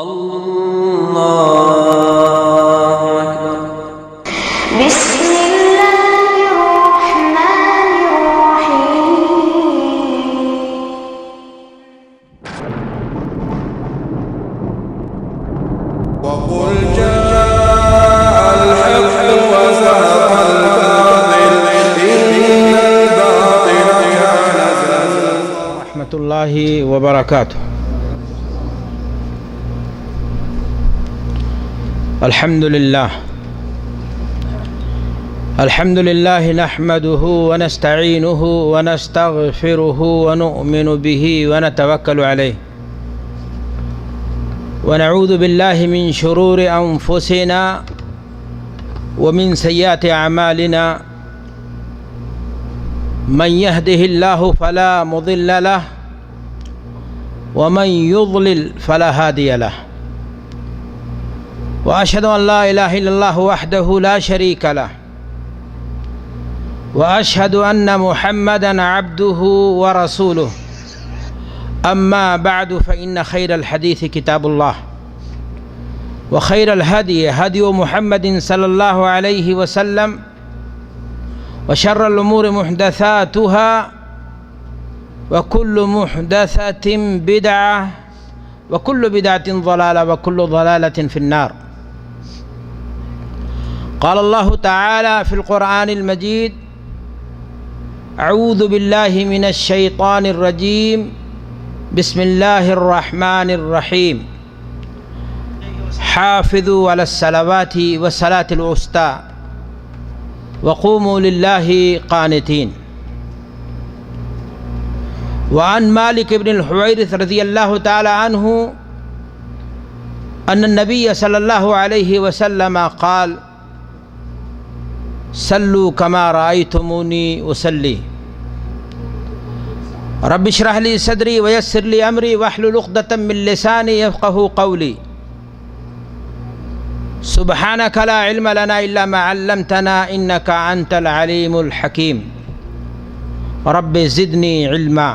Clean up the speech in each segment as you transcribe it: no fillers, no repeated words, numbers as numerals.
اللہ اکبر۔ بسم اللہ الرحمن الرحیم۔ وقل جاء الحق وزهق الباطل إن الباطل كان زهوقا ورحمة الله وبركاته. الحمد لله نحمده ونستعينه ونستغفره ونؤمن به ونتوكل عليه ونعوذ بالله من شرور أنفسنا ومن سيئات أعمالنا من يهده الله فلا مضل له ومن يضلل فلا هادي له وأشهد أن لا إله إلا الله وحده لا شريك له وأشهد أن محمدًا عبده ورسوله أما بعد فإن خير الحديث كتاب الله وخير الهدي هدي محمد صلى الله عليه وسلم وشر الأمور محدثاتها وكل محدثة بدعة وكل بدعة ضلالة وكل ضلالة في النار. قال الله تعالى في القرآن المجيد: أعوذ بالله من الشيطان الرجيم بسم الله الرحمن الرحيم حافظوا على الصلوات والصلاة الوسطى وقوموا لله قانتين. وعن مالك بن الحويرث رضي الله تعالى عنه أن النبي صلى الله عليه وسلم قال: صلوا كما رأيتموني أصلي. رب اشرح لي صدري ويسر لي أمري واحلل عقدة من لساني يفقهوا قولي. سبحانك لا علم لنا إلا ما علمتنا إنك أنت العليم الحكيم. رب زدني علما.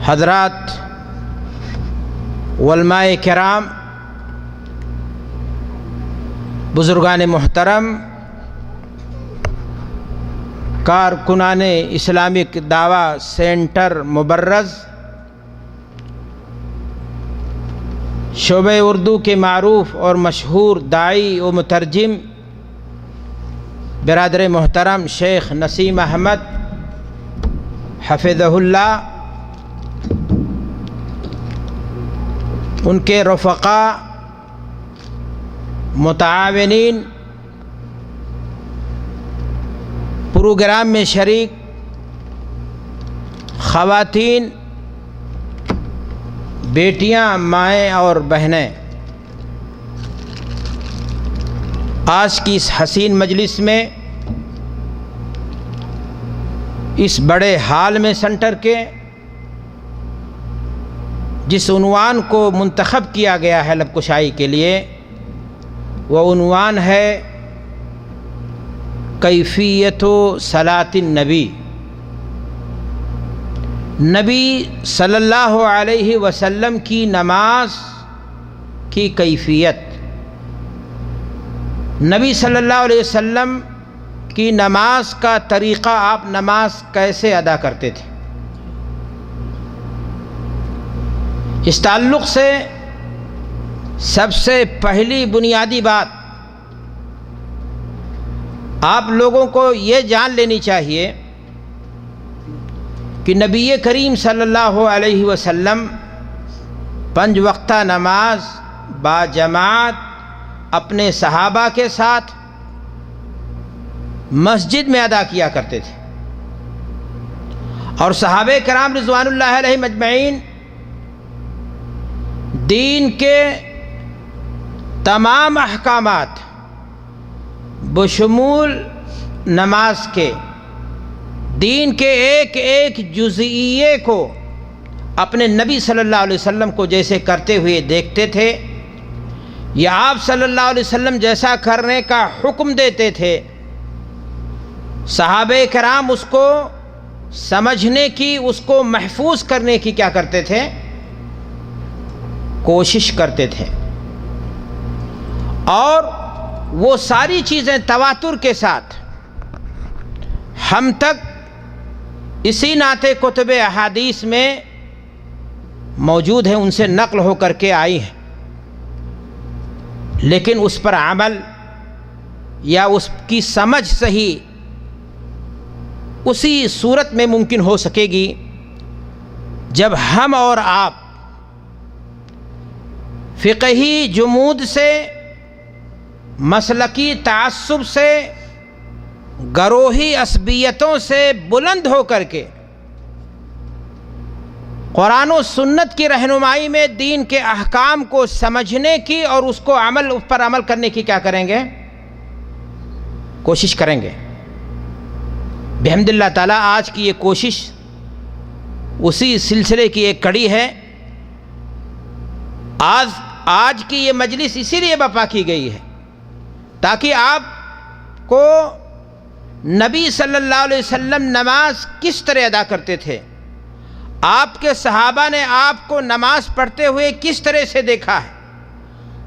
حضرات علماء کرام، بزرگان محترم، کارکنان اسلامک دعوی سینٹر مبرز، شعبہ اردو کے معروف اور مشہور داعی و مترجم برادر محترم شیخ نسیم احمد حفظہ اللہ، ان کے رفقا، متعاونین، پروگرام میں شریک خواتین، بیٹیاں، مائیں اور بہنیں، آج کی اس حسین مجلس میں، اس بڑے ہال میں سنٹر کے جس عنوان کو منتخب کیا گیا ہے لب کشائی کے لیے، وہ عنوان ہے کیفیت صلاۃ النبی، نبی صلی اللہ علیہ وسلم کی نماز کی کیفیت، نبی صلی اللہ علیہ وسلم کی نماز کا طریقہ، آپ نماز کیسے ادا کرتے تھے۔ اس تعلق سے سب سے پہلی بنیادی بات آپ لوگوں کو یہ جان لینی چاہیے کہ نبی کریم صلی اللہ علیہ وسلم 5 وقتہ نماز باجماعت اپنے صحابہ کے ساتھ مسجد میں ادا کیا کرتے تھے، اور صحابہ کرام رضوان اللہ علیہم اجمعین دین کے تمام احکامات بشمول نماز کے، دین کے ایک ایک جزئیے کو اپنے نبی صلی اللہ علیہ وسلم کو جیسے کرتے ہوئے دیکھتے تھے، یا آپ صلی اللہ علیہ وسلم جیسا کرنے کا حکم دیتے تھے، صحابہ کرام اس کو سمجھنے کی، اس کو محفوظ کرنے کی کیا کرتے تھے؟ کوشش کرتے تھے، اور وہ ساری چیزیں تواتر کے ساتھ ہم تک اسی نعت کتب احادیث میں موجود ہیں، ان سے نقل ہو کر کے آئی ہیں، لیکن اس پر عمل یا اس کی سمجھ صحیح اسی صورت میں ممکن ہو سکے گی جب ہم اور آپ فقہی جمود سے، مسلکی تعصب سے، گروہی عصبیتوں سے بلند ہو کر کے قرآن و سنت کی رہنمائی میں دین کے احکام کو سمجھنے کی اور اس پر عمل کرنے کی کیا کریں گے؟ کوشش کریں گے۔ بحمد اللہ تعالیٰ آج کی یہ کوشش اسی سلسلے کی ایک کڑی ہے۔ آج کی یہ مجلس اسی لیے برپا کی گئی ہے تاکہ آپ کو نبی صلی اللہ علیہ وسلم نماز کس طرح ادا کرتے تھے، آپ کے صحابہ نے آپ کو نماز پڑھتے ہوئے کس طرح سے دیکھا ہے،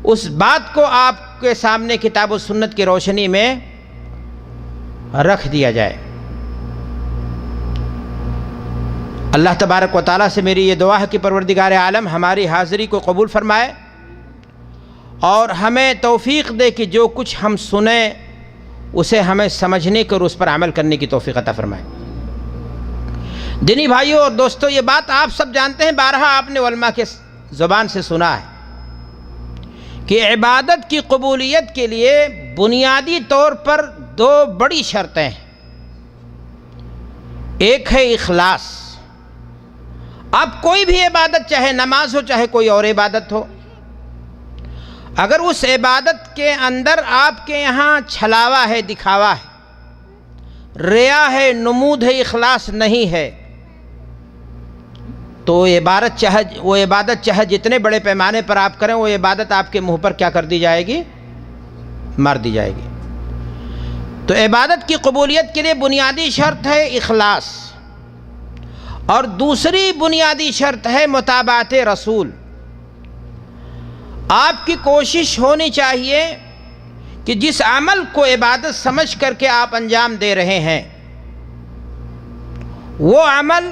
اس بات کو آپ کے سامنے کتاب و سنت کی روشنی میں رکھ دیا جائے۔ اللہ تبارک و تعالیٰ سے میری یہ دعا ہے کہ پروردگار عالم ہماری حاضری کو قبول فرمائے اور ہمیں توفیق دے کہ جو کچھ ہم سنیں اسے ہمیں سمجھنے کی اور اس پر عمل کرنے کی توفیق عطا فرمائے۔ دینی بھائیوں اور دوستوں، یہ بات آپ سب جانتے ہیں، بارہا آپ نے علماء کے زبان سے سنا ہے کہ عبادت کی قبولیت کے لیے بنیادی طور پر دو بڑی شرطیں ہیں۔ ایک ہے اخلاص۔ اب کوئی بھی عبادت، چاہے نماز ہو چاہے کوئی اور عبادت ہو، اگر اس عبادت کے اندر آپ کے یہاں چھلاوا ہے، دکھاوا ہے، ریا ہے، نمود ہے، اخلاص نہیں ہے، تو وہ عبادت چاہے جتنے بڑے پیمانے پر آپ کریں، وہ عبادت آپ کے منہ پر کیا کر دی جائے گی؟ مار دی جائے گی۔ تو عبادت کی قبولیت کے لیے بنیادی شرط ہے اخلاص، اور دوسری بنیادی شرط ہے متابعت رسول۔ آپ کی کوشش ہونی چاہیے کہ جس عمل کو عبادت سمجھ کر کے آپ انجام دے رہے ہیں، وہ عمل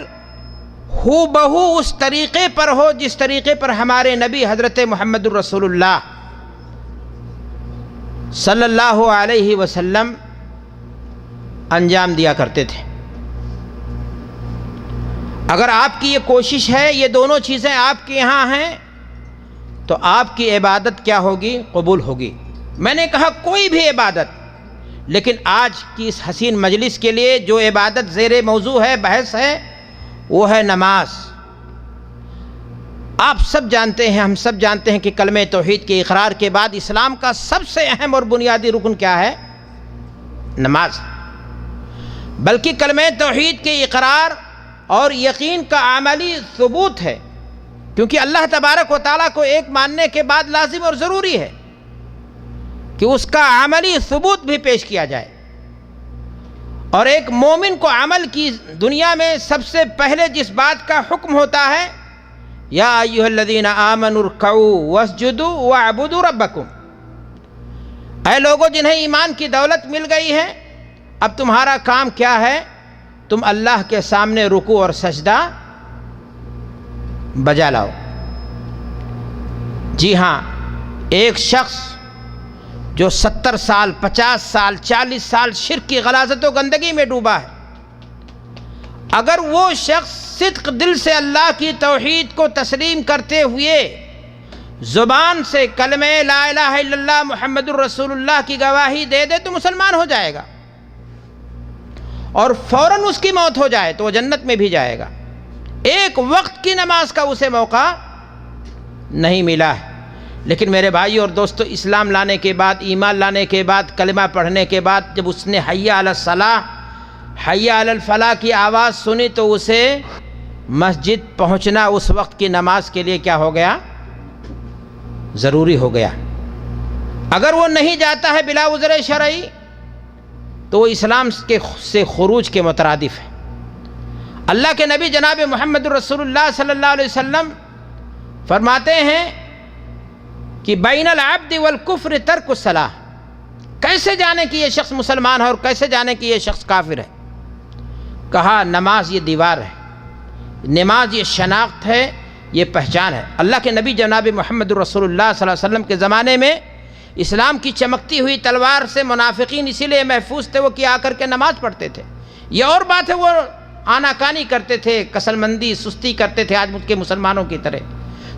ہو بہو اس طریقے پر ہو جس طریقے پر ہمارے نبی حضرت محمد الرسول اللہ صلی اللہ علیہ وسلم انجام دیا کرتے تھے۔ اگر آپ کی یہ کوشش ہے، یہ دونوں چیزیں آپ کے یہاں ہیں، تو آپ کی عبادت کیا ہوگی؟ قبول ہوگی۔ میں نے کہا کوئی بھی عبادت، لیکن آج کی اس حسین مجلس کے لیے جو عبادت زیر موضوع ہے، بحث ہے، وہ ہے نماز۔ آپ سب جانتے ہیں، ہم سب جانتے ہیں کہ کلمہ توحید کے اقرار کے بعد اسلام کا سب سے اہم اور بنیادی رکن کیا ہے؟ نماز۔ بلکہ کلمہ توحید کے اقرار اور یقین کا عملی ثبوت ہے، کیونکہ اللہ تبارک و تعالیٰ کو ایک ماننے کے بعد لازم اور ضروری ہے کہ اس کا عملی ثبوت بھی پیش کیا جائے۔ اور ایک مومن کو عمل کی دنیا میں سب سے پہلے جس بات کا حکم ہوتا ہے، یا ایھا الذین آمنوا ارکعوا واسجدوا واعبدوا ربکم، اے لوگو جنہیں ایمان کی دولت مل گئی ہے، اب تمہارا کام کیا ہے؟ تم اللہ کے سامنے رکوع اور سجدہ بجا لاؤ۔ جی ہاں، ایک شخص جو 70 سال، 50 سال، 40 سال شرک کی غلاظت و گندگی میں ڈوبا ہے، اگر وہ شخص صدق دل سے اللہ کی توحید کو تسلیم کرتے ہوئے زبان سے کلمہ لا الہ الا اللہ محمد الرسول اللہ کی گواہی دے دے تو مسلمان ہو جائے گا، اور فوراً اس کی موت ہو جائے تو وہ جنت میں بھی جائے گا۔ ایک وقت کی نماز کا اسے موقع نہیں ملا ہے۔ لیکن میرے بھائی اور دوستو، اسلام لانے کے بعد، ایمان لانے کے بعد، کلمہ پڑھنے کے بعد جب اس نے حی علی الصلاۃ، حی علی الفلاح کی آواز سنی تو اسے مسجد پہنچنا اس وقت کی نماز کے لیے کیا ہو گیا؟ ضروری ہو گیا۔ اگر وہ نہیں جاتا ہے بلا عذر شرعی تو وہ اسلام سے خروج کے مترادف ہے۔ اللہ کے نبی جناب محمد الرسول اللہ صلی اللہ علیہ وسلم فرماتے ہیں کہ بین العبد والکفر ترک الصلاۃ، کیسے جانے کہ یہ شخص مسلمان ہے اور کیسے جانے کہ یہ شخص کافر ہے؟ کہا نماز یہ دیوار ہے، نماز یہ شناخت ہے، یہ پہچان ہے۔ اللہ کے نبی جناب محمد رسول اللہ صلی اللہ علیہ وسلم کے زمانے میں اسلام کی چمکتی ہوئی تلوار سے منافقین اسی لیے محفوظ تھے وہ کہ آ کر کے نماز پڑھتے تھے۔ یہ اور بات ہے وہ آناکانی کرتے تھے، کسل مندی، سستی کرتے تھے آج مجھ کے مسلمانوں کی طرح،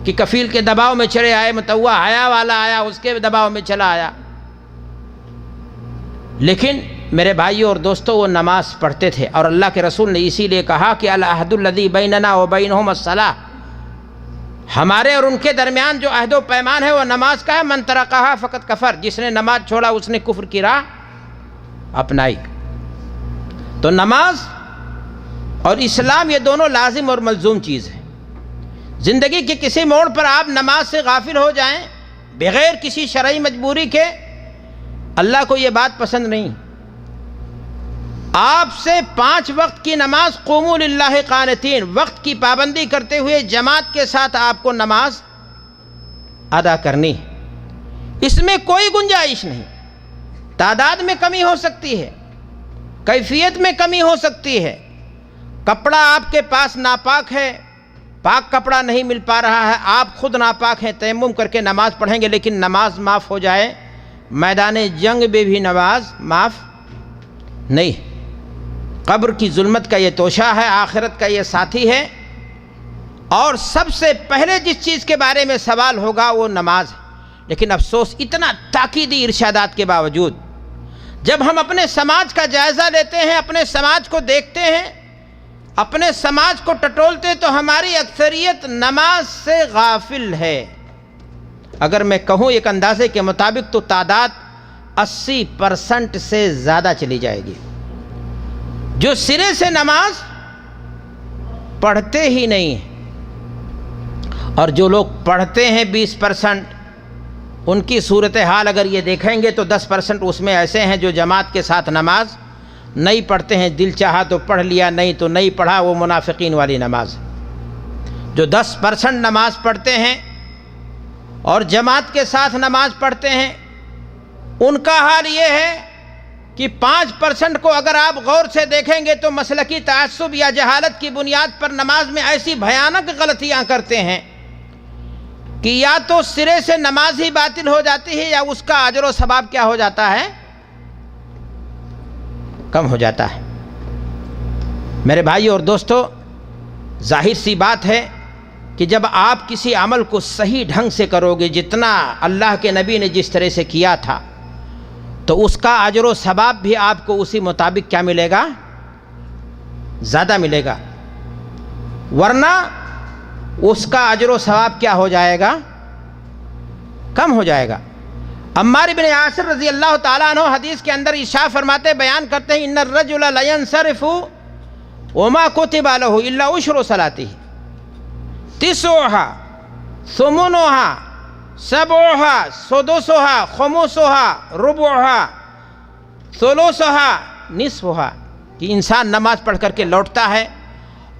کہ کفیل کے دباؤ میں چلے آئے، متوا حیا والا آیا اس کے دباؤ میں چلا آیا۔ لیکن میرے بھائیوں اور دوستوں وہ نماز پڑھتے تھے، اور اللہ کے رسول نے اسی لیے کہا کہ العہد الذی بیننا وبینہم الصلاۃ، ہمارے اور ان کے درمیان جو عہد و پیمان ہے وہ نماز کا ہے۔ من ترکہا فقد کفر، جس نے نماز چھوڑا اس نے کفر کی راہ اپنائی۔ تو نماز اور اسلام یہ دونوں لازم اور ملزوم چیز ہے۔ زندگی کے کسی موڑ پر آپ نماز سے غافل ہو جائیں بغیر کسی شرعی مجبوری کے، اللہ کو یہ بات پسند نہیں۔ آپ سے 5 وقت کی نماز قوموا للہ قانتین، وقت کی پابندی کرتے ہوئے جماعت کے ساتھ آپ کو نماز ادا کرنی ہے، اس میں کوئی گنجائش نہیں۔ تعداد میں کمی ہو سکتی ہے، کیفیت میں کمی ہو سکتی ہے، کپڑا آپ کے پاس ناپاک ہے، پاک کپڑا نہیں مل پا رہا ہے، آپ خود ناپاک ہیں، تیمم کر کے نماز پڑھیں گے لیکن نماز معاف ہو جائے، میدان جنگ میں بھی نماز معاف نہیں۔ قبر کی ظلمت کا یہ توشہ ہے، آخرت کا یہ ساتھی ہے، اور سب سے پہلے جس چیز کے بارے میں سوال ہوگا وہ نماز ہے۔ لیکن افسوس اتنا تاکیدی ارشادات کے باوجود جب ہم اپنے سماج کا جائزہ لیتے ہیں، اپنے سماج کو دیکھتے ہیں، اپنے سماج کو ٹٹولتے ہیں، تو ہماری اکثریت نماز سے غافل ہے۔ اگر میں کہوں ایک اندازے کے مطابق تو تعداد 80% سے زیادہ چلی جائے گی جو سرے سے نماز پڑھتے ہی نہیں ہیں، اور جو لوگ پڑھتے ہیں 20%، ان کی صورتحال اگر یہ دیکھیں گے تو 10% اس میں ایسے ہیں جو جماعت کے ساتھ نماز نہیں پڑھتے ہیں، دل چاہا تو پڑھ لیا، نہیں تو نہیں پڑھا، وہ منافقین والی نماز ہے۔ جو 10% نماز پڑھتے ہیں اور جماعت کے ساتھ نماز پڑھتے ہیں، ان کا حال یہ ہے کہ 5% کو اگر آپ غور سے دیکھیں گے تو مسلکی تعصب یا جہالت کی بنیاد پر نماز میں ایسی بھیانک غلطیاں کرتے ہیں کہ یا تو سرے سے نماز ہی باطل ہو جاتی ہے یا اس کا اجر و ثواب کیا ہو جاتا ہے، کم ہو جاتا ہے۔ میرے بھائی اور دوستو، ظاہر سی بات ہے کہ جب آپ کسی عمل کو صحیح ڈھنگ سے کرو گے، جتنا اللہ کے نبی نے جس طرح سے کیا تھا، تو اس کا اجر و ثواب بھی آپ کو اسی مطابق کیا ملے گا، زیادہ ملے گا، ورنہ اس کا اجر و ثواب کیا ہو جائے گا، کم ہو جائے گا۔ عمار بن یاسر رضی اللہ تعالیٰ عنہ حدیث کے اندر ارشاد فرماتے، بیان کرتے ہیں، ان الرجل لینصرف وما کتب له الا عشر صلاته تسعها ثمنها سبعها سدسها خمسها ربعها ثلثها نصفها، کہ انسان نماز پڑھ کر کے لوٹتا ہے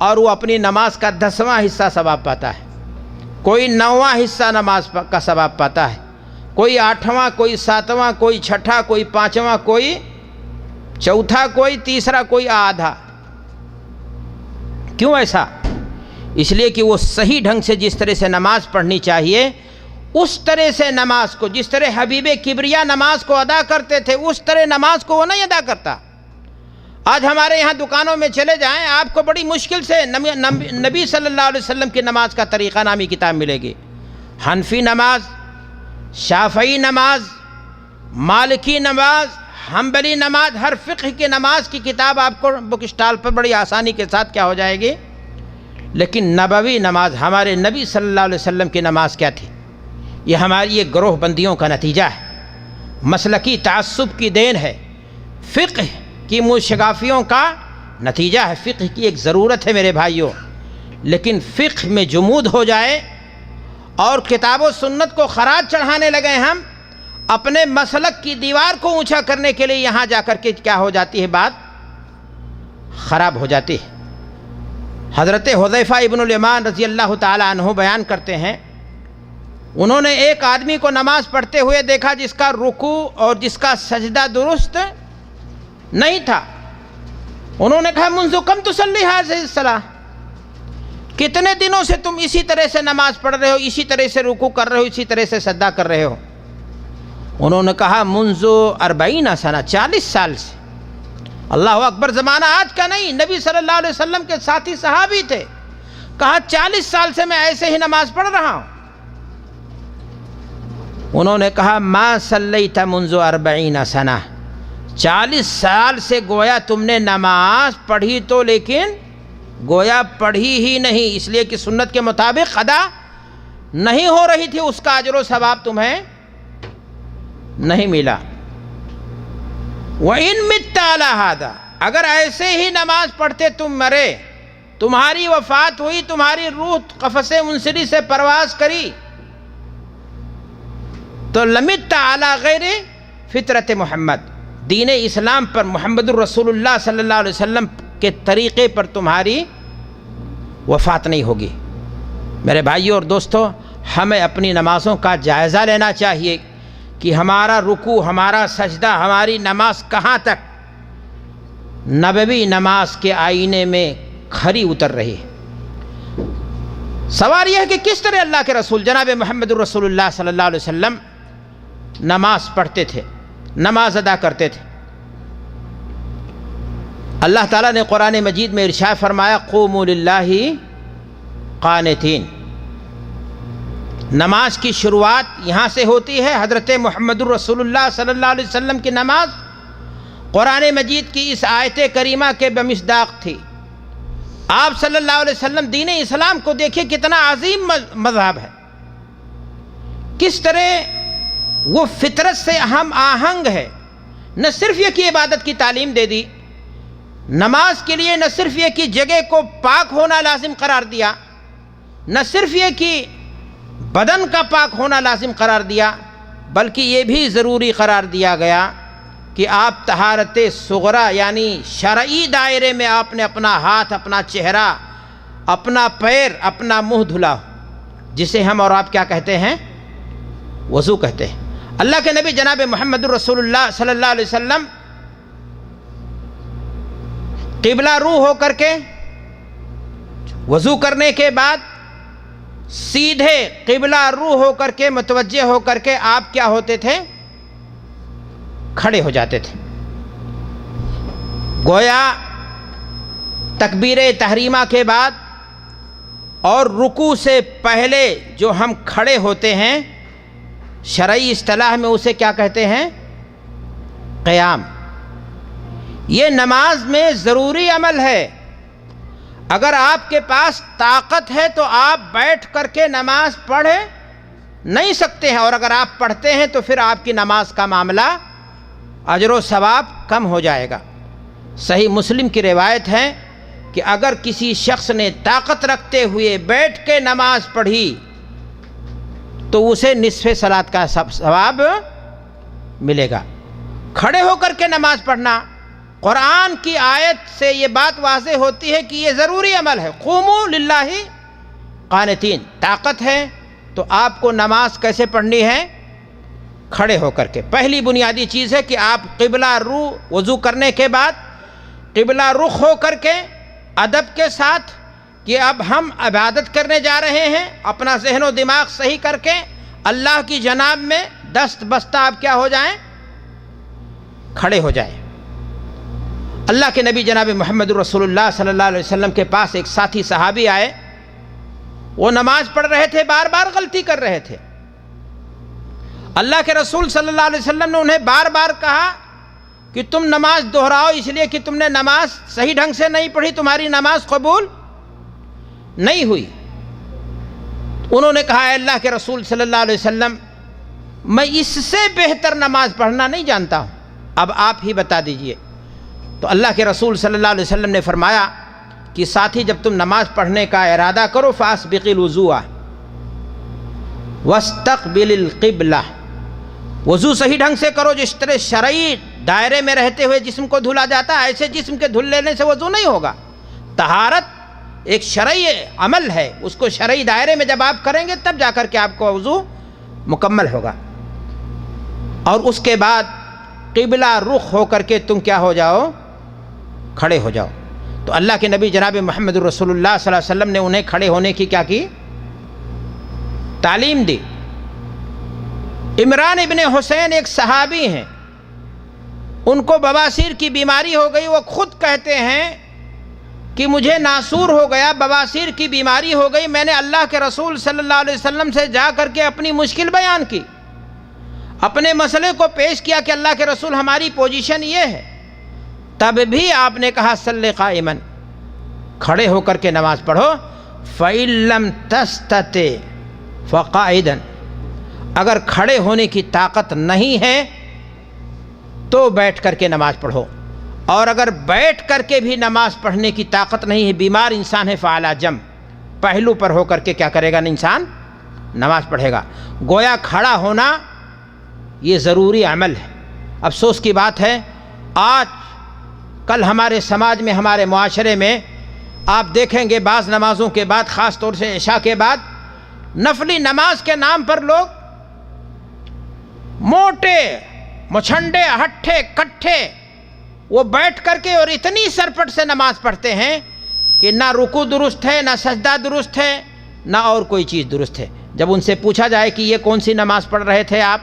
اور وہ اپنی نماز کا 10واں حصہ ثواب پاتا ہے، کوئی 9واں حصہ نماز کا ثواب پاتا ہے، کوئی 8واں، کوئی 7واں، کوئی 6واں، کوئی 5واں، کوئی 4تھا، کوئی 3را، کوئی آدھا۔ کیوں ایسا؟ اس لیے کہ وہ صحیح ڈھنگ سے جس طرح سے نماز پڑھنی چاہیے اس طرح سے نماز کو، جس طرح حبیب کبریا نماز کو ادا کرتے تھے اس طرح نماز کو وہ نہیں ادا کرتا۔ آج ہمارے یہاں دکانوں میں چلے جائیں، آپ کو بڑی مشکل سے نبی صلی اللہ علیہ وسلم کی نماز کا طریقہ نامی کتاب ملے گی۔ حنفی نماز، شافعی نماز، مالکی نماز، حنبلی نماز، ہر فقہ کی نماز کی کتاب آپ کو بک اسٹال پر بڑی آسانی کے ساتھ کیا ہو جائے گی۔ لیکن نبوی نماز، ہمارے نبی صلی اللہ علیہ وسلم کی نماز کیا تھی؟ یہ ہماری ایک گروہ بندیوں کا نتیجہ ہے، مسلکی تعصب کی دین ہے، فقہ کی موشگافیوں کا نتیجہ ہے۔ فقہ کی ایک ضرورت ہے میرے بھائیوں، لیکن فقہ میں جمود ہو جائے اور کتاب و سنت کو خراج چڑھانے لگے ہم، اپنے مسلک کی دیوار کو اونچا کرنے کے لیے یہاں جا کر کے کیا ہو جاتی ہے، بات خراب ہو جاتی ہے۔ حضرت حذیفہ ابن الیمان رضی اللہ تعالی عنہ بیان کرتے ہیں انہوں نے ایک آدمی کو نماز پڑھتے ہوئے دیکھا جس کا رکوع اور جس کا سجدہ درست نہیں تھا. انہوں نے کہا منذ کم تصلی هذه الصلاۃ، کتنے دنوں سے تم اسی طرح سے نماز پڑھ رہے ہو، اسی طرح سے رکوع کر رہے ہو، اسی طرح سے سجدہ کر رہے ہو؟ انہوں نے کہا منذ 40 سنہ، 40 سال سے. اللہ اکبر، زمانہ آج کا نہیں، نبی صلی اللہ علیہ وسلم کے ساتھی صحابی تھے. کہا 40 سال سے میں ایسے ہی نماز پڑھ رہا ہوں. انہوں نے کہا ما صلیت منذ 40 سنہ، 40 سال سے گویا تم نے نماز پڑھی تو لیکن گویا پڑھی ہی نہیں، اس لیے کہ سنت کے مطابق ادا نہیں ہو رہی تھی، اس کا اجر و ثواب تمہیں نہیں ملا. وَإِن مِتَّ عَلَى هَذَا، اگر ایسے ہی نماز پڑھتے تم مرے، تمہاری وفات ہوئی، تمہاری روح قفس منصری سے پرواز کری، تو لَمِتَّ عَلَى غَيْرِ فطرت محمد، دین اسلام پر، محمد الرسول اللہ صلی اللہ علیہ وسلم کے طریقے پر تمہاری وفات نہیں ہوگی. میرے بھائیوں اور دوستو، ہمیں اپنی نمازوں کا جائزہ لینا چاہیے کہ ہمارا رکوع، ہمارا سجدہ، ہماری نماز کہاں تک نبوی نماز کے آئینے میں کھری اتر رہی ہے. سوال یہ ہے کہ کس طرح اللہ کے رسول جناب محمد الرسول اللہ صلی اللہ علیہ وسلم نماز پڑھتے تھے، نماز ادا کرتے تھے. اللہ تعالیٰ نے قرآن مجید میں ارشاد فرمایا قوموا للہ قانتین. نماز کی شروعات یہاں سے ہوتی ہے. حضرت محمد الرسول اللہ صلی اللہ علیہ وسلم کی نماز قرآن مجید کی اس آیت کریمہ کے بمصداق تھی. آپ صلی اللہ علیہ وسلم دین اسلام کو دیکھیں کتنا عظیم مذہب ہے، کس طرح وہ فطرت سے ہم آہنگ ہے. نہ صرف یہ کہ عبادت کی تعلیم دے دی، نماز کے لیے نہ صرف یہ کہ جگہ کو پاک ہونا لازم قرار دیا، نہ صرف یہ کہ بدن کا پاک ہونا لازم قرار دیا، بلکہ یہ بھی ضروری قرار دیا گیا کہ آپ طہارت صغرا یعنی شرعی دائرے میں آپ نے اپنا ہاتھ، اپنا چہرہ، اپنا پیر، اپنا منہ دھلا، جسے ہم اور آپ کیا کہتے ہیں؟ وضو کہتے ہیں. اللہ کے نبی جناب محمد الرسول اللہ صلی اللہ علیہ وسلم قبلہ رو ہو کر کے وضو کرنے کے بعد سیدھے قبلہ رو ہو کر کے متوجہ ہو کر کے آپ کیا ہوتے تھے؟ کھڑے ہو جاتے تھے. گویا تکبیر تحریمہ کے بعد اور رکوع سے پہلے جو ہم کھڑے ہوتے ہیں، شرعی اصطلاح میں اسے کیا کہتے ہیں؟ قیام. یہ نماز میں ضروری عمل ہے. اگر آپ کے پاس طاقت ہے تو آپ بیٹھ کر کے نماز پڑھ نہیں سکتے ہیں، اور اگر آپ پڑھتے ہیں تو پھر آپ کی نماز کا معاملہ اجر و ثواب کم ہو جائے گا. صحیح مسلم کی روایت ہے کہ اگر کسی شخص نے طاقت رکھتے ہوئے بیٹھ کے نماز پڑھی تو اسے نصف صلاۃ کا ثواب ملے گا. کھڑے ہو کر کے نماز پڑھنا، قرآن کی آیت سے یہ بات واضح ہوتی ہے کہ یہ ضروری عمل ہے. قوموا للہ قانتین. طاقت ہے تو آپ کو نماز کیسے پڑھنی ہے؟ کھڑے ہو کر کے. پہلی بنیادی چیز ہے کہ آپ قبلہ رو وضو کرنے کے بعد قبلہ رخ ہو کر کے ادب کے ساتھ کہ اب ہم عبادت کرنے جا رہے ہیں، اپنا ذہن و دماغ صحیح کر کے اللہ کی جناب میں دست بستہ آپ کیا ہو جائیں؟ کھڑے ہو جائیں. اللہ کے نبی جناب محمد رسول اللہ صلی اللہ علیہ وسلم کے پاس ایک ساتھی صحابی آئے. وہ نماز پڑھ رہے تھے، بار بار غلطی کر رہے تھے. اللہ کے رسول صلی اللہ علیہ وسلم نے انہیں بار بار کہا کہ تم نماز دہراؤ، اس لیے کہ تم نے نماز صحیح ڈھنگ سے نہیں پڑھی، تمہاری نماز قبول نہیں ہوئی. انہوں نے کہا اے اللہ کے رسول صلی اللہ علیہ وسلم، میں اس سے بہتر نماز پڑھنا نہیں جانتا ہوں، اب آپ ہی بتا دیجئے. تو اللہ کے رسول صلی اللہ علیہ وسلم نے فرمایا کہ ساتھی، جب تم نماز پڑھنے کا ارادہ کرو فاسبق الوضوء واستقبل القبلہ. وضو صحیح ڈھنگ سے کرو، جس طرح شرعی دائرے میں رہتے ہوئے جسم کو دھلا جاتا ہے، ایسے جسم کے دھل لینے سے وضو نہیں ہوگا. طہارت ایک شرعی عمل ہے، اس کو شرعی دائرے میں جب آپ کریں گے تب جا کر کے آپ کو وضو مکمل ہوگا، اور اس کے بعد قبلہ رخ ہو کر کے تم کیا ہو جاؤ؟ کھڑے ہو جاؤ۔ تو اللہ کے نبی جناب محمد رسول اللہ صلی اللہ علیہ وسلم نے انہیں کھڑے ہونے کی کیا کی؟ تعلیم دی۔ عمران ابن حسین ایک صحابی ہیں، ان کو بواسیر کی بیماری ہو گئی، وہ خود کہتے ہیں کہ مجھے ناسور ہو گیا، بواسیر کی بیماری ہو گئی، میں نے اللہ کے رسول صلی اللہ علیہ وسلم سے جا کر کے اپنی مشکل بیان کی، اپنے مسئلے کو پیش کیا کہ اللہ کے رسول ہماری پوزیشن یہ ہے، تب بھی آپ نے کہا صلی قائماً، کھڑے ہو کر کے نماز پڑھو، فَإِن لَّمْ تَسْتَطِعْ فَقَاعِدًا، اگر کھڑے ہونے کی طاقت نہیں ہے تو بیٹھ کر کے نماز پڑھو، اور اگر بیٹھ کر کے بھی نماز پڑھنے کی طاقت نہیں ہے، بیمار انسان ہے، فعلی جنب، پہلو پر ہو کر کے کیا کرے گا انسان؟ نماز پڑھے گا۔ گویا کھڑا ہونا یہ ضروری عمل ہے۔ افسوس کی بات ہے آج کل ہمارے سماج میں، ہمارے معاشرے میں آپ دیکھیں گے بعض نمازوں کے بعد، خاص طور سے عشاء کے بعد، نفلی نماز کے نام پر لوگ موٹے مچھنڈے ہٹھے کٹھے وہ بیٹھ کر کے اور اتنی سرپٹ سے نماز پڑھتے ہیں کہ نہ رکوع درست ہے، نہ سجدہ درست ہے، نہ اور کوئی چیز درست ہے۔ جب ان سے پوچھا جائے کہ یہ کون سی نماز پڑھ رہے تھے آپ،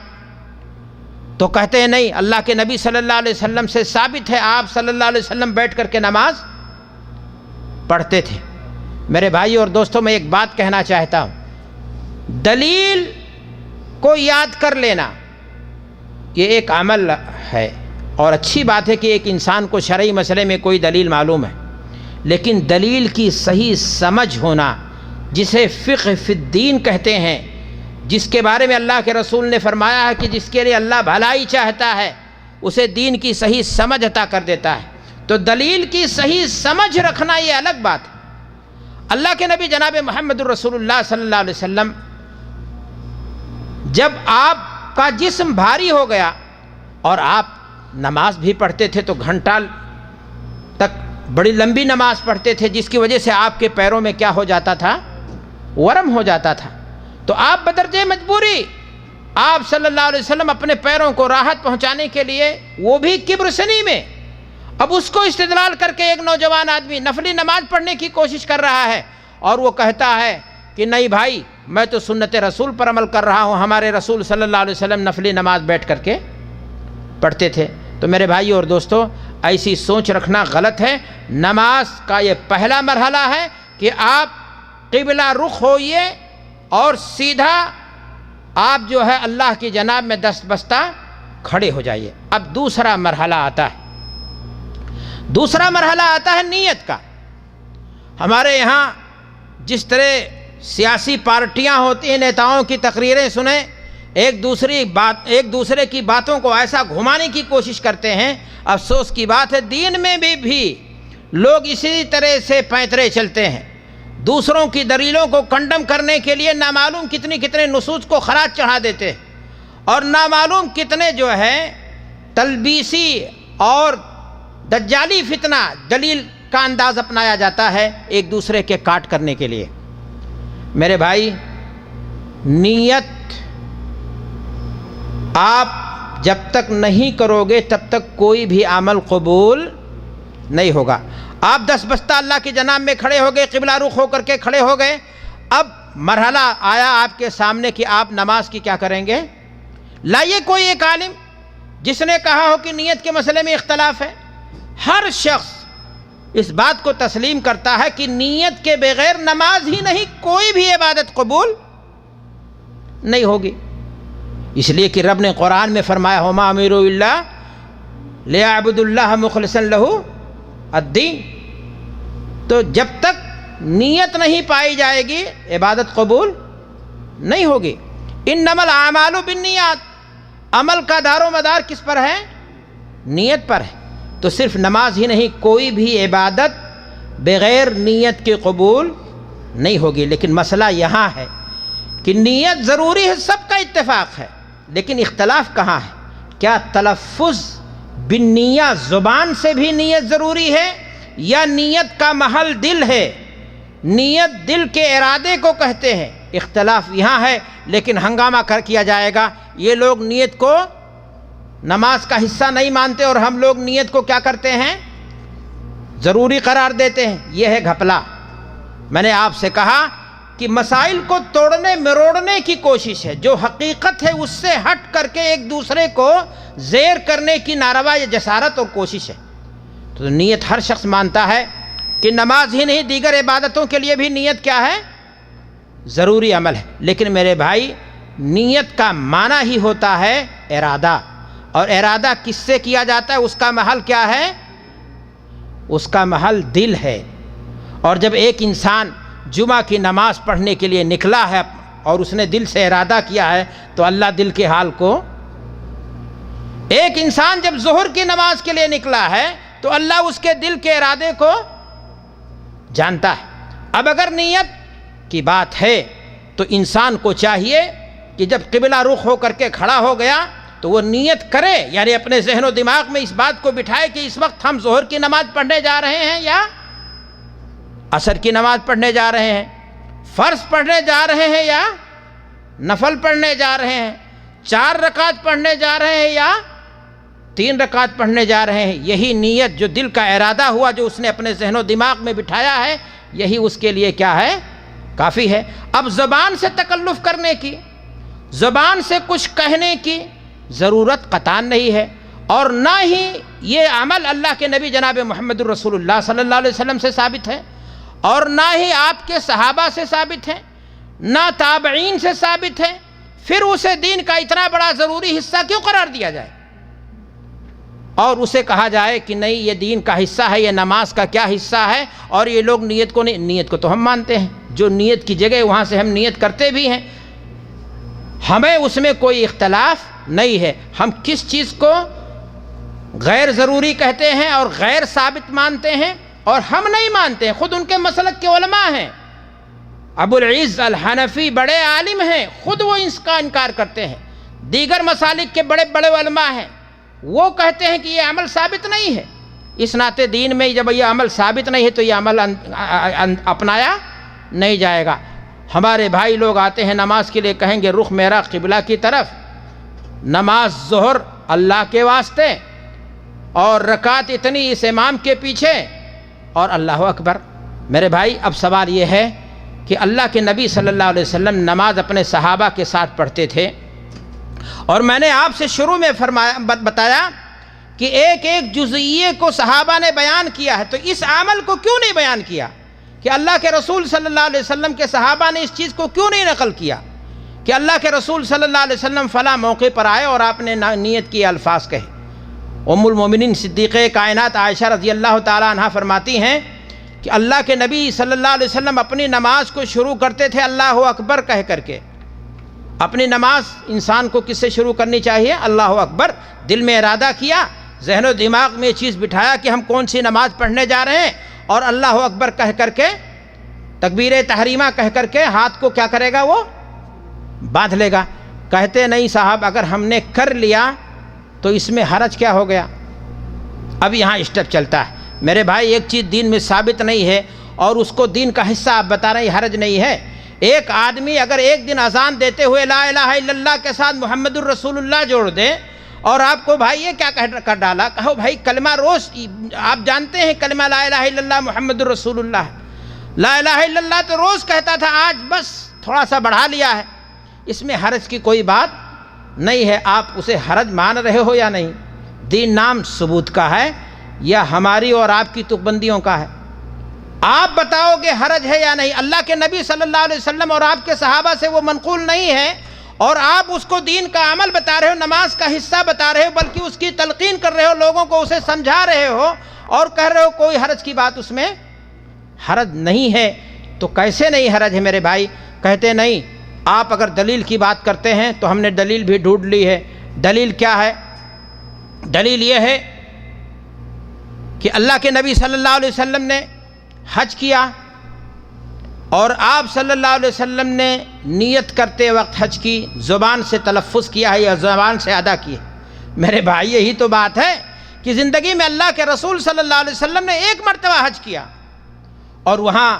تو کہتے ہیں نہیں، اللہ کے نبی صلی اللہ علیہ وسلم سے ثابت ہے آپ صلی اللہ علیہ وسلم بیٹھ کر کے نماز پڑھتے تھے۔ میرے بھائی اور دوستوں، میں ایک بات کہنا چاہتا ہوں، دلیل کو یاد کر لینا یہ ایک عمل ہے، اور اچھی بات ہے کہ ایک انسان کو شرعی مسئلے میں کوئی دلیل معلوم ہے، لیکن دلیل کی صحیح سمجھ ہونا، جسے فقہ فی الدین کہتے ہیں، جس کے بارے میں اللہ کے رسول نے فرمایا ہے کہ جس کے لیے اللہ بھلائی چاہتا ہے اسے دین کی صحیح سمجھ عطا کر دیتا ہے۔ تو دلیل کی صحیح سمجھ رکھنا یہ الگ بات ہے۔ اللہ کے نبی جناب محمد رسول اللہ صلی اللہ علیہ وسلم جب آپ کا جسم بھاری ہو گیا اور آپ نماز بھی پڑھتے تھے تو گھنٹہ تک بڑی لمبی نماز پڑھتے تھے، جس کی وجہ سے آپ کے پیروں میں کیا ہو جاتا تھا؟ ورم ہو جاتا تھا۔ تو آپ بدرجہ مجبوری آپ صلی اللہ علیہ وسلم اپنے پیروں کو راحت پہنچانے کے لیے، وہ بھی کبر سنی میں، اب اس کو استدلال کر کے ایک نوجوان آدمی نفلی نماز پڑھنے کی کوشش کر رہا ہے، اور وہ کہتا ہے کہ نہیں بھائی، میں تو سنت رسول پر عمل کر رہا ہوں، ہمارے رسول صلی اللہ علیہ وسلم نفلی نماز بیٹھ کر کے پڑھتے تھے۔ تو میرے بھائی اور دوستو، ایسی سوچ رکھنا غلط ہے۔ نماز کا یہ پہلا مرحلہ ہے کہ آپ قبلہ رخ ہوئیے اور سیدھا آپ جو ہے اللہ کی جناب میں دست بستہ کھڑے ہو جائیے۔ اب دوسرا مرحلہ آتا ہے، دوسرا مرحلہ آتا ہے نیت کا۔ ہمارے یہاں جس طرح سیاسی پارٹیاں ہوتی ہیں، نیتاؤں کی تقریریں سنیں، ایک دوسرے کی باتوں کو ایسا گھمانے کی کوشش کرتے ہیں۔ افسوس کی بات ہے دین میں بھی لوگ اسی طرح سے پیترے چلتے ہیں، دوسروں کی دلیلوں کو کنڈم کرنے کے لیے نامعلوم کتنے نصوص کو خراج چڑھا دیتے ہیں، اور نامعلوم کتنے جو ہے تلبیسی اور دجالی فتنہ دلیل کا انداز اپنایا جاتا ہے ایک دوسرے کے کاٹ کرنے کے لیے۔ میرے بھائی، نیت آپ جب تک نہیں کرو گے تب تک کوئی بھی عمل قبول نہیں ہوگا۔ آپ دست بستہ اللہ کی جناب میں کھڑے ہو گئے، قبلہ رخ ہو کر کے کھڑے ہو گئے، اب مرحلہ آیا آپ کے سامنے کہ آپ نماز کی کیا کریں گے۔ لائیے کوئی ایک عالم جس نے کہا ہو کہ نیت کے مسئلے میں اختلاف ہے۔ ہر شخص اس بات کو تسلیم کرتا ہے کہ نیت کے بغیر نماز ہی نہیں، کوئی بھی عبادت قبول نہیں ہوگی، اس لیے کہ رب نے قرآن میں فرمایا وَمَا أُمِرُوا إِلَّا لِيَعْبُدُوا اللَّهَ مُخْلِصًا لَهُ الدِّينَ۔ تو جب تک نیت نہیں پائی جائے گی عبادت قبول نہیں ہوگی۔ إِنَّمَا الْأَعْمَالُ بِالنِّيَّاتِ، عمل کا دار و مدار کس پر ہے؟ نیت پر ہے۔ تو صرف نماز ہی نہیں، کوئی بھی عبادت بغیر نیت کے قبول نہیں ہوگی۔ لیکن مسئلہ یہاں ہے کہ نیت ضروری ہے، سب کا اتفاق ہے، لیکن اختلاف کہاں ہے؟ کیا تلفظ بالنیہ زبان سے بھی نیت ضروری ہے، یا نیت کا محل دل ہے؟ نیت دل کے ارادے کو کہتے ہیں، اختلاف یہاں ہے، لیکن ہنگامہ کیا جائے گا۔ یہ لوگ نیت کو نماز کا حصہ نہیں مانتے اور ہم لوگ نیت کو کیا کرتے ہیں؟ ضروری قرار دیتے ہیں۔ یہ ہے گھپلا۔ میں نے آپ سے کہا کہ مسائل کو توڑنے مروڑنے کی کوشش ہے، جو حقیقت ہے اس سے ہٹ کر کے ایک دوسرے کو زیر کرنے کی ناروا یا جسارت اور کوشش ہے۔ تو نیت ہر شخص مانتا ہے کہ نماز ہی نہیں، دیگر عبادتوں کے لیے بھی نیت کیا ہے؟ ضروری عمل ہے۔ لیکن میرے بھائی، نیت کا معنی ہی ہوتا ہے ارادہ، اور ارادہ کس سے کیا جاتا ہے؟ اس کا محل کیا ہے؟ اس کا محل دل ہے۔ اور جب ایک انسان جمعہ کی نماز پڑھنے کے لیے نکلا ہے اور اس نے دل سے ارادہ کیا ہے، تو اللہ دل کے حال کو، ایک انسان جب ظہر کی نماز کے لیے نکلا ہے تو اللہ اس کے دل کے ارادے کو جانتا ہے۔ اب اگر نیت کی بات ہے تو انسان کو چاہیے کہ جب قبلہ رخ ہو کر کے کھڑا ہو گیا تو وہ نیت کرے، یعنی اپنے ذہن و دماغ میں اس بات کو بٹھائے کہ اس وقت ہم ظہر کی نماز پڑھنے جا رہے ہیں یا عصر کی نماز پڑھنے جا رہے ہیں، فرض پڑھنے جا رہے ہیں یا نفل پڑھنے جا رہے ہیں، 4 رکعت پڑھنے جا رہے ہیں یا 3 رکعت پڑھنے جا رہے ہیں۔ یہی نیت، جو دل کا ارادہ ہوا، جو اس نے اپنے ذہن و دماغ میں بٹھایا ہے، یہی اس کے لیے کیا ہے؟ کافی ہے۔ اب زبان سے تکلف کرنے کی، زبان سے کچھ کہنے کی ضرورت قطعاً نہیں ہے، اور نہ ہی یہ عمل اللہ کے نبی جناب محمد الرسول اللہ صلی اللہ علیہ وسلم سے ثابت ہے، اور نہ ہی آپ کے صحابہ سے ثابت ہے، نہ تابعین سے ثابت ہے۔ پھر اسے دین کا اتنا بڑا ضروری حصہ کیوں قرار دیا جائے اور اسے کہا جائے کہ نہیں، یہ دین کا حصہ ہے، یہ نماز کا کیا حصہ ہے، اور یہ لوگ نیت کو نہیں۔ نیت کو تو ہم مانتے ہیں، جو نیت کی جگہ وہاں سے ہم نیت کرتے بھی ہیں، ہمیں اس میں کوئی اختلاف نہیں ہے۔ ہم کس چیز کو غیر ضروری کہتے ہیں اور غیر ثابت مانتے ہیں، اور ہم نہیں مانتے ہیں، خود ان کے مسلک کے علماء ہیں۔ ابو العز الحنفی بڑے عالم ہیں، خود وہ اس کا انکار کرتے ہیں۔ دیگر مسالک کے بڑے بڑے علماء ہیں، وہ کہتے ہیں کہ یہ عمل ثابت نہیں ہے۔ اس ناطے دین میں جب یہ عمل ثابت نہیں ہے تو یہ عمل اپنایا نہیں جائے گا۔ ہمارے بھائی لوگ آتے ہیں نماز کے لیے، کہیں گے رخ میرا قبلہ کی طرف، نماز ظہر اللہ کے واسطے، اور رکعت اتنی اس امام کے پیچھے، اور اللہ اکبر۔ میرے بھائی، اب سوال یہ ہے کہ اللہ کے نبی صلی اللہ علیہ وسلم نماز اپنے صحابہ کے ساتھ پڑھتے تھے، اور میں نے آپ سے شروع میں بتایا کہ ایک ایک جزئیے کو صحابہ نے بیان کیا ہے، تو اس عمل کو کیوں نہیں بیان کیا کہ اللہ کے رسول صلی اللہ علیہ وسلم کے صحابہ نے اس چیز کو کیوں نہیں نقل کیا کہ اللہ کے رسول صلی اللہ علیہ وسلم فلاں موقع پر آئے اور آپ نے نیت کی الفاظ کہے۔ ام المومنین صدیقہ کائنات عائشہ رضی اللہ تعالی عنہا فرماتی ہیں کہ اللہ کے نبی صلی اللہ علیہ وسلم اپنی نماز کو شروع کرتے تھے اللہ اکبر کہہ کر کے۔ اپنی نماز انسان کو کس سے شروع کرنی چاہیے؟ اللہ اکبر۔ دل میں ارادہ کیا، ذہن و دماغ میں یہ چیز بٹھایا کہ ہم کون سی نماز پڑھنے جا رہے ہیں، اور اللہ اکبر کہہ کر کے، تکبیر تحریمہ کہہ کر کے ہاتھ کو کیا کرے گا؟ وہ باندھ لے گا۔ کہتے نہیں صاحب، اگر ہم نے کر لیا تو اس میں حرج کیا ہو گیا؟ اب یہاں اسٹیپ چلتا ہے۔ میرے بھائی، ایک چیز دین میں ثابت نہیں ہے اور اس کو دین کا حصہ آپ بتا رہے ہیں، حرج نہیں ہے۔ ایک آدمی اگر ایک دن اذان دیتے ہوئے لا الہ الا اللہ کے ساتھ محمد الرسول اللہ جوڑ دے، اور آپ کو بھائی یہ کیا کر ڈالا، کہو بھائی کلمہ روز، آپ جانتے ہیں کلمہ لا الہ الا اللہ محمد الرسول اللہ ہے، لا الہ الا اللہ تو روز کہتا تھا، آج بس تھوڑا سا بڑھا لیا ہے، اس میں حرج کی کوئی بات نہیں ہے۔ آپ اسے حرج مان رہے ہو یا نہیں؟ دین نام ثبوت کا ہے یا ہماری اور آپ کی تکبندیوں کا ہے؟ آپ بتاؤ گے حرج ہے یا نہیں؟ اللہ کے نبی صلی اللہ علیہ وسلم اور آپ کے صحابہ سے وہ منقول نہیں ہے، اور آپ اس کو دین کا عمل بتا رہے ہو، نماز کا حصہ بتا رہے ہو، بلکہ اس کی تلقین کر رہے ہو، لوگوں کو اسے سمجھا رہے ہو، اور کہہ رہے ہو کوئی حرج کی بات اس میں حرج نہیں ہے۔ تو کیسے نہیں حرج ہے میرے بھائی؟ کہتے نہیں، آپ اگر دلیل کی بات کرتے ہیں تو ہم نے دلیل بھی ڈھونڈ لی ہے۔ دلیل کیا ہے؟ دلیل یہ ہے کہ اللہ کے نبی صلی اللہ علیہ وسلم نے حج کیا، اور آپ صلی اللہ علیہ وسلم نے نیت کرتے وقت حج کی زبان سے تلفظ کیا ہے یا زبان سے ادا کی ہے۔ میرے بھائی، یہی تو بات ہے کہ زندگی میں اللہ کے رسول صلی اللہ علیہ وسلم نے ایک مرتبہ حج کیا، اور وہاں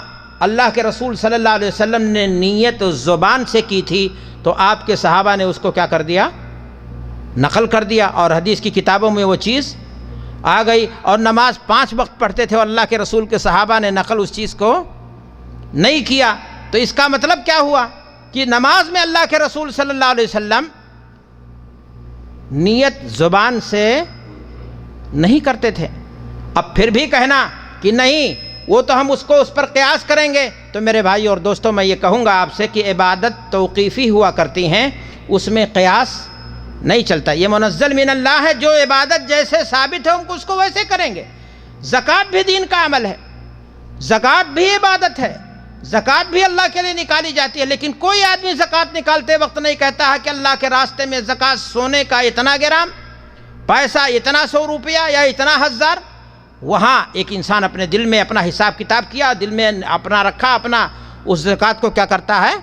اللہ کے رسول صلی اللہ علیہ وسلم نے نیت زبان سے کی تھی تو آپ کے صحابہ نے اس کو کیا کر دیا؟ نقل کر دیا، اور حدیث کی کتابوں میں وہ چیز آ گئی۔ اور نماز 5 وقت پڑھتے تھے اور اللہ کے رسول کے صحابہ نے نقل اس چیز کو نہیں کیا۔ تو اس کا مطلب کیا ہوا کہ نماز میں اللہ کے رسول صلی اللہ علیہ وسلم نیت زبان سے نہیں کرتے تھے۔ اب پھر بھی کہنا کہ نہیں وہ تو ہم اس کو اس پر قیاس کریں گے، تو میرے بھائی اور دوستوں میں یہ کہوں گا آپ سے کہ عبادت توقیفی ہوا کرتی ہیں، اس میں قیاس نہیں چلتا۔ یہ منزل من اللہ ہے، جو عبادت جیسے ثابت ہے ہم اس کو ویسے کریں گے۔ زکوٰۃ بھی دین کا عمل ہے، زکوٰۃ بھی عبادت ہے، زکوٰۃ بھی اللہ کے لیے نکالی جاتی ہے، لیکن کوئی آدمی زکوٰۃ نکالتے وقت نہیں کہتا ہے کہ اللہ کے راستے میں زکوٰۃ سونے کا اتنا گرام، پیسہ اتنا 100 روپیہ یا اتنا 1000۔ وہاں ایک انسان اپنے دل میں اپنا حساب کتاب کیا، دل میں اپنا رکھا، اپنا اس زکوٰۃ کو کیا کرتا ہے؟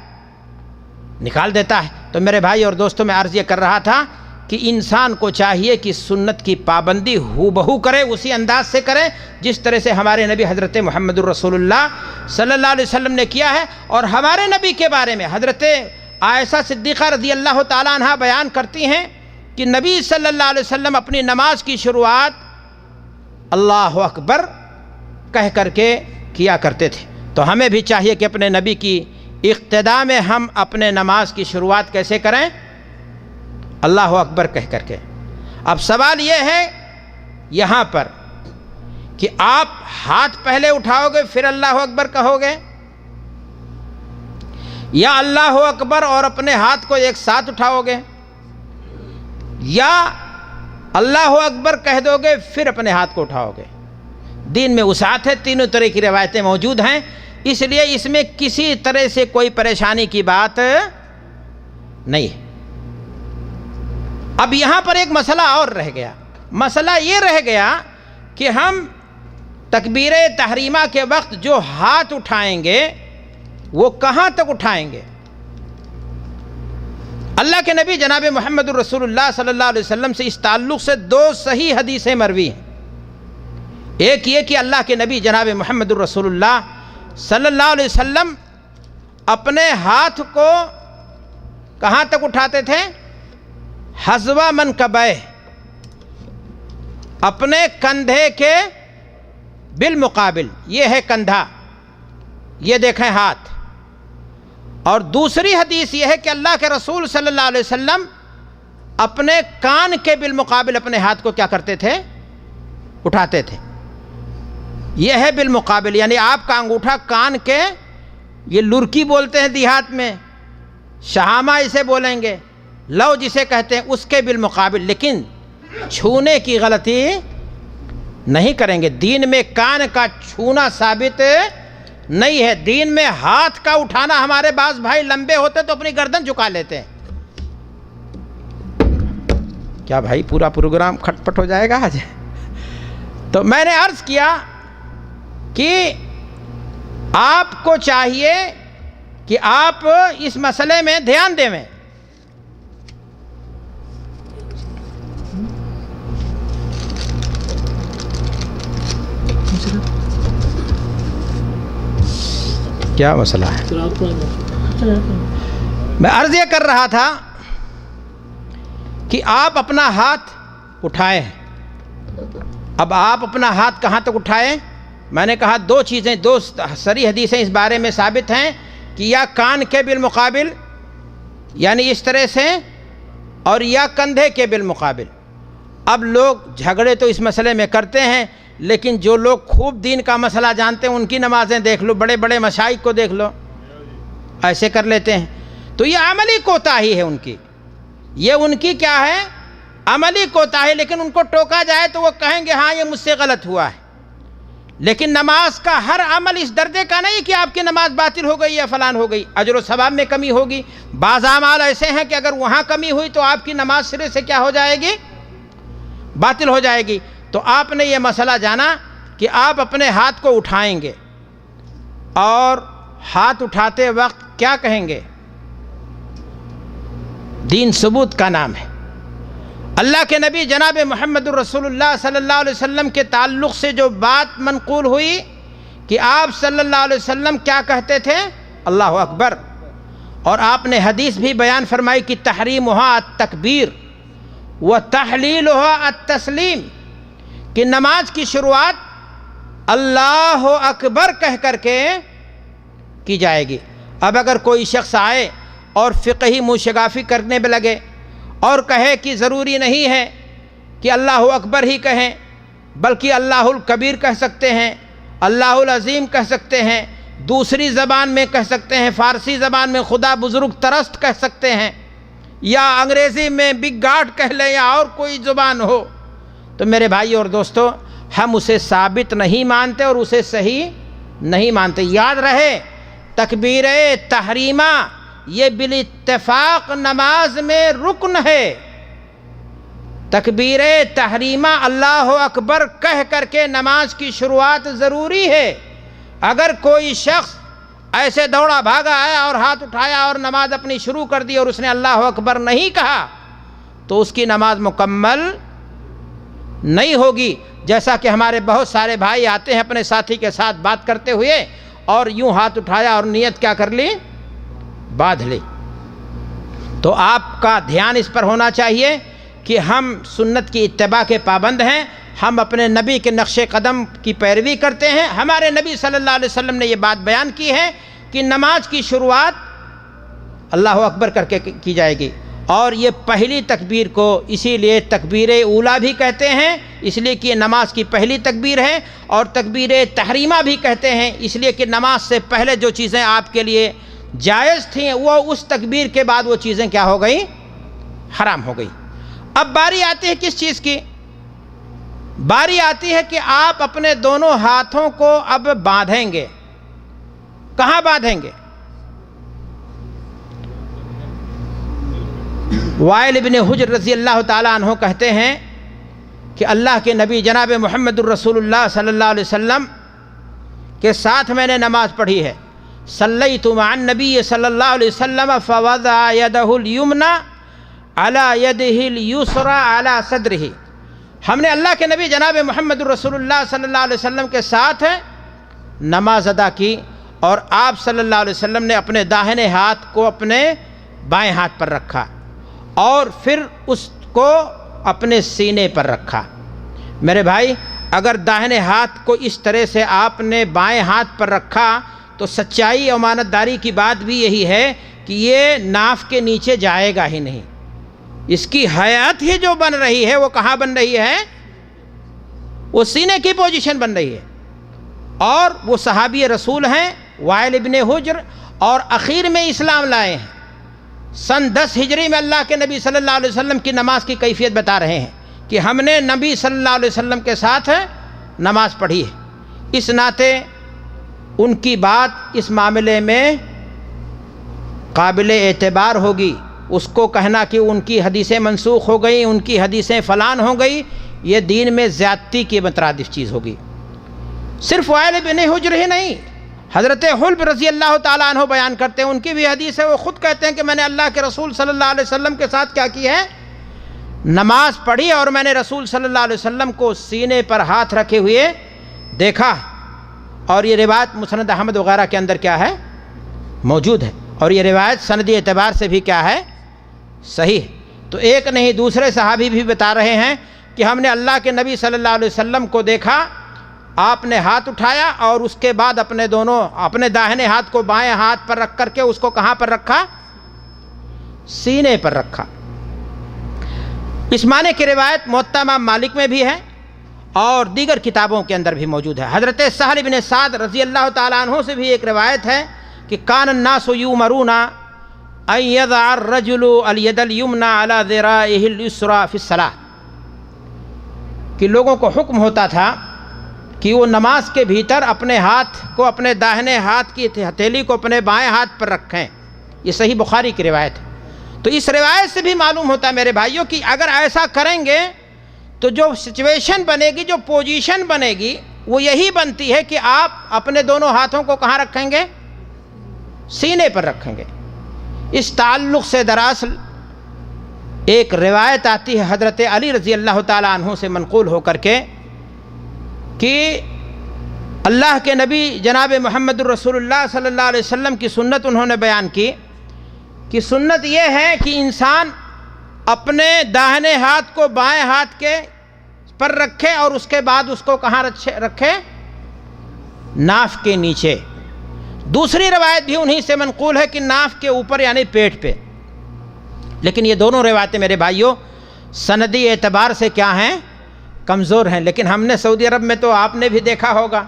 نکال دیتا ہے۔ تو میرے بھائی اور دوستوں میں عرض یہ کر رہا تھا کہ انسان کو چاہیے کہ سنت کی پابندی ہو بہو کرے، اسی انداز سے کرے جس طرح سے ہمارے نبی حضرت محمد الرسول اللہ صلی اللہ علیہ وسلم نے کیا ہے۔ اور ہمارے نبی کے بارے میں حضرت عائشہ صدیقہ رضی اللہ تعالیٰ عنہ بیان کرتی ہیں کہ نبی صلی اللہ علیہ وسلم اپنی نماز کی شروعات اللہ اکبر کہہ کر کے کیا کرتے تھے۔ تو ہمیں بھی چاہیے کہ اپنے نبی کی اقتداء میں ہم اپنے نماز کی شروعات کیسے کریں؟ اللہ اکبر کہہ کر کے۔ اب سوال یہ ہے یہاں پر کہ آپ ہاتھ پہلے اٹھاؤ گے پھر اللہ اکبر کہو گے، یا اللہ اکبر اور اپنے ہاتھ کو ایک ساتھ اٹھاؤ گے، یا اللہ اکبر کہہ دو گے پھر اپنے ہاتھ کو اٹھاؤ گے؟ دین میں وسعت ہے، تینوں طرح کی روایتیں موجود ہیں، اس لیے اس میں کسی طرح سے کوئی پریشانی کی بات نہیں ہے۔ اب یہاں پر ایک مسئلہ اور رہ گیا، مسئلہ یہ رہ گیا کہ ہم تکبیر تحریمہ کے وقت جو ہاتھ اٹھائیں گے وہ کہاں تک اٹھائیں گے؟ اللہ کے نبی جناب محمد الرسول اللہ صلی اللہ علیہ وسلم سے اس تعلق سے 2 صحیح حدیثیں مروی ہیں۔ ایک یہ کہ اللہ کے نبی جناب محمد الرسول اللہ صلی اللہ علیہ وسلم اپنے ہاتھ کو کہاں تک اٹھاتے تھے؟ حذو منکبہ، اپنے کندھے کے بالمقابل، یہ ہے کندھا، یہ دیکھیں ہاتھ۔ اور دوسری حدیث یہ ہے کہ اللہ کے رسول صلی اللہ علیہ وسلم اپنے کان کے بالمقابل اپنے ہاتھ کو کیا کرتے تھے؟ اٹھاتے تھے۔ یہ ہے بالمقابل، یعنی آپ کا انگوٹھا کان کے، یہ لرکی بولتے ہیں دیہات میں، شہامہ اسے بولیں گے، لو جسے کہتے ہیں، اس کے بالمقابل، لیکن چھونے کی غلطی نہیں کریں گے۔ دین میں کان کا چھونا ثابت نہیں ہے۔ دین میں ہاتھ کا اٹھانا، ہمارے بعض بھائی لمبے ہوتے تو اپنی گردن جھکا لیتے ہیں۔ کیا بھائی پورا پروگرام کھٹ پٹ ہو جائے گا آج؟ تو میں نے عرض کیا کہ آپ کو چاہیے کہ آپ اس مسئلے میں دھیان دیں۔ کیا مسئلہ ہے؟ میں عرض یہ کر رہا تھا کہ آپ اپنا ہاتھ اٹھائے ہیں۔ اب آپ اپنا ہاتھ کہاں تک اٹھائیں؟ میں نے کہا 2 چیزیں، 2 صریح حدیثیں اس بارے میں ثابت ہیں کہ یا کان کے بالمقابل، یعنی اس طرح سے، اور یا کندھے کے بالمقابل۔ اب لوگ جھگڑے تو اس مسئلے میں کرتے ہیں، لیکن جو لوگ خوب دین کا مسئلہ جانتے ہیں ان کی نمازیں دیکھ لو، بڑے بڑے مشائخ کو دیکھ لو، ایسے کر لیتے ہیں۔ تو یہ عملی کوتاہی ہے ان کی، یہ ان کی کیا ہے؟ عملی کوتاہی۔ لیکن ان کو ٹوکا جائے تو وہ کہیں گے ہاں یہ مجھ سے غلط ہوا ہے۔ لیکن نماز کا ہر عمل اس درجے کا نہیں کہ آپ کی نماز باطل ہو گئی یا فلان ہو گئی، اجر و ثواب میں کمی ہوگی۔ بعض اعمال ایسے ہیں کہ اگر وہاں کمی ہوئی تو آپ کی نماز سرے سے کیا ہو جائے گی؟ باطل ہو جائے گی۔ تو آپ نے یہ مسئلہ جانا کہ آپ اپنے ہاتھ کو اٹھائیں گے، اور ہاتھ اٹھاتے وقت کیا کہیں گے؟ دین ثبوت کا نام ہے۔ اللہ کے نبی جناب محمد الرسول اللہ صلی اللہ علیہ وسلم کے تعلق سے جو بات منقول ہوئی کہ آپ صلی اللہ علیہ وسلم کیا کہتے تھے؟ اللہ اکبر. اور آپ نے حدیث بھی بیان فرمائی کہ تحریمھا التکبیر و تحلیلھا التسلیم، کہ نماز کی شروعات اللہ اکبر کہہ کر کے کی جائے گی. اب اگر کوئی شخص آئے اور فقہی منہ شگافی کرنے میں لگے اور کہے کہ ضروری نہیں ہے کہ اللہ اکبر ہی کہیں، بلکہ اللہ الکبیر کہہ سکتے ہیں، اللہ العظیم کہہ سکتے ہیں، دوسری زبان میں کہہ سکتے ہیں، فارسی زبان میں خدا بزرگ ترست کہہ سکتے ہیں، یا انگریزی میں بگ گاڈ کہہ لیں، یا اور کوئی زبان ہو، تو میرے بھائی اور دوستو ہم اسے ثابت نہیں مانتے اور اسے صحیح نہیں مانتے. یاد رہے تکبیر تحریمہ یہ بالاتفاق نماز میں رکن ہے. تکبیر تحریمہ اللہ اکبر کہہ کر کے نماز کی شروعات ضروری ہے. اگر کوئی شخص ایسے دوڑا بھاگا آیا اور ہاتھ اٹھایا اور نماز اپنی شروع کر دی اور اس نے اللہ اکبر نہیں کہا تو اس کی نماز مکمل نہیں ہوگی. جیسا کہ ہمارے بہت سارے بھائی آتے ہیں اپنے ساتھی کے ساتھ بات کرتے ہوئے اور یوں ہاتھ اٹھایا اور نیت کیا کر لی؟ باندھ لی. تو آپ کا دھیان اس پر ہونا چاہیے کہ ہم سنت کی اتباع کے پابند ہیں، ہم اپنے نبی کے نقش قدم کی پیروی کرتے ہیں. ہمارے نبی صلی اللہ علیہ وسلم نے یہ بات بیان کی ہے کہ نماز کی شروعات اللہ اکبر کر کے کی جائے گی. اور یہ پہلی تکبیر کو اسی لیے تکبیر اولیٰ بھی کہتے ہیں، اس لیے کہ یہ نماز کی پہلی تکبیر ہے، اور تکبیر تحریمہ بھی کہتے ہیں اس لیے کہ نماز سے پہلے جو چیزیں آپ کے لیے جائز تھیں وہ اس تکبیر کے بعد وہ چیزیں کیا ہو گئی؟ حرام ہو گئی. اب باری آتی ہے کس چیز کی؟ باری آتی ہے کہ آپ اپنے دونوں ہاتھوں کو اب باندھیں گے. کہاں باندھیں گے؟ وائل ابن حجر رضی اللہ تعالیٰ عنہ کہتے ہیں کہ اللہ کے نبی جناب محمد الرسول اللہ صلی اللہ علیہ وسلم کے ساتھ میں نے نماز پڑھی ہے. صلیت مع النبی صلی اللہ علیہ وسلم فوضع یدہ الیمنی علی یدہ الیسری علی صدرہ. ہم نے اللہ کے نبی جناب محمد الرسول اللہ صلی اللہ علیہ وسلم کے ساتھ نماز ادا کی، اور آپ صلی اللہ علیہ وسلم نے اپنے داہنے ہاتھ کو اپنے بائیں ہاتھ پر رکھا اور پھر اس کو اپنے سینے پر رکھا. میرے بھائی اگر داہنے ہاتھ کو اس طرح سے آپ نے بائیں ہاتھ پر رکھا تو سچائی اور امانتداری کی بات بھی یہی ہے کہ یہ ناف کے نیچے جائے گا ہی نہیں. اس کی حیات ہی جو بن رہی ہے وہ کہاں بن رہی ہے؟ وہ سینے کی پوزیشن بن رہی ہے. اور وہ صحابی رسول ہیں وائل ابن حجر، اور اخیر میں اسلام لائے ہیں. سن 10 ہجری میں اللہ کے نبی صلی اللہ علیہ وسلم کی نماز کی کیفیت بتا رہے ہیں کہ ہم نے نبی صلی اللہ علیہ وسلم کے ساتھ نماز پڑھی ہے. اس ناطے ان کی بات اس معاملے میں قابل اعتبار ہوگی. اس کو کہنا کہ ان کی حدیثیں منسوخ ہو گئیں، ان کی حدیثیں فلان ہو گئی، یہ دین میں زیادتی کی مترادف چیز ہوگی. صرف وائل ابن حجر ہی نہیں، حضرت حلب رضی اللہ تعالیٰ عنہ بیان کرتے ہیں، ان کی بھی حدیث ہے. وہ خود کہتے ہیں کہ میں نے اللہ کے رسول صلی اللہ علیہ وسلم کے ساتھ کیا کی ہے؟ نماز پڑھی، اور میں نے رسول صلی اللہ علیہ وسلم کو سینے پر ہاتھ رکھے ہوئے دیکھا. اور یہ روایت مسند احمد وغیرہ کے اندر کیا ہے؟ موجود ہے. اور یہ روایت سندی اعتبار سے بھی کیا ہے؟ صحیح ہے. تو ایک نہیں دوسرے صحابی بھی بتا رہے ہیں کہ ہم نے اللہ کے نبی صلی اللہ علیہ وسلم کو دیکھا، آپ نے ہاتھ اٹھایا اور اس کے بعد اپنے داہنے ہاتھ کو بائیں ہاتھ پر رکھ کر کے اس کو کہاں پر رکھا؟ سینے پر رکھا. اس معنی کی روایت موطا امام مالک میں بھی ہے اور دیگر کتابوں کے اندر بھی موجود ہے. حضرت سہل بن سعد رضی اللہ تعالیٰ عنہ سے بھی ایک روایت ہے کہ کان الناس یؤمرون ان یضع الرجل الید الیمنی علی ذراعہ الیسری فی الصلاۃ، کہ لوگوں کو حکم ہوتا تھا کہ وہ نماز کے بھیتر اپنے ہاتھ کو اپنے داہنے ہاتھ کی ہتھیلی کو اپنے بائیں ہاتھ پر رکھیں. یہ صحیح بخاری کی روایت ہے. تو اس روایت سے بھی معلوم ہوتا ہے میرے بھائیوں کہ اگر ایسا کریں گے تو جو سچویشن بنے گی، جو پوزیشن بنے گی، وہ یہی بنتی ہے کہ آپ اپنے دونوں ہاتھوں کو کہاں رکھیں گے؟ سینے پر رکھیں گے. اس تعلق سے دراصل ایک روایت آتی ہے حضرت علی رضی اللہ تعالیٰ عنہ سے منقول ہو کر کے کہ اللہ کے نبی جناب محمد الرسول اللہ صلی اللہ علیہ وسلم کی سنت انہوں نے بیان کی کہ سنت یہ ہے کہ انسان اپنے داہنے ہاتھ کو بائیں ہاتھ کے پر رکھے اور اس کے بعد اس کو کہاں رکھے؟ ناف کے نیچے۔ دوسری روایت بھی انہی سے منقول ہے کہ ناف کے اوپر یعنی پیٹ پہ، لیکن یہ دونوں روایتیں میرے بھائیوں سندی اعتبار سے کیا ہیں؟ کمزور ہیں۔ لیکن ہم نے سعودی عرب میں تو آپ نے بھی دیکھا ہوگا،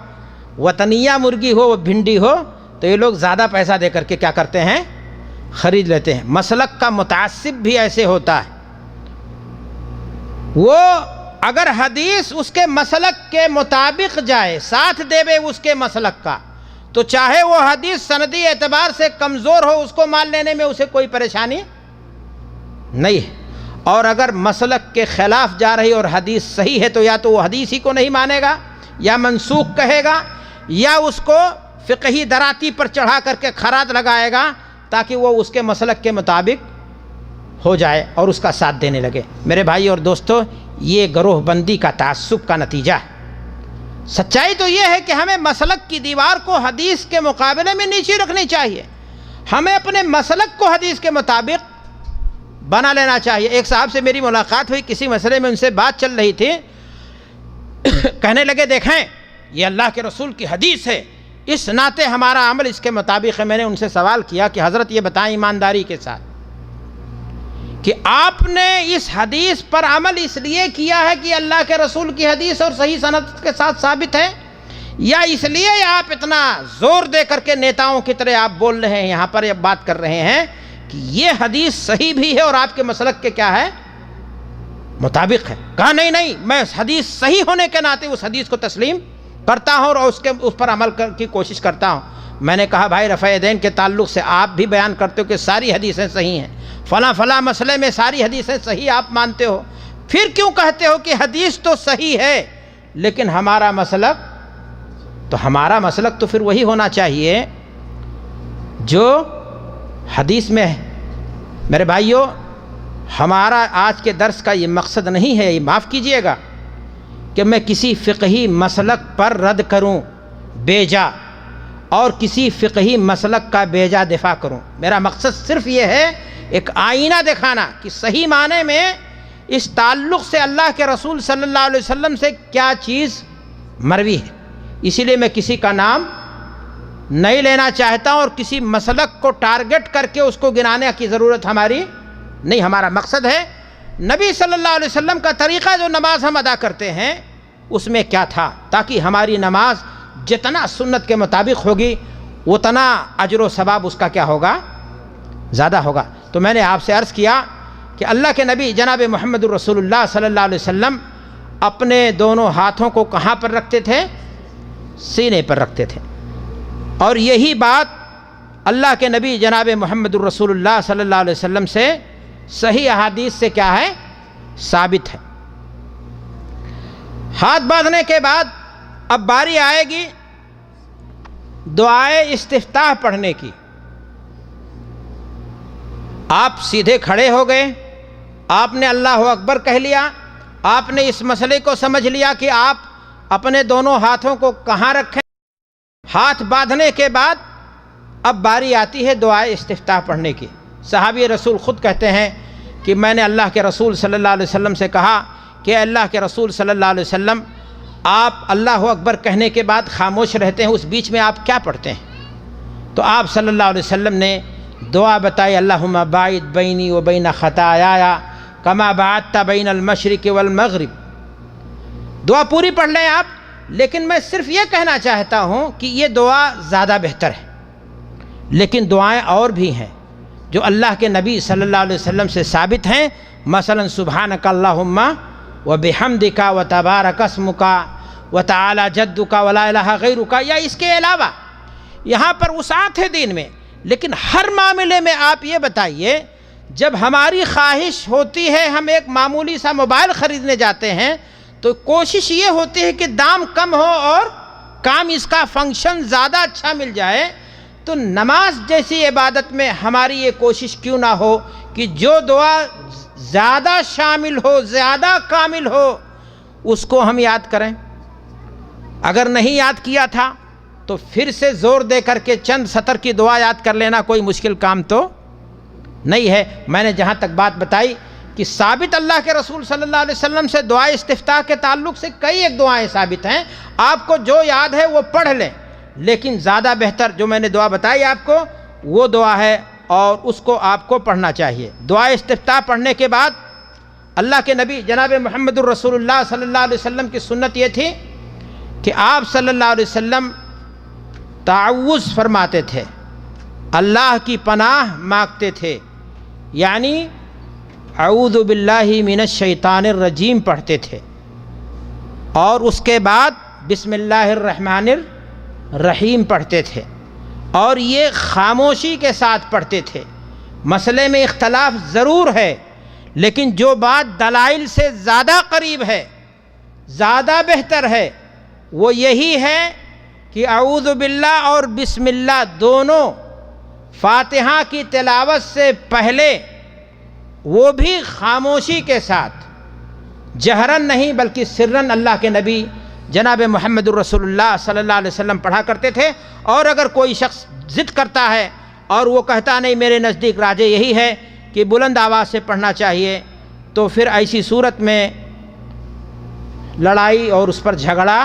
وطنیہ مرغی ہو بھنڈی ہو تو یہ لوگ زیادہ پیسہ دے کر کے کیا کرتے ہیں؟ خرید لیتے ہیں۔ مسلک کا متعصب بھی ایسے ہوتا ہے، وہ اگر حدیث اس کے مسلک کے مطابق جائے، ساتھ دے بے اس کے مسلک کا، تو چاہے وہ حدیث سندی اعتبار سے کمزور ہو اس کو مان لینے میں اسے کوئی پریشانی نہیں ہے، اور اگر مسلک کے خلاف جا رہی اور حدیث صحیح ہے تو یا تو وہ حدیث ہی کو نہیں مانے گا یا منسوخ کہے گا یا اس کو فقہی دراتی پر چڑھا کر کے خراج لگائے گا تاکہ وہ اس کے مسلک کے مطابق ہو جائے اور اس کا ساتھ دینے لگے۔ میرے بھائی اور دوستو، یہ گروہ بندی کا تعصب کا نتیجہ ہے۔ سچائی تو یہ ہے کہ ہمیں مسلک کی دیوار کو حدیث کے مقابلے میں نیچے رکھنی چاہیے، ہمیں اپنے مسلک کو حدیث کے مطابق بنا لینا چاہیے۔ ایک صاحب سے میری ملاقات ہوئی، کسی مسئلے میں ان سے بات چل رہی تھی، کہنے لگے دیکھیں یہ اللہ کے رسول کی حدیث ہے، اس ناطے ہمارا عمل اس کے مطابق ہے۔ میں نے ان سے سوال کیا کہ حضرت یہ بتائیں ایمانداری کے ساتھ کہ آپ نے اس حدیث پر عمل اس لیے کیا ہے کہ اللہ کے رسول کی حدیث اور صحیح سند کے ساتھ ثابت ہے، یا اس لیے آپ اتنا زور دے کر کے نیتاؤں کی طرح آپ بول رہے ہیں، یہاں پر یہ بات کر رہے ہیں کہ یہ حدیث صحیح بھی ہے اور آپ کے مسلک کے کیا ہے؟ مطابق ہے؟ کہا نہیں، میں حدیث صحیح ہونے کے ناطے اس حدیث کو تسلیم کرتا ہوں اور اس پر عمل کی کوشش کرتا ہوں۔ میں نے کہا بھائی رفع دین کے تعلق سے آپ بھی بیان کرتے ہو کہ ساری حدیثیں صحیح ہیں، فلاں مسئلے میں ساری حدیثیں صحیح آپ مانتے ہو، پھر کیوں کہتے ہو کہ حدیث تو صحیح ہے لیکن ہمارا مسلک تو پھر وہی ہونا چاہیے جو حدیث میں ہے۔ میرے بھائیوں، ہمارا آج کے درس کا یہ مقصد نہیں ہے، یہ معاف کیجئے گا، کہ میں کسی فقہی مسلک پر رد کروں بیجا اور کسی فقہی مسلک کا بیجا دفاع کروں۔ میرا مقصد صرف یہ ہے ایک آئینہ دکھانا کہ صحیح معنی میں اس تعلق سے اللہ کے رسول صلی اللہ علیہ وسلم سے کیا چیز مروی ہے۔ اسی لیے میں کسی کا نام نہیں لینا چاہتا ہوں اور کسی مسلک کو ٹارگٹ کر کے اس کو گنانے کی ضرورت ہماری نہیں۔ ہمارا مقصد ہے نبی صلی اللہ علیہ وسلم کا طریقہ جو نماز ہم ادا کرتے ہیں اس میں کیا تھا، تاکہ ہماری نماز جتنا سنت کے مطابق ہوگی اتنا اجر و ثواب اس کا کیا ہوگا؟ زیادہ ہوگا۔ تو میں نے آپ سے عرض کیا کہ اللہ کے نبی جناب محمد الرسول اللہ صلی اللہ علیہ وسلم اپنے دونوں ہاتھوں کو کہاں پر رکھتے تھے؟ سینے پر رکھتے تھے، اور یہی بات اللہ کے نبی جناب محمد الرسول اللہ صلی اللہ علیہ وسلم سے صحیح احادیث سے کیا ہے؟ ثابت ہے۔ ہاتھ باندھنے کے بعد اب باری آئے گی دعائے استفتاح پڑھنے کی۔ آپ سیدھے کھڑے ہو گئے، آپ نے اللہ اکبر کہہ لیا، آپ نے اس مسئلے کو سمجھ لیا کہ آپ اپنے دونوں ہاتھوں کو کہاں رکھیں۔ ہاتھ باندھنے کے بعد اب باری آتی ہے دعائے استفتاح پڑھنے کی۔ صحابی رسول خود کہتے ہیں کہ میں نے اللہ کے رسول صلی اللہ علیہ وسلم سے کہا کہ اللہ کے رسول صلی اللہ علیہ وسلم آپ اللہ اکبر کہنے کے بعد خاموش رہتے ہیں، اس بیچ میں آپ کیا پڑھتے ہیں؟ تو آپ صلی اللہ علیہ وسلم نے دعا بتائی، اللہم باعد بینی و بین خطایا کما باعدت بین المشرق والمغرب۔ دعا پوری پڑھ لیں آپ، لیکن میں صرف یہ کہنا چاہتا ہوں کہ یہ دعا زیادہ بہتر ہے، لیکن دعائیں اور بھی ہیں جو اللہ کے نبی صلی اللہ علیہ وسلم سے ثابت ہیں، مثلا سبحانک اللہم و بحمدک و تبارک اسمک و تعالی جدک ولا الہ غیرک، یا اس کے علاوہ یہاں پر وسعت ہے دین میں، لیکن ہر معاملے میں آپ یہ بتائیے، جب ہماری خواہش ہوتی ہے ہم ایک معمولی سا موبائل خریدنے جاتے ہیں تو کوشش یہ ہوتی ہے کہ دام کم ہو اور کام اس کا فنکشن زیادہ اچھا مل جائے، تو نماز جیسی عبادت میں ہماری یہ کوشش کیوں نہ ہو کہ جو دعا زیادہ شامل ہو، زیادہ کامل ہو، اس کو ہم یاد کریں۔ اگر نہیں یاد کیا تھا تو پھر سے زور دے کر کے چند سطر کی دعا یاد کر لینا کوئی مشکل کام تو نہیں ہے۔ میں نے جہاں تک بات بتائی کہ ثابت اللہ کے رسول صلی اللہ علیہ وسلم سے دعائے استفتاح کے تعلق سے کئی ایک دعائیں ثابت ہیں، آپ کو جو یاد ہے وہ پڑھ لیں، لیکن زیادہ بہتر جو میں نے دعا بتائی آپ کو وہ دعا ہے اور اس کو آپ کو پڑھنا چاہیے۔ دعائے استفتاح پڑھنے کے بعد اللہ کے نبی جناب محمد الرسول اللہ صلی اللہ علیہ وسلم کی سنت یہ تھی کہ آپ صلی اللہ علیہ وسلم تعوذ فرماتے تھے، اللہ کی پناہ مانگتے تھے، یعنی اعوذ باللہ من الشیطان الرجیم پڑھتے تھے، اور اس کے بعد بسم اللہ الرحمن الرحیم پڑھتے تھے، اور یہ خاموشی کے ساتھ پڑھتے تھے۔ مسئلے میں اختلاف ضرور ہے، لیکن جو بات دلائل سے زیادہ قریب ہے، زیادہ بہتر ہے، وہ یہی ہے کہ اعوذ باللہ اور بسم اللہ دونوں فاتحہ کی تلاوت سے پہلے وہ بھی خاموشی کے ساتھ، جہرن نہیں بلکہ سرن اللہ کے نبی جناب محمد الرسول اللہ صلی اللہ علیہ وسلم پڑھا کرتے تھے۔ اور اگر کوئی شخص ضد کرتا ہے اور وہ کہتا نہیں میرے نزدیک راجح یہی ہے کہ بلند آواز سے پڑھنا چاہیے، تو پھر ایسی صورت میں لڑائی اور اس پر جھگڑا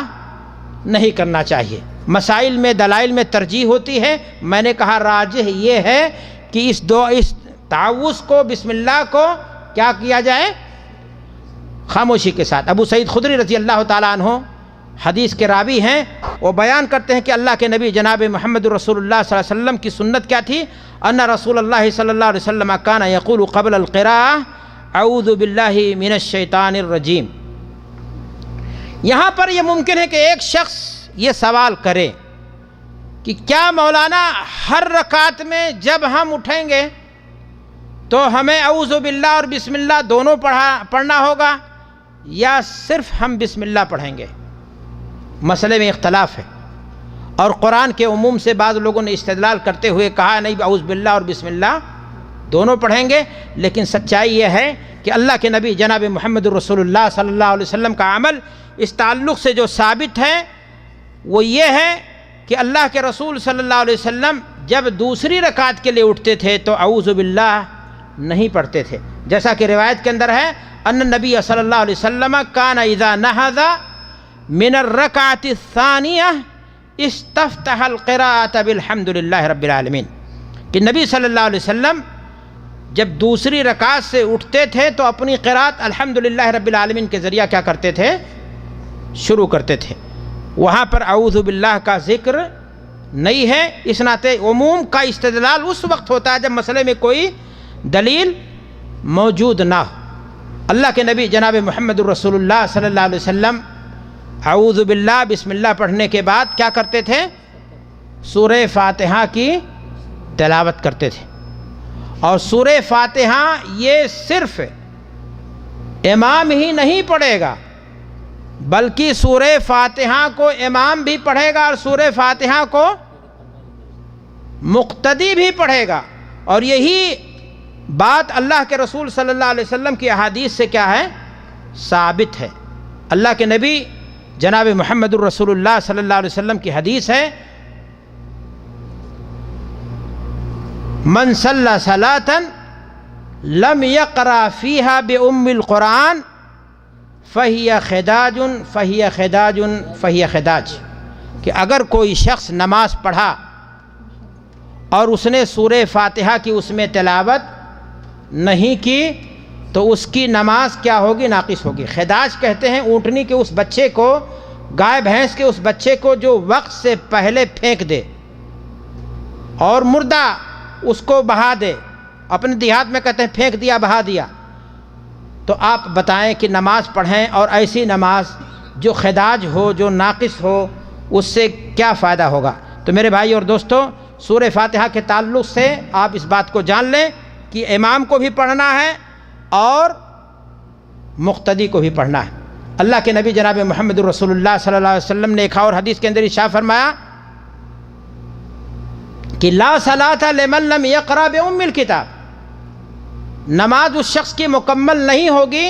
نہیں کرنا چاہیے۔ مسائل میں دلائل میں ترجیح ہوتی ہے، میں نے کہا راجح یہ ہے کہ اس تعوذ کو بسم اللہ کو کیا کیا جائے؟ خاموشی کے ساتھ۔ ابو سعید خدری رضی اللہ تعالیٰ عنہ حدیث کے راوی ہیں، وہ بیان کرتے ہیں کہ اللہ کے نبی جناب محمد رسول اللہ صلی اللہ علیہ وسلم کی سنت کیا تھی؟ ان رسول اللہ صلی اللہ علیہ وسلم کان یقول قبل القراءہ اعوذ باللہ من الشیطان الرجیم۔ یہاں پر یہ ممکن ہے کہ ایک شخص یہ سوال کرے کہ کیا مولانا ہر رکعت میں جب ہم اٹھیں گے تو ہمیں اعوذ باللہ اور بسم اللہ دونوں پڑھنا ہوگا یا صرف ہم بسم اللہ پڑھیں گے؟ مسئلے میں اختلاف ہے، اور قرآن کے عموم سے بعض لوگوں نے استدلال کرتے ہوئے کہا نہیں اعوذ باللہ اور بسم اللہ دونوں پڑھیں گے، لیکن سچائی یہ ہے کہ اللہ کے نبی جناب محمد الرسول اللہ صلی اللہ علیہ وسلم کا عمل اس تعلق سے جو ثابت ہے وہ یہ ہے کہ اللہ کے رسول صلی اللہ علیہ وسلم جب دوسری رکعت کے لیے اٹھتے تھے تو اعوذ باللہ نہیں پڑھتے تھے، جیسا کہ روایت کے اندر ہے ان نبی صلی اللہ علیہ وسلم کان اذا نہض من الرکعۃ الثانیہ استفتح القراءۃ بالحمد للہ رب العالمین، کہ نبی صلی اللہ علیہ وسلم جب دوسری رکعت سے اٹھتے تھے تو اپنی قراءت الحمد للہ رب العالمین کے ذریعہ کیا کرتے تھے؟ شروع کرتے تھے۔ وہاں پر اعوذ باللہ کا ذکر نہیں ہے، اس ناطے عموم کا استدلال اس وقت ہوتا ہے جب مسئلے میں کوئی دلیل موجود نہ ہو۔ اللہ کے نبی جناب محمد الرسول اللہ صلی اللہ علیہ وسلم اعوذ باللہ بسم اللہ پڑھنے کے بعد کیا کرتے تھے؟ سورہ فاتحہ کی تلاوت کرتے تھے، اور سورہ فاتحہ یہ صرف امام ہی نہیں پڑھے گا بلکہ سورہ فاتحہ کو امام بھی پڑھے گا اور سورہ فاتحہ کو مقتدی بھی پڑھے گا، اور یہی بات اللہ کے رسول صلی اللہ علیہ وسلم کی احادیث سے کیا ہے؟ ثابت ہے۔ اللہ کے نبی جناب محمد الرسول اللہ صلی اللہ علیہ وسلم کی حدیث ہے من صلی صلاۃ لم یقرأ فیہا بأم القرآن فہی خداج فہی خداج فہی خداج، کہ اگر کوئی شخص نماز پڑھا اور اس نے سورہ فاتحہ کی اس میں تلاوت نہیں کی تو اس کی نماز کیا ہوگی؟ ناقص ہوگی۔ خداج کہتے ہیں اونٹنی کے اس بچے کو، گائے بھینس کے اس بچے کو جو وقت سے پہلے پھینک دے اور مردہ اس کو بہا دے، اپنے دیہات میں کہتے ہیں پھینک دیا بہا دیا، تو آپ بتائیں کہ نماز پڑھیں اور ایسی نماز جو خداج ہو، جو ناقص ہو، اس سے کیا فائدہ ہوگا؟ تو میرے بھائی اور دوستو، سورہ فاتحہ کے تعلق سے آپ اس بات کو جان لیں کہ امام کو بھی پڑھنا ہے اور مقتدی کو بھی پڑھنا ہے۔ اللہ کے نبی جناب محمد رسول اللہ صلی اللہ علیہ وسلم نے ایک اور حدیث کے اندر ارشاد فرمایا کہ لا صلاۃ لمن لم یقرأ بأم الکتاب، نماز اس شخص کی مکمل نہیں ہوگی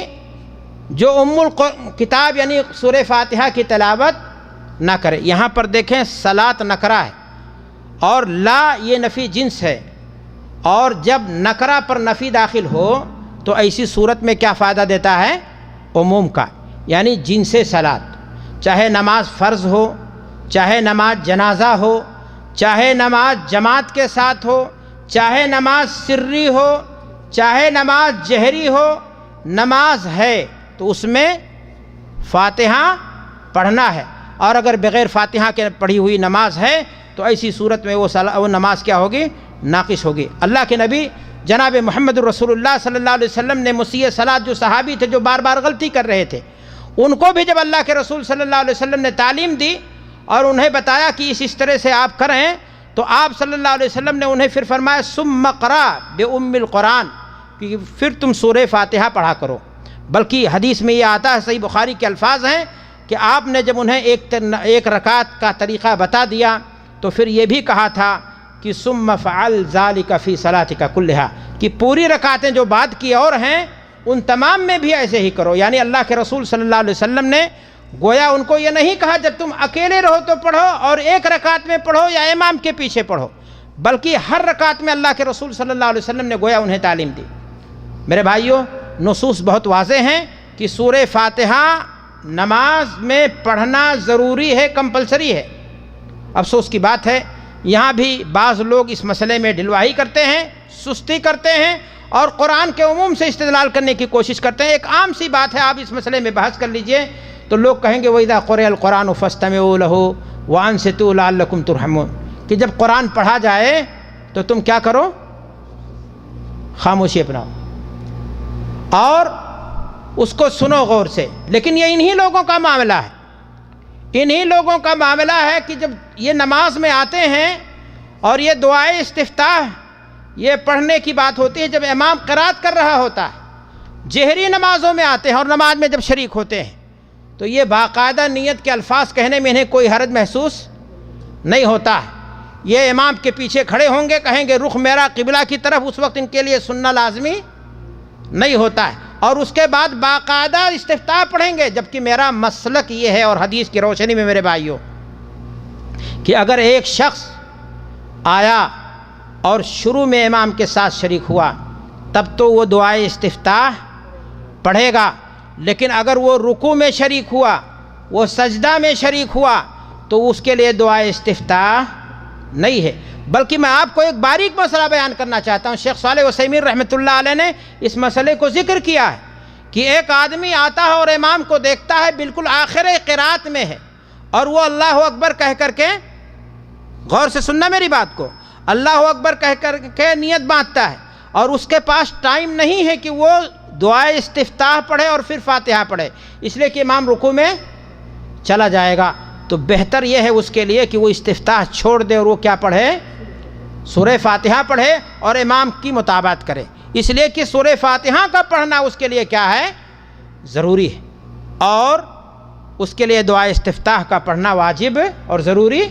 جو ام الکتاب یعنی سورہ فاتحہ کی تلاوت نہ کرے۔ یہاں پر دیکھیں صلاۃ نکرہ ہے اور لا یہ نفی جنس ہے، اور جب نکرہ پر نفی داخل ہو تو ایسی صورت میں کیا فائدہ دیتا ہے؟ عموم کا، یعنی جنس صلاۃ، چاہے نماز فرض ہو، چاہے نماز جنازہ ہو، چاہے نماز جماعت کے ساتھ ہو، چاہے نماز سری ہو، چاہے نماز جہری ہو، نماز ہے تو اس میں فاتحہ پڑھنا ہے، اور اگر بغیر فاتحہ کے پڑھی ہوئی نماز ہے تو ایسی صورت میں وہ نماز کیا ہوگی؟ ناقص ہوگی۔ اللہ کے نبی جناب محمد رسول اللہ صلی اللہ علیہ وسلم نے مسیء صلاۃ جو صحابی تھے جو بار بار غلطی کر رہے تھے، ان کو بھی جب اللہ کے رسول صلی اللہ علیہ وسلم نے تعلیم دی اور انہیں بتایا کہ اس طرح سے آپ کریں، تو آپ صلی اللہ علیہ وسلم نے انہیں پھر فرمایا ثم اقرأ بأم القرآن، کہ پھر تم سورہ فاتحہ پڑھا کرو۔ بلکہ حدیث میں یہ آتا ہے، صحیح بخاری کے الفاظ ہیں کہ آپ نے جب انہیں ایک رکعت کا طریقہ بتا دیا تو پھر یہ بھی کہا تھا کہ ثم فعل ذلك فی صلاتک کلھا، کہ پوری رکعتیں جو بعد کی اور ہیں ان تمام میں بھی ایسے ہی کرو۔ یعنی اللہ کے رسول صلی اللہ علیہ وسلم نے گویا ان کو یہ نہیں کہا جب تم اکیلے رہو تو پڑھو اور ایک رکعت میں پڑھو یا امام کے پیچھے پڑھو، بلکہ ہر رکعت میں اللہ کے رسول صلی اللہ علیہ وسلم نے گویا انہیں تعلیم دی۔ میرے بھائیوں، نصوص بہت واضح ہیں کہ سورہ فاتحہ نماز میں پڑھنا ضروری ہے، کمپلسری ہے۔ افسوس کی بات ہے یہاں بھی بعض لوگ اس مسئلے میں ڈھلوائی کرتے ہیں، سستی کرتے ہیں اور قرآن کے عموم سے استدلال کرنے کی کوشش کرتے ہیں۔ ایک عام سی بات ہے، آپ اس مسئلے میں بحث کر لیجئے تو لوگ کہیں گے وَإِذَا قُرِئَ الْقُرْآنُ فَاسْتَمِعُوا لَهُ وَأَنصِتُوا لَعَلَّكُمْ تُرْحَمُونَ، کہ جب قرآن پڑھا جائے تو تم کیا کرو؟ خاموشی اپناؤ اور اس کو سنو غور سے۔ لیکن یہ انہی لوگوں کا معاملہ ہے، انہی لوگوں کا معاملہ ہے کہ جب یہ نماز میں آتے ہیں اور یہ دعائے استفتاح یہ پڑھنے کی بات ہوتی ہے جب امام قرات کر رہا ہوتا ہے، جہری نمازوں میں آتے ہیں اور نماز میں جب شریک ہوتے ہیں تو یہ باقاعدہ نیت کے الفاظ کہنے میں انہیں کوئی حرج محسوس نہیں ہوتا ہے۔ یہ امام کے پیچھے کھڑے ہوں گے، کہیں گے رخ میرا قبلہ کی طرف، اس وقت ان کے لیے سننا لازمی نہیں ہوتا ہے، اور اس کے بعد باقاعدہ استفتاح پڑھیں گے۔ جبکہ میرا مسلک یہ ہے اور حدیث کی روشنی میں میرے بھائیوں کہ اگر ایک شخص آیا اور شروع میں امام کے ساتھ شریک ہوا تب تو وہ دعائے استفتاح پڑھے گا، لیکن اگر وہ رکوع میں شریک ہوا، وہ سجدہ میں شریک ہوا تو اس کے لیے دعائے استفتاح نہیں ہے۔ بلکہ میں آپ کو ایک باریک مسئلہ بیان کرنا چاہتا ہوں۔ شیخ صالح عثیمین رحمۃ اللہ علیہ نے اس مسئلے کو ذکر کیا ہے کہ ایک آدمی آتا ہے اور امام کو دیکھتا ہے بالکل آخر قرات میں ہے اور وہ اللہ اکبر کہہ کر کے، غور سے سننا میری بات کو، اللہ اکبر کہہ کر کے نیت باندھتا ہے اور اس کے پاس ٹائم نہیں ہے کہ وہ دعائے استفتاح پڑھے اور پھر فاتحہ پڑھے، اس لیے کہ امام رکوع میں چلا جائے گا۔ تو بہتر یہ ہے اس کے لیے کہ وہ استفتاح چھوڑ دے اور وہ کیا پڑھے؟ سورہ فاتحہ پڑھے اور امام کی مطابقت کرے، اس لیے کہ سورہ فاتحہ کا پڑھنا اس کے لیے کیا ہے؟ ضروری ہے، اور اس کے لیے دعائے استفتاح کا پڑھنا واجب اور ضروری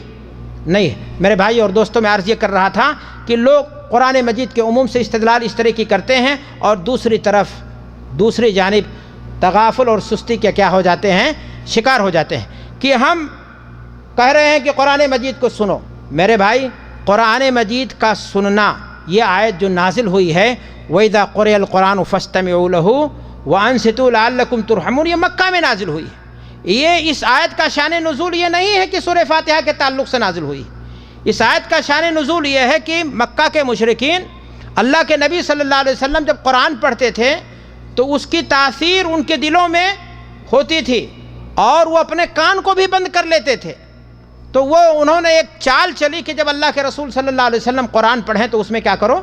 نہیں ہے۔ میرے بھائی اور دوستوں، میں عرض یہ کر رہا تھا کہ لوگ قرآن مجید کے عموم سے استدلال اس طرح کی کرتے ہیں اور دوسری جانب تغافل اور سستی کے کیا ہو جاتے ہیں؟ شکار ہو جاتے ہیں کہ ہم کہہ رہے ہیں کہ قرآن مجید کو سنو۔ میرے بھائی، قرآن مجید کا سننا، یہ آیت جو نازل ہوئی ہے وَإِذَا قُرِئَ الْقُرْآنُ فَاسْتَمِعُوا لَهُ وَأَنصِتُوا لَعَلَّكُمْ تُرْحَمُونَ، یہ مکہ میں نازل ہوئی ہے۔ یہ اس آیت کا شان نزول یہ نہیں ہے کہ سورہ فاتحہ کے تعلق سے نازل ہوئی، اس آیت کا شان نزول یہ ہے کہ مکہ کے مشرکین اللہ کے نبی صلی اللہ علیہ وسلم جب قرآن پڑھتے تھے تو اس کی تاثیر ان کے دلوں میں ہوتی تھی اور وہ اپنے کان کو بھی بند کر لیتے تھے۔ تو انہوں نے ایک چال چلی کہ جب اللہ کے رسول صلی اللہ علیہ وسلم قرآن پڑھیں تو اس میں کیا کرو؟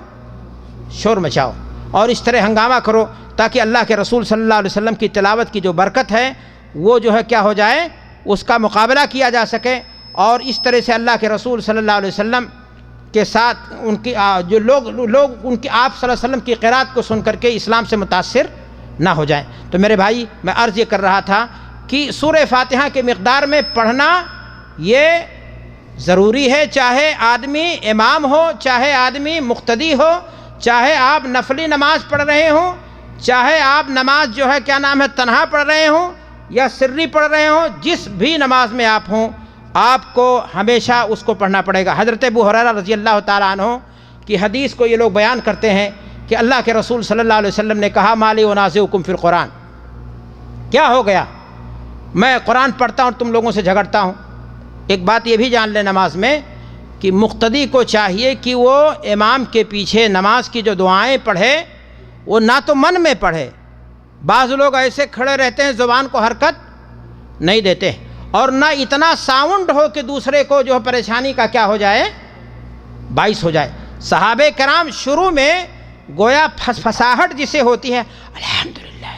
شور مچاؤ اور اس طرح ہنگامہ کرو تاکہ اللہ کے رسول صلی اللہ علیہ وسلم کی تلاوت کی جو برکت ہے وہ جو ہے کیا ہو جائے؟ اس کا مقابلہ کیا جا سکے، اور اس طرح سے اللہ کے رسول صلی اللہ علیہ وسلم کے ساتھ ان کی جو لوگ ان کی آپ صلی اللہ علیہ وسلم کی قرات کو سن کر کے اسلام سے متاثر نہ ہو جائیں۔ تو میرے بھائی، میں عرض یہ کر رہا تھا کہ سورہ فاتحہ کے مقدار میں پڑھنا یہ ضروری ہے، چاہے آدمی امام ہو، چاہے آدمی مقتدی ہو، چاہے آپ نفلی نماز پڑھ رہے ہوں، چاہے آپ نماز جو ہے کیا نام ہے تنہا پڑھ رہے ہوں یا سری پڑھ رہے ہوں، جس بھی نماز میں آپ ہوں آپ کو ہمیشہ اس کو پڑھنا پڑے گا۔ حضرت ابو ہریرہ رضی اللہ تعالیٰ عنہ کی حدیث کو یہ لوگ بیان کرتے ہیں کہ اللہ کے رسول صلی اللہ علیہ وسلم نے کہا مالی ونازعکم فی القرآن، کیا ہو گیا میں قرآن پڑھتا ہوں تم لوگوں سے جھگڑتا ہوں۔ ایک بات یہ بھی جان لیں نماز میں کہ مقتدی کو چاہیے کہ وہ امام کے پیچھے نماز کی جو دعائیں پڑھے وہ نہ تو من میں پڑھے، بعض لوگ ایسے کھڑے رہتے ہیں زبان کو حرکت نہیں دیتے، اور نہ اتنا ساؤنڈ ہو کہ دوسرے کو جو پریشانی کا کیا ہو جائے، باعث ہو جائے۔ صحابہ کرام شروع میں گویا پھساہٹ جسے ہوتی ہے الحمدللہ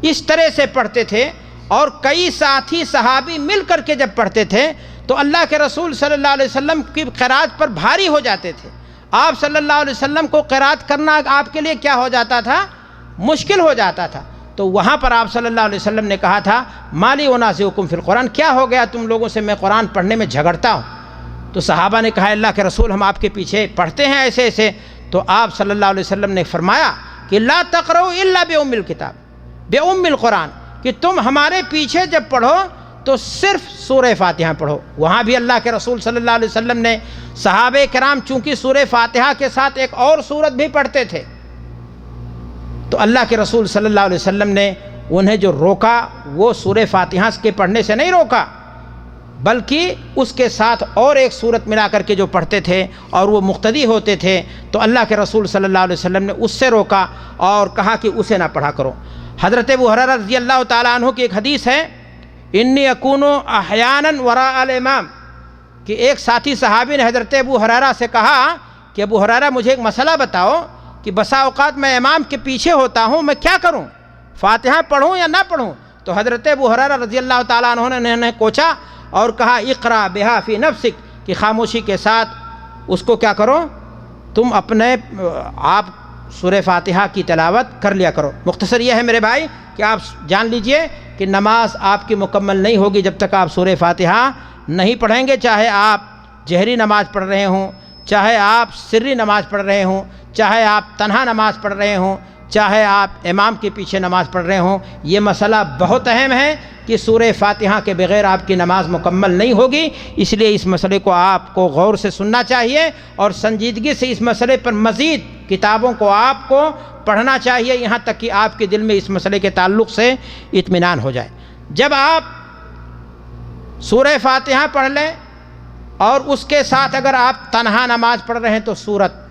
اس طرح سے پڑھتے تھے، اور کئی ساتھی صحابی مل کر کے جب پڑھتے تھے تو اللہ کے رسول صلی اللہ علیہ وسلم کی قرات پر بھاری ہو جاتے تھے۔ آپ صلی اللہ علیہ وسلم کو قرات کرنا آپ کے لیے کیا ہو جاتا تھا، مشکل ہو جاتا تھا۔ تو وہاں پر آپ صلی اللہ علیہ وسلم نے کہا تھا مالی ونازعکم فی القرآن، کیا ہو گیا تم لوگوں سے میں قرآن پڑھنے میں جھگڑتا ہوں؟ تو صحابہ نے کہا اللہ کے رسول ہم آپ کے پیچھے پڑھتے ہیں ایسے ایسے۔ تو آپ صلی اللہ علیہ وسلم نے فرمایا کہ لا تقرؤوا الا بأم الکتاب، بأم القرآن، کہ تم ہمارے پیچھے جب پڑھو تو صرف سورہ فاتحہ پڑھو۔ وہاں بھی اللہ کے رسول صلی اللہ علیہ وسلم نے صحابہ کرام چونکہ سورہ فاتحہ کے ساتھ ایک اور سورت بھی پڑھتے تھے، تو اللہ کے رسول صلی اللہ علیہ وسلم نے انہیں جو روکا وہ سورہ فاتحہ کے پڑھنے سے نہیں روکا، بلکہ اس کے ساتھ اور ایک سورت ملا کر کے جو پڑھتے تھے اور وہ مقتدی ہوتے تھے، تو اللہ کے رسول صلی اللہ علیہ وسلم نے اس سے روکا اور کہا کہ اسے نہ پڑھا کرو۔ حضرت ابو ہریرہ رضی اللہ تعالیٰ عنہ کی ایک حدیث ہے انی اکون احیانا وراء الامام، کہ ایک ساتھی صحابی نے حضرت ابو ہریرہ سے کہا کہ ابو ہریرہ مجھے ایک مسئلہ بتاؤ کہ بسا اوقات میں امام کے پیچھے ہوتا ہوں، میں کیا کروں، فاتحہ پڑھوں یا نہ پڑھوں؟ تو حضرت ابو ہریرہ رضی اللہ تعالیٰ عنہ نے انہیں کوچا اور کہا اقرا بہا فی نفسک، کہ خاموشی کے ساتھ اس کو کیا کرو، تم اپنے آپ سورہ فاتحہ کی تلاوت کر لیا کرو۔ مختصر یہ ہے میرے بھائی کہ آپ جان لیجئے کہ نماز آپ کی مکمل نہیں ہوگی جب تک آپ سورہ فاتحہ نہیں پڑھیں گے، چاہے آپ جہری نماز پڑھ رہے ہوں، چاہے آپ سری نماز پڑھ رہے ہوں، چاہے آپ تنہا نماز پڑھ رہے ہوں، چاہے آپ امام کے پیچھے نماز پڑھ رہے ہوں۔ یہ مسئلہ بہت اہم ہے کہ سورہ فاتحہ کے بغیر آپ کی نماز مکمل نہیں ہوگی، اس لیے اس مسئلے کو آپ کو غور سے سننا چاہیے اور سنجیدگی سے اس مسئلے پر مزید کتابوں کو آپ کو پڑھنا چاہیے، یہاں تک کہ آپ کے دل میں اس مسئلے کے تعلق سے اطمینان ہو جائے۔ جب آپ سورہ فاتحہ پڑھ لیں اور اس کے ساتھ اگر آپ تنہا نماز پڑھ رہے ہیں تو سورت،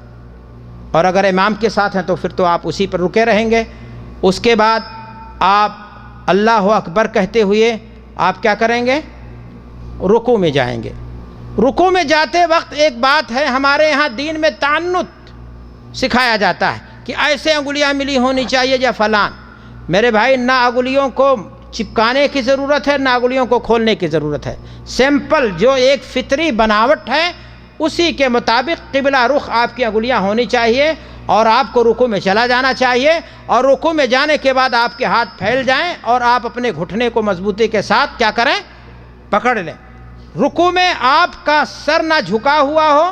اور اگر امام کے ساتھ ہیں تو پھر تو آپ اسی پر رکے رہیں گے۔ اس کے بعد آپ اللہ اکبر کہتے ہوئے آپ کیا کریں گے، رکوع میں جائیں گے۔ رکوع میں جاتے وقت ایک بات ہے، ہمارے یہاں دین میں تعنت سکھایا جاتا ہے کہ ایسے انگلیاں ملی ہونی چاہیے یا فلان۔ میرے بھائی نہ انگلیوں کو چپکانے کی ضرورت ہے نہ انگلیوں کو کھولنے کی ضرورت ہے، سمپل جو ایک فطری بناوٹ ہے اسی کے مطابق قبلہ رخ آپ کی انگلیاں ہونی چاہیے، اور آپ کو رکوع میں چلا جانا چاہیے، اور رکوع میں جانے کے بعد آپ کے ہاتھ پھیل جائیں اور آپ اپنے گھٹنے کو مضبوطی کے ساتھ کیا کریں، پکڑ لیں۔ رکوع میں آپ کا سر نہ جھکا ہوا ہو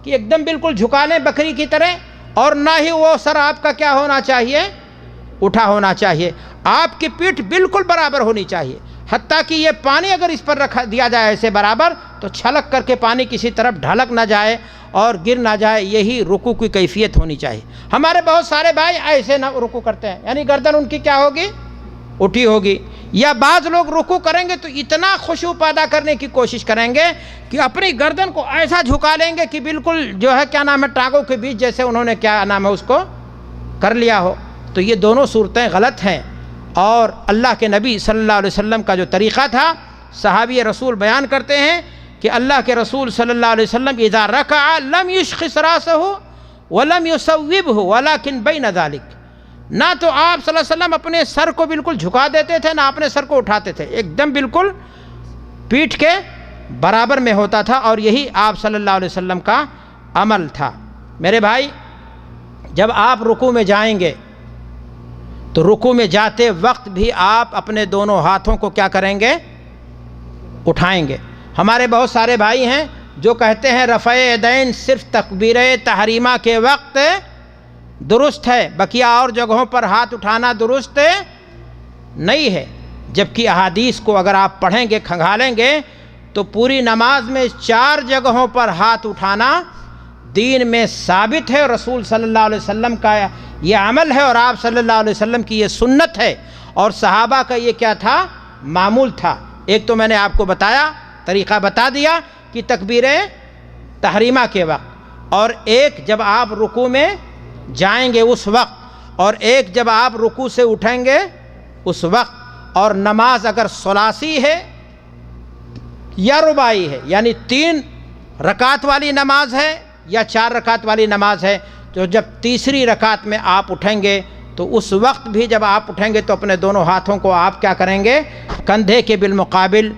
کہ ایک دم بالکل جھکا لیں بکری کی طرح، اور نہ ہی وہ سر آپ کا کیا ہونا چاہیے، اٹھا ہونا چاہیے۔ آپ کی پیٹھ بالکل برابر ہونی چاہیے، حتیٰ کہ یہ پانی اگر اس پر رکھ دیا جائے ایسے برابر تو چھلک کر کے پانی کسی طرف ڈھلک نہ جائے اور گر نہ جائے، یہی رکوع کی کیفیت ہونی چاہیے۔ ہمارے بہت سارے بھائی ایسے نہ رکوع کرتے ہیں، یعنی گردن ان کی کیا ہوگی، اٹھی ہوگی، یا بعض لوگ رکوع کریں گے تو اتنا خشوع پیدا کرنے کی کوشش کریں گے کہ اپنی گردن کو ایسا جھکا لیں گے کہ بالکل جو ہے کیا نام ہے ٹانگوں کے بیچ جیسے انہوں نے کیا نام ہے اس کو کر لیا ہو۔ تو یہ دونوں صورتیں غلط ہیں، اور اللہ کے نبی صلی اللہ علیہ وسلم کا جو طریقہ تھا، صحابی رسول بیان کرتے ہیں کہ اللہ کے رسول صلی اللہ علیہ وسلم اذا رکع لم یشخص راسہ ولم یصوبہ ولکن بین ذلک، نہ تو آپ صلی اللہ علیہ وسلم اپنے سر کو بالکل جھکا دیتے تھے نہ اپنے سر کو اٹھاتے تھے، ایک دم بالکل پیٹھ کے برابر میں ہوتا تھا، اور یہی آپ صلی اللہ علیہ وسلم کا عمل تھا۔ میرے بھائی جب آپ رکوع میں جائیں گے تو رکوع میں جاتے وقت بھی آپ اپنے دونوں ہاتھوں کو کیا کریں گے، اٹھائیں گے۔ ہمارے بہت سارے بھائی ہیں جو کہتے ہیں رفع یدین صرف تکبیر تحریمہ کے وقت درست ہے، بقیہ اور جگہوں پر ہاتھ اٹھانا درست نہیں ہے، جبکہ احادیث کو اگر آپ پڑھیں گے، کھنگالیں گے تو پوری نماز میں 4 جگہوں پر ہاتھ اٹھانا دین میں ثابت ہے، رسول صلی اللہ علیہ وسلم کا یہ عمل ہے، اور آپ صلی اللہ علیہ وسلم کی یہ سنت ہے، اور صحابہ کا یہ کیا تھا؟ معمول تھا۔ ایک تو میں نے آپ کو بتایا، طریقہ بتا دیا کہ تکبیر تحریمہ کے وقت، اور ایک جب آپ رکوع میں جائیں گے اس وقت، اور ایک جب آپ رکوع سے اٹھیں گے اس وقت، اور نماز اگر ثلاثی ہے یا رباعی ہے، یعنی 3 رکعت والی نماز ہے یا 4 رکعت والی نماز ہے، تو جب تیسری رکعت میں آپ اٹھیں گے تو اس وقت بھی جب آپ اٹھیں گے تو اپنے دونوں ہاتھوں کو آپ کیا کریں گے؟ کندھے کے بالمقابل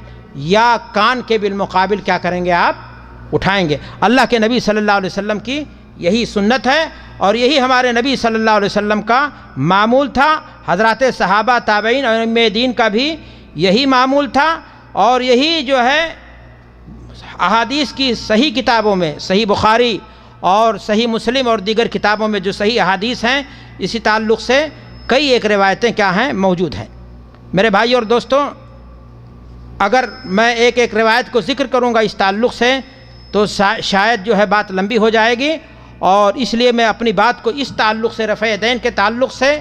یا کان کے بالمقابل کیا کریں گے؟ آپ اٹھائیں گے۔ اللہ کے نبی صلی اللہ علیہ وسلم کی یہی سنت ہے، اور یہی ہمارے نبی صلی اللہ علیہ وسلم کا معمول تھا۔ حضرات صحابہ، تابعین اور ائمہ دین کا بھی یہی معمول تھا، اور یہی جو ہے احادیث کی صحیح کتابوں میں، صحیح بخاری اور صحیح مسلم اور دیگر کتابوں میں جو صحیح احادیث ہیں، اسی تعلق سے کئی ایک روایتیں کیا ہیں؟ موجود ہیں۔ میرے بھائی اور دوستوں، اگر میں ایک ایک روایت کو ذکر کروں گا اس تعلق سے تو شاید جو ہے بات لمبی ہو جائے گی، اور اس لیے میں اپنی بات کو اس تعلق سے، رفع یدین کے تعلق سے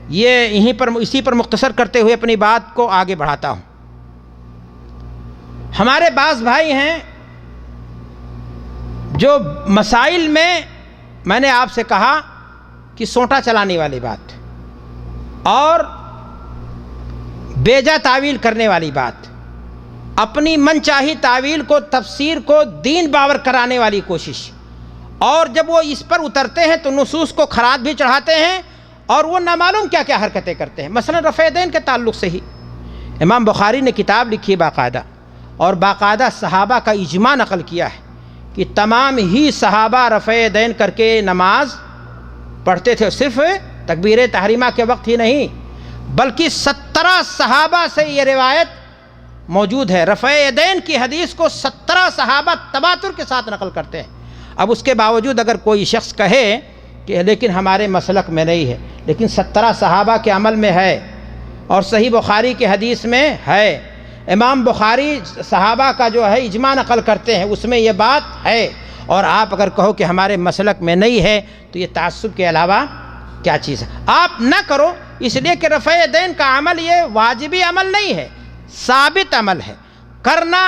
اسی پر مختصر کرتے ہوئے اپنی بات کو آگے بڑھاتا ہوں۔ ہمارے بعض بھائی ہیں جو مسائل میں نے آپ سے کہا کہ سونٹا چلانے والی بات اور بیجا تعویل کرنے والی بات، اپنی من چاہی تعویل کو، تفسیر کو دین باور کرانے والی کوشش، اور جب وہ اس پر اترتے ہیں تو نصوص کو خراج بھی چڑھاتے ہیں، اور وہ نامعلوم کیا کیا حرکتیں کرتے ہیں۔ مثلا رفع یدین کے تعلق سے ہی امام بخاری نے کتاب لکھی باقاعدہ، اور باقاعدہ صحابہ کا اجماع نقل کیا ہے کہ تمام ہی صحابہ رفع یدین کر کے نماز پڑھتے تھے، صرف تکبیر تحریمہ کے وقت ہی نہیں بلکہ 17 صحابہ سے یہ روایت موجود ہے۔ رفع یدین کی حدیث کو 17 صحابہ تواتر کے ساتھ نقل کرتے ہیں۔ اب اس کے باوجود اگر کوئی شخص کہے کہ لیکن ہمارے مسلک میں نہیں ہے، لیکن 17 صحابہ کے عمل میں ہے، اور صحیح بخاری کے حدیث میں ہے، امام بخاری صحابہ کا جو ہے اجماع نقل کرتے ہیں، اس میں یہ بات ہے، اور آپ اگر کہو کہ ہمارے مسلک میں نہیں ہے تو یہ تعصب کے علاوہ کیا چیز ہے؟ آپ نہ کرو، اس لیے کہ رفع یدین کا عمل یہ واجبی عمل نہیں ہے، ثابت عمل ہے کرنا۔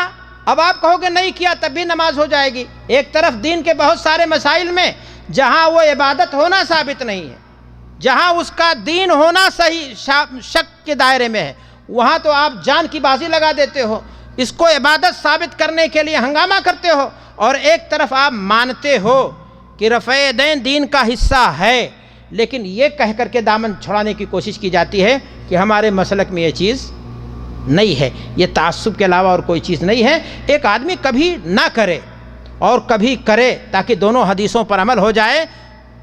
اب آپ کہو کہ نہیں کیا تب بھی نماز ہو جائے گی۔ ایک طرف دین کے بہت سارے مسائل میں جہاں وہ عبادت ہونا ثابت نہیں ہے، جہاں اس کا دین ہونا صحیح شک کے دائرے میں ہے، وہاں تو آپ جان کی بازی لگا دیتے ہو، اس کو عبادت ثابت کرنے کے لیے ہنگامہ کرتے ہو، اور ایک طرف آپ مانتے ہو کہ رفع یدین دین کا حصہ ہے، لیکن یہ کہہ کر کے دامن چھڑانے کی کوشش کی جاتی ہے کہ ہمارے مسلک میں یہ چیز نہیں ہے۔ یہ تعصب کے علاوہ اور کوئی چیز نہیں ہے۔ ایک آدمی کبھی نہ کرے اور کبھی کرے تاکہ دونوں حدیثوں پر عمل ہو جائے۔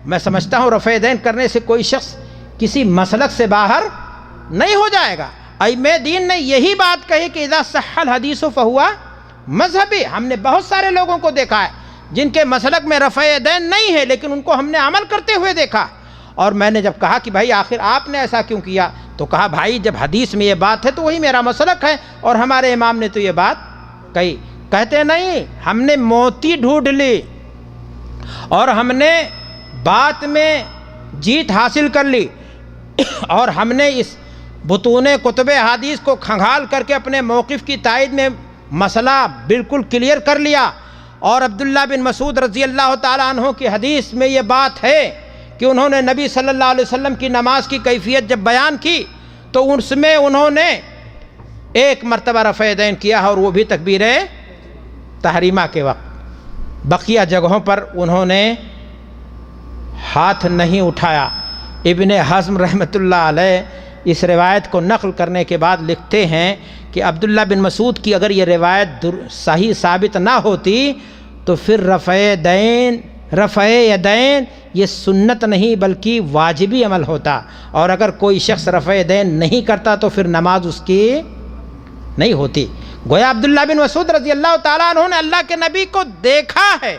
میں سمجھتا ہوں رفع یدین کرنے سے کوئی شخص کسی مسلک سے باہر نہیں ہو جائے گا۔ ائمہ دین نے یہی بات کہی کہ اذا صح الحدیث فہو مذہبی۔ ہم نے بہت سارے لوگوں کو دیکھا ہے جن کے مسلک میں رفع یدین نہیں ہے، لیکن ان کو ہم نے عمل کرتے ہوئے دیکھا۔ اور میں نے جب کہا کہ بھائی آخر آپ نے ایسا کیوں کیا، تو کہا بھائی جب حدیث میں یہ بات ہے تو وہی میرا مسلک ہے، اور ہمارے امام نے تو یہ بات کہی۔ کہتے نہیں، ہم نے موتی ڈھونڈ لی اور ہم نے بات میں جیت حاصل کر لی، اور ہم نے اس بطون کتب حدیث کو کھنگال کر کے اپنے موقف کی تائید میں مسئلہ بالکل کلیئر کر لیا۔ اور عبداللہ بن مسعود رضی اللہ تعالیٰ عنہ کی حدیث میں یہ بات ہے کہ انہوں نے نبی صلی اللہ علیہ وسلم کی نماز کی کیفیت جب بیان کی تو اس میں انہوں نے ایک مرتبہ رفع یدین کیا، اور وہ بھی تکبیر تحریمہ کے وقت۔ بقیہ جگہوں پر انہوں نے ہاتھ نہیں اٹھایا۔ ابن حزم رحمۃ اللہ علیہ اس روایت کو نقل کرنے کے بعد لکھتے ہیں کہ عبداللہ بن مسعود کی اگر یہ روایت صحیح ثابت نہ ہوتی تو پھر رفع یدین یہ سنت نہیں بلکہ واجبی عمل ہوتا، اور اگر کوئی شخص رفع یدین نہیں کرتا تو پھر نماز اس کی نہیں ہوتی۔ گویا عبداللہ بن مسعود رضی اللہ تعالیٰ عنہ نے اللہ کے نبی کو دیکھا ہے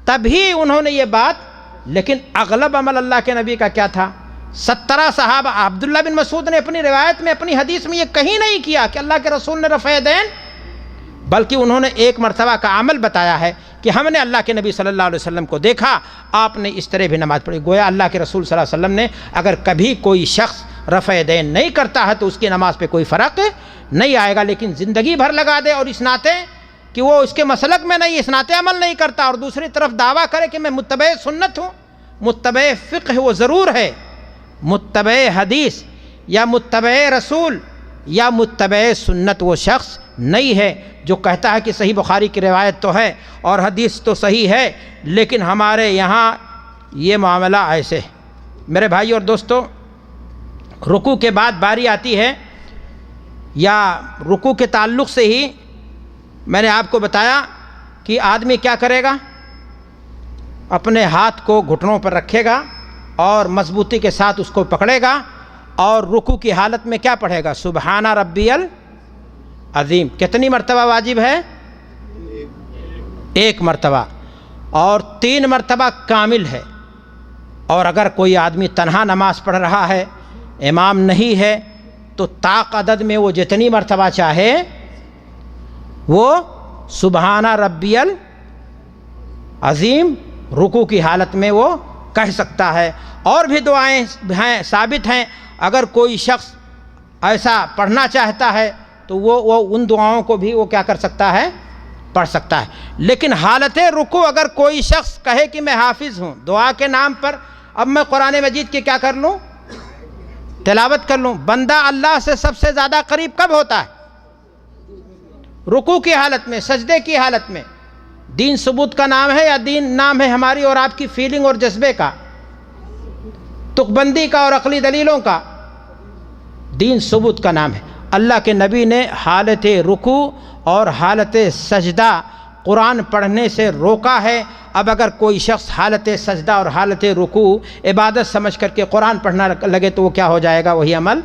تبھی انہوں نے یہ بات، لیکن اغلب عمل اللہ کے نبی کا کیا تھا؟ 17 صحابہ۔ عبداللہ بن مسعود نے اپنی روایت میں، اپنی حدیث میں یہ کہیں نہیں کیا کہ اللہ کے رسول نے رفع یدین بلکہ انہوں نے ایک مرتبہ کا عمل بتایا ہے کہ ہم نے اللہ کے نبی صلی اللہ علیہ وسلم کو دیکھا، آپ نے اس طرح بھی نماز پڑھی۔ گویا اللہ کے رسول صلی اللہ علیہ وسلم نے اگر کبھی کوئی شخص رفع دین نہیں کرتا ہے تو اس کی نماز پہ کوئی فرق نہیں آئے گا، لیکن زندگی بھر لگا دے اور اس ناطے کہ وہ اس کے مسلک میں نہیں، اس ناطے عمل نہیں کرتا، اور دوسری طرف دعویٰ کرے کہ میں متبع سنت ہوں، متبع فقہ وہ ضرور ہے، متبع حدیث یا متبع رسول یا متبع سنت وہ شخص نہیں ہے جو کہتا ہے کہ صحیح بخاری کی روایت تو ہے اور حدیث تو صحیح ہے لیکن ہمارے یہاں یہ معاملہ ایسے ہے۔ میرے بھائی اور دوستو، رکوع کے بعد باری آتی ہے، یا رکوع کے تعلق سے ہی میں نے آپ کو بتایا کہ آدمی کیا کرے گا، اپنے ہاتھ کو گھٹنوں پر رکھے گا اور مضبوطی کے ساتھ اس کو پکڑے گا اور رکوع کی حالت میں کیا پڑھے گا، سبحان ربی العظیم۔ کتنی مرتبہ واجب ہے؟ ایک مرتبہ، اور 3 مرتبہ کامل ہے۔ اور اگر کوئی آدمی تنہا نماز پڑھ رہا ہے، امام نہیں ہے، تو طاق عدد میں وہ جتنی مرتبہ چاہے وہ سبحان ربی العظیم رکوع کی حالت میں وہ کہہ سکتا ہے۔ اور بھی دعائیں ہیں، ثابت ہیں، اگر کوئی شخص ایسا پڑھنا چاہتا ہے تو وہ ان دعاؤں کو بھی وہ کیا کر سکتا ہے، پڑھ سکتا ہے۔ لیکن حالت رکوع اگر کوئی شخص کہے کہ میں حافظ ہوں، دعا کے نام پر اب میں قرآن مجید کی کیا کر لوں، تلاوت کر لوں، بندہ اللہ سے سب سے زیادہ قریب کب ہوتا ہے؟ رکوع کی حالت میں، سجدے کی حالت میں۔ دین ثبوت کا نام ہے یا دین نام ہے ہماری اور آپ کی فیلنگ اور جذبے کا، تک بندی کا اور عقلی دلیلوں کا؟ دین ثبوت کا نام ہے۔ اللہ کے نبی نے حالت رکوع اور حالت سجدہ قرآن پڑھنے سے روکا ہے۔ اب اگر کوئی شخص حالت سجدہ اور حالت رکوع عبادت سمجھ کر کے قرآن پڑھنا لگے تو وہ کیا ہو جائے گا، وہی عمل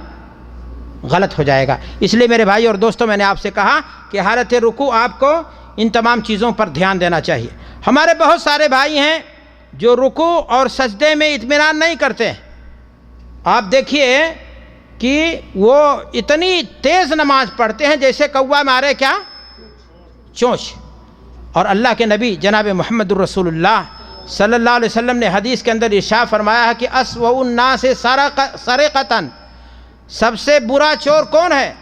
غلط ہو جائے گا۔ اس لیے میرے بھائی اور دوستوں، میں نے آپ سے کہا کہ حالت رکوع آپ کو ان تمام چیزوں پر دھیان دینا چاہیے۔ ہمارے بہت سارے بھائی ہیں جو رکوع اور سجدے میں اطمینان نہیں کرتے۔ آپ دیکھیے کہ وہ اتنی تیز نماز پڑھتے ہیں جیسے کوا مارے کیا، چونچ۔ اور اللہ کے نبی جناب محمد الرسول اللہ صلی اللہ علیہ وسلم نے حدیث کے اندر ارشاد فرمایا ہے کہ اسوأ الناس سرقۃ، سب سے برا چور کون ہے؟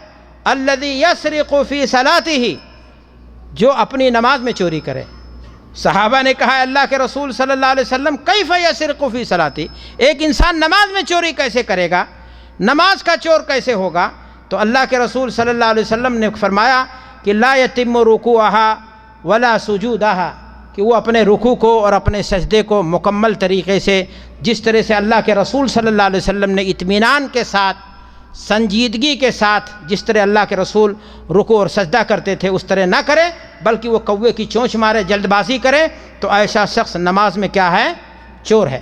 الذی یسرق فی صلاتہ، جو اپنی نماز میں چوری کرے۔ صحابہ نے کہا اللہ کے رسول صلی اللہ علیہ وسلم کیف یسرق فی صلاتہ، ایک انسان نماز میں چوری کیسے کرے گا، نماز کا چور کیسے ہوگا؟ تو اللہ کے رسول صلی اللہ علیہ وسلم نے فرمایا کہ لا یتم رکوعہا ولا سجودہا، کہ وہ اپنے رکوع کو اور اپنے سجدے کو مکمل طریقے سے، جس طرح سے اللہ کے رسول صلی اللہ علیہ وسلم نے اطمینان کے ساتھ، سنجیدگی کے ساتھ جس طرح اللہ کے رسول رکوع اور سجدہ کرتے تھے اس طرح نہ کرے، بلکہ وہ کوے کی چونچ مارے، جلد بازی کرے، تو ایسا شخص نماز میں کیا ہے، چور ہے۔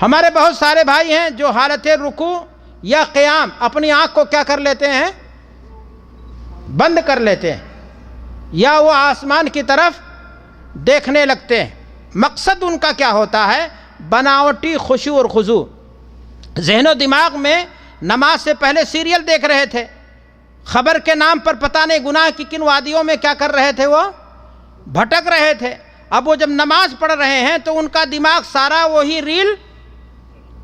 ہمارے بہت سارے بھائی ہیں جو حالت رکوع یا قیام اپنی آنکھ کو کیا کر لیتے ہیں، بند کر لیتے ہیں، یا وہ آسمان کی طرف دیکھنے لگتے ہیں۔ مقصد ان کا کیا ہوتا ہے، بناوٹی خشوع اور خضوع۔ ذہن و دماغ میں نماز سے پہلے سیریل دیکھ رہے تھے، خبر کے نام پر پتہ نہیں گناہ کی کن وادیوں میں کیا کر رہے تھے، وہ بھٹک رہے تھے۔ اب وہ جب نماز پڑھ رہے ہیں تو ان کا دماغ سارا وہی ریل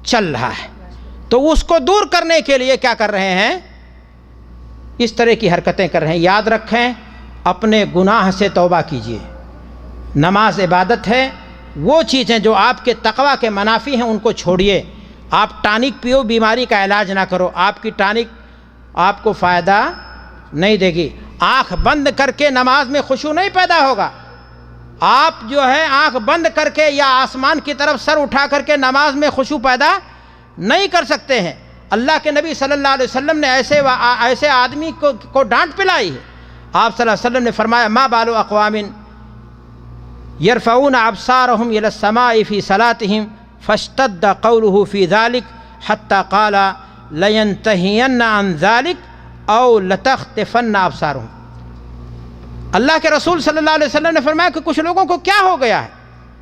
چل رہا ہے، تو اس کو دور کرنے کے لیے کیا کر رہے ہیں، اس طرح کی حرکتیں کر رہے ہیں۔ یاد رکھیں، اپنے گناہ سے توبہ کیجیے۔ نماز عبادت ہے، وہ چیزیں جو آپ کے تقوی کے منافی ہیں ان کو چھوڑیے۔ آپ ٹانک پیو، بیماری کا علاج نہ کرو، آپ کی ٹانک آپ کو فائدہ نہیں دے گی۔ آنکھ بند کر کے نماز میں خشوع نہیں پیدا ہوگا۔ آپ جو ہے آنکھ بند کر کے یا آسمان کی طرف سر اٹھا کر کے نماز میں خشوع پیدا نہیں کر سکتے ہیں۔ اللہ کے نبی صلی اللہ علیہ وسلم نے ایسے آدمی کو ڈانٹ پلائی ہے۔ آپ صلی اللہ علیہ وسلم نے فرمایا ما بال اقوام یرفعون ابصارهم الى السماء فی صلاتهم فاشتد قوله فی ذلك حتى قال لینتہین عن ذلك او لتختفن ابصارهم۔ اللہ کے رسول صلی اللہ علیہ وسلم نے فرمایا کہ کچھ لوگوں کو کیا ہو گیا ہے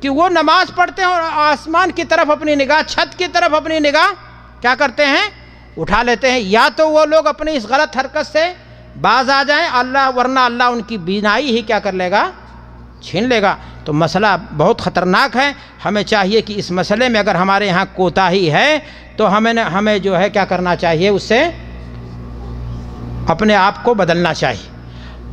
کہ وہ نماز پڑھتے ہیں اور آسمان کی طرف اپنی نگاہ، چھت کی طرف اپنی نگاہ کیا کرتے ہیں، اٹھا لیتے ہیں۔ یا تو وہ لوگ اپنی اس غلط حرکت سے باز آ جائیں اللہ، ورنہ اللہ ان کی بینائی ہی کیا کر لے گا؟ چھین لے گا۔ تو مسئلہ بہت خطرناک ہے، ہمیں چاہیے کہ اس مسئلے میں اگر ہمارے یہاں کوتاہی ہے تو ہمیں جو ہے کیا کرنا چاہیے، اس سے اپنے آپ کو بدلنا چاہیے۔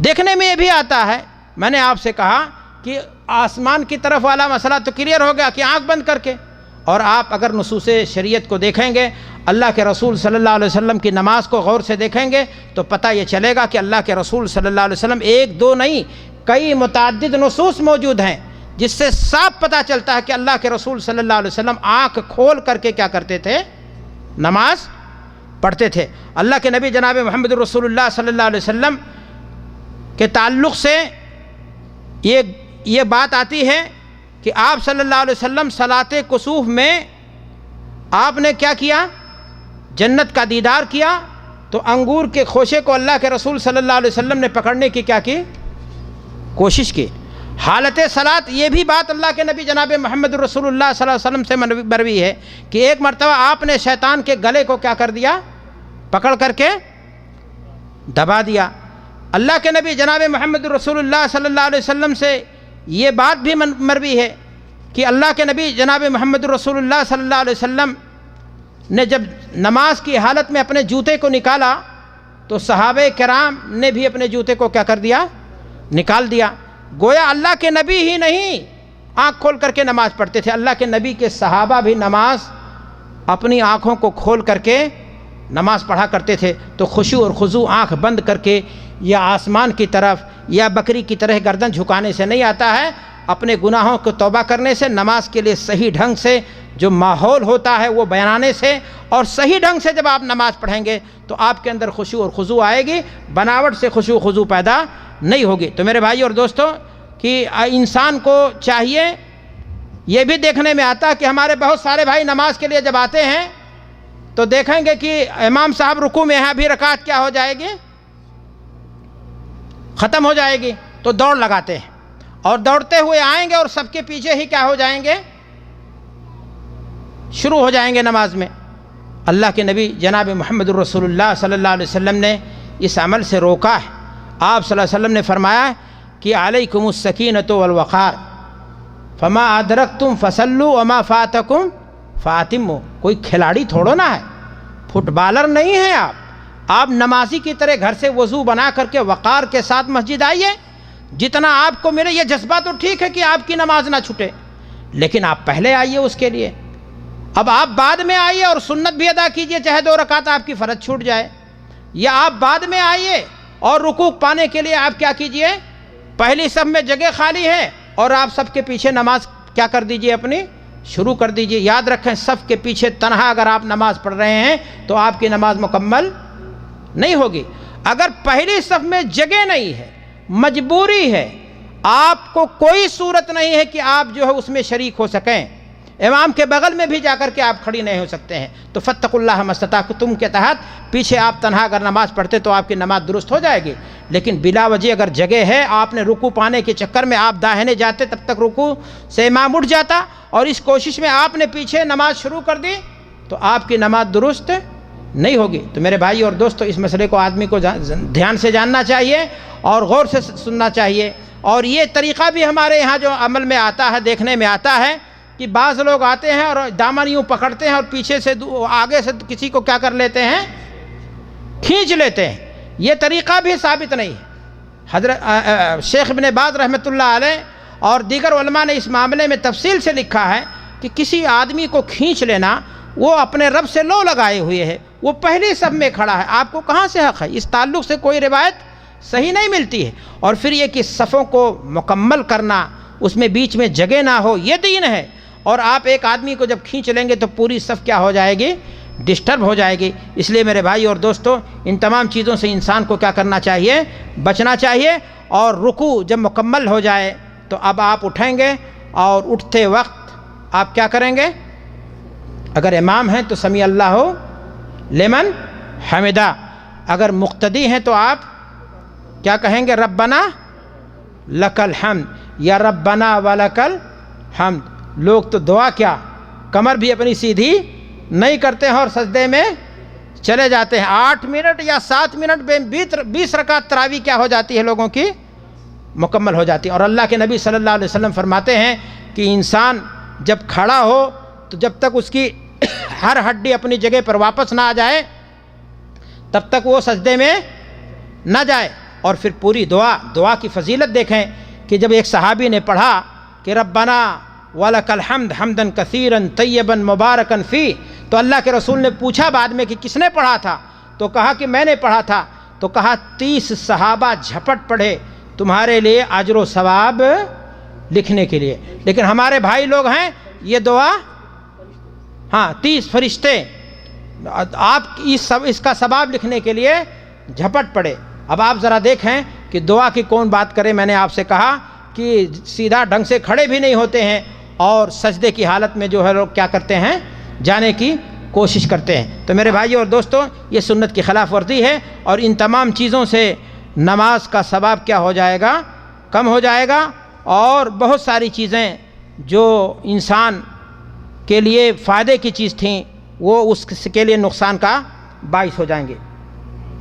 دیکھنے میں یہ بھی آتا ہے، میں نے آپ سے کہا کہ آسمان کی طرف والا مسئلہ تو کلیئر ہو گیا کہ آنکھ بند کر کے، اور آپ اگر نصوص شریعت کو دیکھیں گے، اللہ کے رسول صلی اللہ علیہ وسلم کی نماز کو غور سے دیکھیں گے تو پتہ یہ چلے گا کہ اللہ کے رسول صلی اللہ علیہ وسلم ایک دو نہیں، کئی متعدد نصوص موجود ہیں جس سے صاف پتہ چلتا ہے کہ اللہ کے رسول صلی اللہ علیہ وسلم آنکھ کھول کر کے کیا کرتے تھے؟ نماز پڑھتے تھے۔ اللہ کے نبی جناب محمد رسول اللہ صلی اللہ علیہ وسلم کے تعلق سے یہ بات آتی ہے کہ آپ صلی اللہ علیہ وسلم صلاۃ کسوف میں آپ نے کیا کیا؟ جنت کا دیدار کیا تو انگور کے خوشے کو اللہ کے رسول صلی اللہ علیہ وسلم نے پکڑنے کی کیا کی؟ کوشش کی۔ حالت صلاۃ یہ بھی بات اللہ کے نبی جناب محمد رسول اللہ صلی اللہ علیہ وسلم سے مروی ہے کہ ایک مرتبہ آپ نے شیطان کے گلے کو کیا کر دیا؟ پکڑ کر کے دبا دیا۔ اللہ کے نبی جناب محمد رسول اللہ صلی اللہ علیہ وسلم سے یہ بات بھی مروی ہے کہ اللہ کے نبی جناب محمد رسول اللہ صلی اللہ علیہ وسلم نے جب نماز کی حالت میں اپنے جوتے کو نکالا تو صحابہ کرام نے بھی اپنے جوتے کو کیا کر دیا؟ نکال دیا۔ گویا اللہ کے نبی ہی نہیں آنکھ کھول کر کے نماز پڑھتے تھے، اللہ کے نبی کے صحابہ بھی نماز اپنی آنکھوں کو کھول کر کے نماز پڑھا کرتے تھے۔ تو خشوع اور خضوع آنکھ بند کر کے یا آسمان کی طرف یا بکری کی طرح گردن جھکانے سے نہیں آتا ہے، اپنے گناہوں کو توبہ کرنے سے، نماز کے لیے صحیح ڈھنگ سے جو ماحول ہوتا ہے وہ بیانانے سے، اور صحیح ڈھنگ سے جب آپ نماز پڑھیں گے تو آپ کے اندر خشوع اور خضوع آئے گی، بناوٹ سے خشوع و خضوع پیدا نہیں ہوگی۔ تو میرے بھائی اور دوستوں کہ انسان کو چاہیے، یہ بھی دیکھنے میں آتا کہ ہمارے بہت سارے بھائی نماز کے لیے جب آتے ہیں تو دیکھیں گے کہ امام صاحب رکوع میں ہیں، ابھی رکعت کیا ہو جائے گی؟ ختم ہو جائے گی، تو دوڑ لگاتے ہیں اور دوڑتے ہوئے آئیں گے اور سب کے پیچھے ہی کیا ہو جائیں گے؟ شروع ہو جائیں گے نماز میں۔ اللہ کے نبی جناب محمد رسول اللہ صلی اللہ علیہ وسلم نے اس عمل سے روکا ہے۔ آپ صلی اللہ علیہ وسلم نے فرمایا کہ علیکم السکینۃ والوقار فما ادرکتم فصلوا وما فاتکم فاتموا۔ کوئی کھلاڑی تھوڑو نہ ہے، فٹ بالر نہیں ہیں آپ نمازی کی طرح گھر سے وضو بنا کر کے وقار کے ساتھ مسجد آئیے، جتنا آپ کو ملے۔ یہ جذبہ تو ٹھیک ہے کہ آپ کی نماز نہ چھوٹے، لیکن آپ پہلے آئیے اس کے لیے۔ اب آپ بعد میں آئیے اور سنت بھی ادا کیجئے، چاہے 2 رکعت آپ کی فرض چھوٹ جائے، یا آپ بعد میں آئیے اور رکوع پانے کے لیے آپ کیا کیجئے؟ پہلی صف میں جگہ خالی ہے اور آپ سب کے پیچھے نماز کیا کر دیجئے؟ اپنی شروع کر دیجئے۔ یاد رکھیں، صف کے پیچھے تنہا اگر آپ نماز پڑھ رہے ہیں تو آپ کی نماز مکمل نہیں ہوگی۔ اگر پہلی صف میں جگہ نہیں ہے، مجبوری ہے، آپ کو کوئی صورت نہیں ہے کہ آپ جو ہے اس میں شریک ہو سکیں، امام کے بغل میں بھی جا کر کے آپ کھڑی نہیں ہو سکتے ہیں، تو فاتقوا اللہ ما استطعتم کے تحت پیچھے آپ تنہا اگر نماز پڑھتے تو آپ کی نماز درست ہو جائے گی۔ لیکن بلا وجہ اگر جگہ ہے، آپ نے رکوع پانے کے چکر میں آپ داہنے جاتے، تب تک رکوع سے امام اٹھ جاتا اور اس کوشش میں آپ نے پیچھے نماز شروع کر دی تو آپ کی نماز درست نہیں ہوگی۔ تو میرے بھائی اور دوستو، اس مسئلے کو آدمی کو دھیان سے جاننا چاہیے اور غور سے سننا چاہیے۔ اور یہ طریقہ بھی ہمارے یہاں جو عمل میں آتا ہے، دیکھنے میں آتا ہے کہ بعض لوگ آتے ہیں اور دامن یوں پکڑتے ہیں اور پیچھے سے آگے سے کسی کو کیا کر لیتے ہیں؟ کھینچ لیتے ہیں۔ یہ طریقہ بھی ثابت نہیں ہے۔ حضرت شیخ ابن باز رحمۃ اللہ علیہ اور دیگر علماء نے اس معاملے میں تفصیل سے لکھا ہے کہ کسی آدمی کو کھینچ لینا، وہ اپنے رب سے لو لگائے ہوئے ہے، وہ پہلی صف میں کھڑا ہے، آپ کو کہاں سے حق ہے؟ اس تعلق سے کوئی روایت صحیح نہیں ملتی ہے۔ اور پھر یہ کہ صفوں کو مکمل کرنا، اس میں بیچ میں جگہ نہ ہو، یہ دین ہے۔ اور آپ ایک آدمی کو جب کھینچ لیں گے تو پوری صف کیا ہو جائے گی؟ ڈسٹرب ہو جائے گی۔ اس لیے میرے بھائی اور دوستو، ان تمام چیزوں سے انسان کو کیا کرنا چاہیے؟ بچنا چاہیے۔ اور رکوع جب مکمل ہو جائے تو اب آپ اٹھیں گے اور اٹھتے وقت آپ کیا کریں گے؟ اگر امام ہیں تو سمیع اللہ لمن حمدہ، اگر مقتدی ہیں تو آپ کیا کہیں گے؟ ربنا لک الحمد یا ربنا ولک الحمد۔ لوگ تو دعا کیا، کمر بھی اپنی سیدھی نہیں کرتے ہیں اور سجدے میں چلے جاتے ہیں. 8 منٹ یا 7 منٹ میں 20 رکعت تراویح کیا ہو جاتی ہے لوگوں کی مکمل ہو جاتی ہے. اور اللہ کے نبی صلی اللہ علیہ وسلم فرماتے ہیں کہ انسان جب کھڑا ہو تو جب تک اس کی ہر ہڈی اپنی جگہ پر واپس نہ آ جائے تب تک وہ سجدے میں نہ جائے. اور پھر پوری دعا کی فضیلت دیکھیں کہ جب ایک صحابی نے پڑھا کہ ربنا وَلَكَ الْحَمْدُ حَمْدًا كَثِيرًا طَيِّبًا مُبَارَكًا فِيهِ، تو اللہ کے رسول نے پوچھا بعد میں کہ کس نے پڑھا تھا، تو کہا کہ میں نے پڑھا تھا. تو کہا 30 صحابہ جھپٹ پڑھے تمہارے لیے اجر و ثواب لکھنے کے لیے. لیکن ہمارے بھائی لوگ ہیں یہ دعا 30 فرشتے آپ اس کا ثواب لکھنے کے لیے جھپٹ پڑے. اب آپ ذرا دیکھیں کہ دعا کی کون بات کرے. میں نے آپ سے کہا کہ سیدھا ڈھنگ سے کھڑے بھی نہیں ہوتے ہیں اور سجدے کی حالت میں جو ہے لوگ کیا کرتے ہیں جانے کی کوشش کرتے ہیں. تو میرے بھائیو اور دوستوں یہ سنت کی خلاف ورزی ہے اور ان تمام چیزوں سے نماز کا ثواب کیا ہو جائے گا کم ہو جائے گا اور بہت ساری چیزیں جو انسان کے لیے فائدے کی چیز تھیں وہ اس کے لیے نقصان کا باعث ہو جائیں گے.